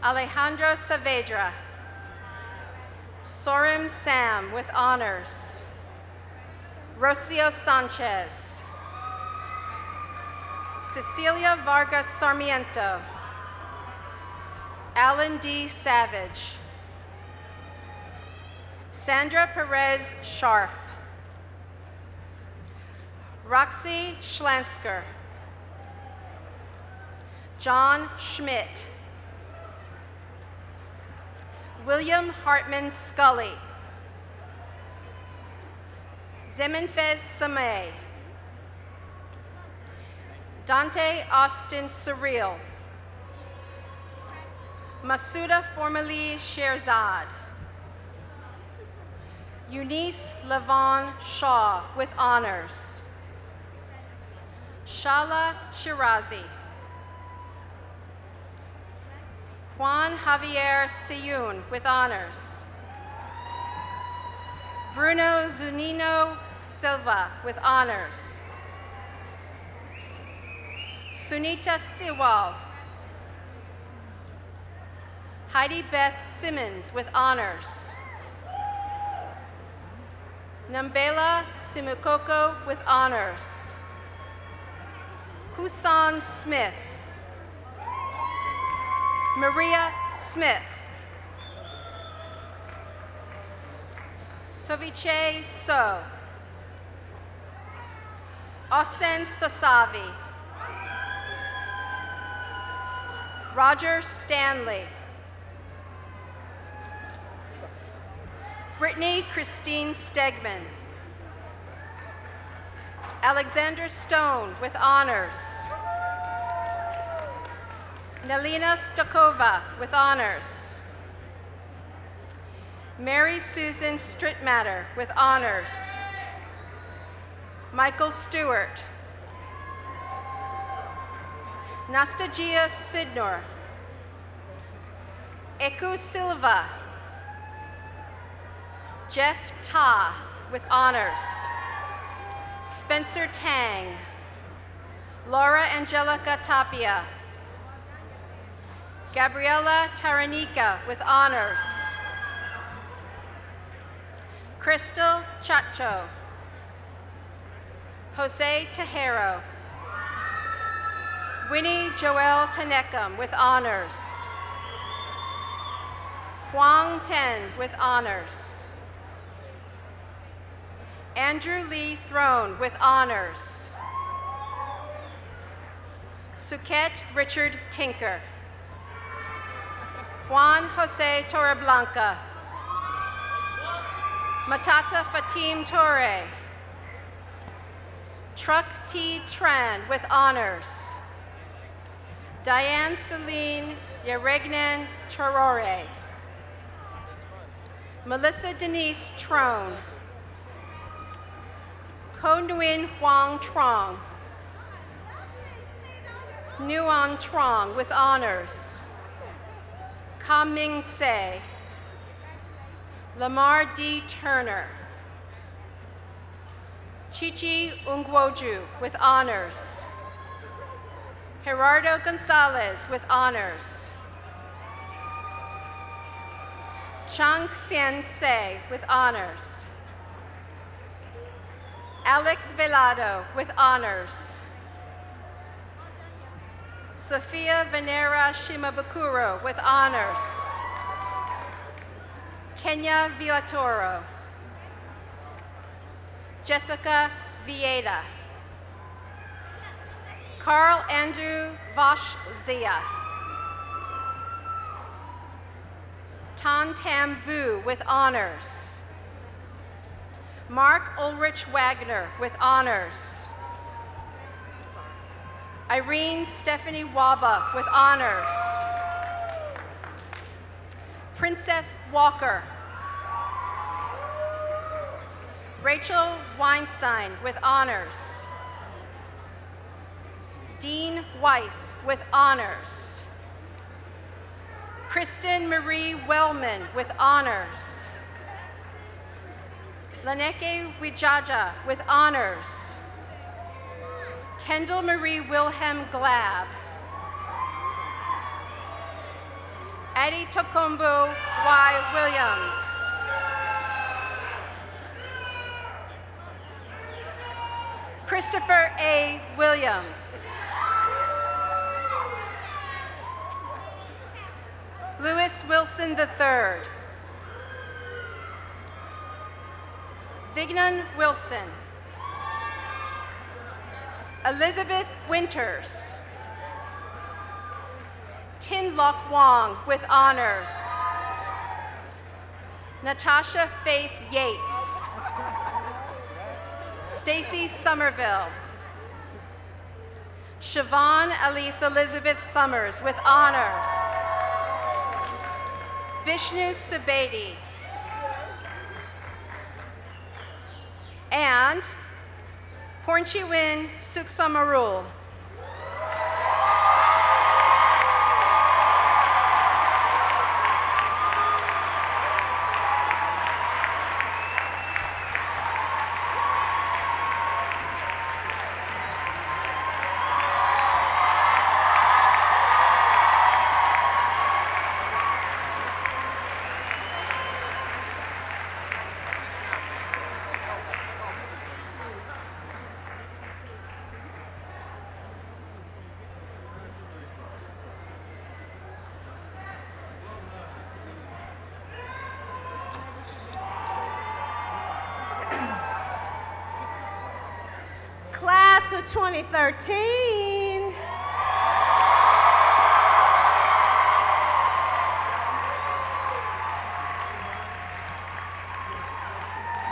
Alejandro Saavedra. Sorim Sam with honors. Rocio Sanchez. Cecilia Vargas Sarmiento. Alan D. Savage. Sandra Perez Scharf. Roxy Schlansker. John Schmidt. William Hartman Scully. Zemenfez Sameh. Dante Austin Surreal. Masuda Formali Sherzad. Eunice Levon Shaw with honors. Shala Shirazi. Juan Javier Siyun with honors. Bruno Zunino Silva with honors. Sunita Siwal. Heidi Beth Simmons with honors. Nambela Simukoko with honors. Husan Smith. Maria Smith. Soviche So. Osen Sasavi. Roger Stanley. Brittany Christine Stegman. Alexander Stone with honors. Nelina Stokova with honors. Mary Susan Strittmatter with honors. Michael Stewart. Nastasia Sidnor. Eku Silva. Jeff Ta with honors. Spencer Tang. Laura Angelica Tapia. Gabriela Taranika with honors. Crystal Chacho. Jose Tejero. Winnie Joelle Tanekam with honors. Huang Ten with honors. Andrew Lee Throne with honors. Suket Richard Tinker. Juan Jose Torreblanca. Matata Fatim Torre. Truck T. Tran with honors. Diane Celine Yeregnan Torore. Melissa Denise Trone. Ko Nguyen Huang Trong. Nguyen Trong with honors. Kam Ming Se. Lamar D. Turner. Chichi Ungwoju with honors. Gerardo Gonzalez with honors. Chang Xian Se with honors. Alex Velado with honors. Sofia Venera Shimabukuro with honors. Kenya Villatoro. Jessica Vieta. Carl Andrew Vosh Zia. Tan Tam Vu with honors. Mark Ulrich Wagner with honors. Irene Stephanie Waba with honors. Princess Walker. Rachel Weinstein with honors. Dean Weiss with honors. Kristen Marie Wellman with honors. Laneke Wijaja with honors. Kendall Marie Wilhelm Glab. Addie Tokombo Y. Williams. Christopher A. Williams. Lewis Wilson III. Vignan Wilson. Elizabeth Winters. Tin Loc Wong with honors. Natasha Faith Yates. Stacy Somerville. Siobhan Elise Elizabeth Summers with honors. Vishnu Sabedi. And Pornchiwin Suksamarul. Class of 2013.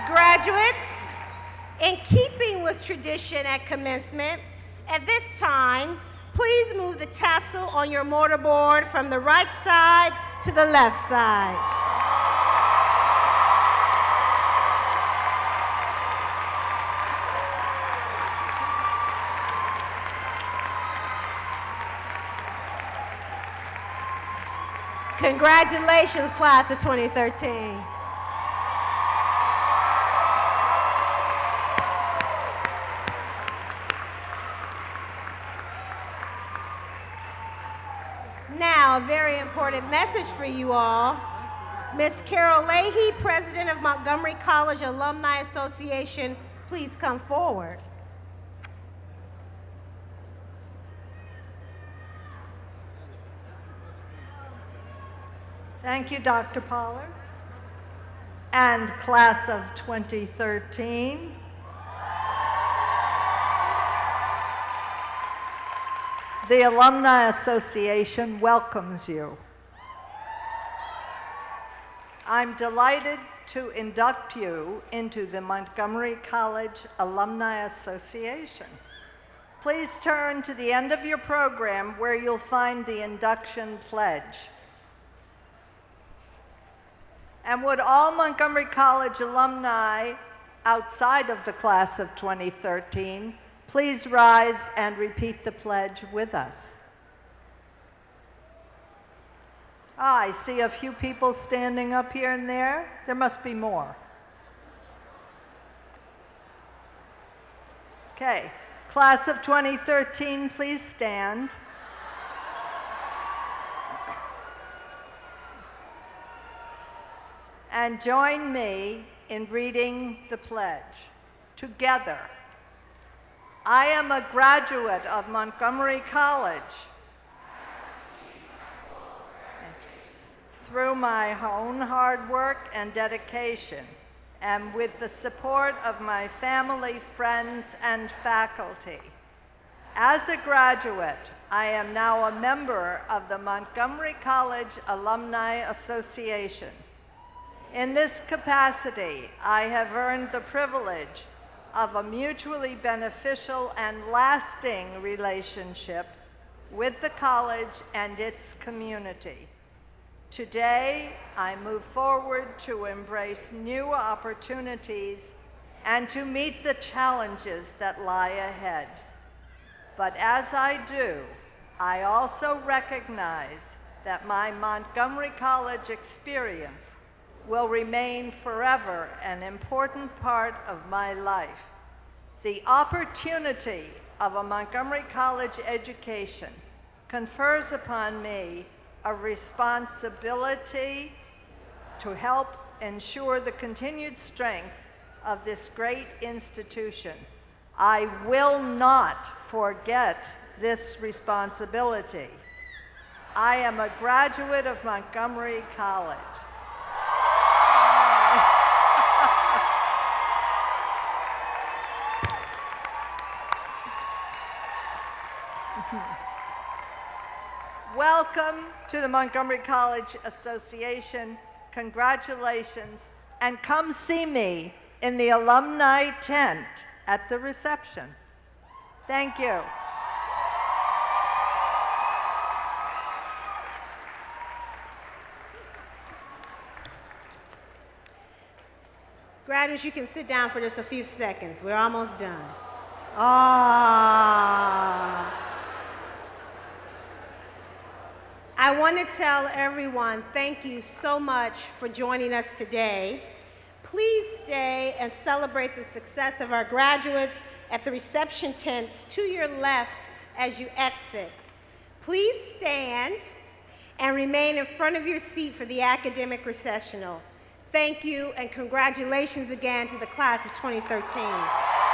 Graduates, in keeping with tradition at commencement, at this time, please move the tassel on your mortarboard from the right side to the left side. Congratulations, class of 2013. Now, a very important message for you all. Miss Carol Leahy, President of Montgomery College Alumni Association, please come forward. Thank you, Dr. Pollard. And class of 2013. The Alumni Association welcomes you. I'm delighted to induct you into the Montgomery College Alumni Association. Please turn to the end of your program where you'll find the induction pledge. And would all Montgomery College alumni outside of the class of 2013 please rise and repeat the pledge with us. I see a few people standing up here and there. There must be more. Okay, class of 2013, please stand. And join me in reading the pledge. Together. I am a graduate of Montgomery College. Through my own hard work and dedication, and with the support of my family, friends, and faculty. As a graduate, I am now a member of the Montgomery College Alumni Association. In this capacity, I have earned the privilege of a mutually beneficial and lasting relationship with the college and its community. Today, I move forward to embrace new opportunities and to meet the challenges that lie ahead. But as I do, I also recognize that my Montgomery College experience will remain forever an important part of my life. The opportunity of a Montgomery College education confers upon me a responsibility to help ensure the continued strength of this great institution. I will not forget this responsibility. I am a graduate of Montgomery College. Welcome to the Montgomery College Association. Congratulations, and come see me in the alumni tent at the reception. Thank you. Graduates, you can sit down for just a few seconds. We're almost done. Ah. I want to tell everyone thank you so much for joining us today. Please stay and celebrate the success of our graduates at the reception tents to your left as you exit. Please stand and remain in front of your seat for the academic recessional. Thank you and congratulations again to the class of 2013.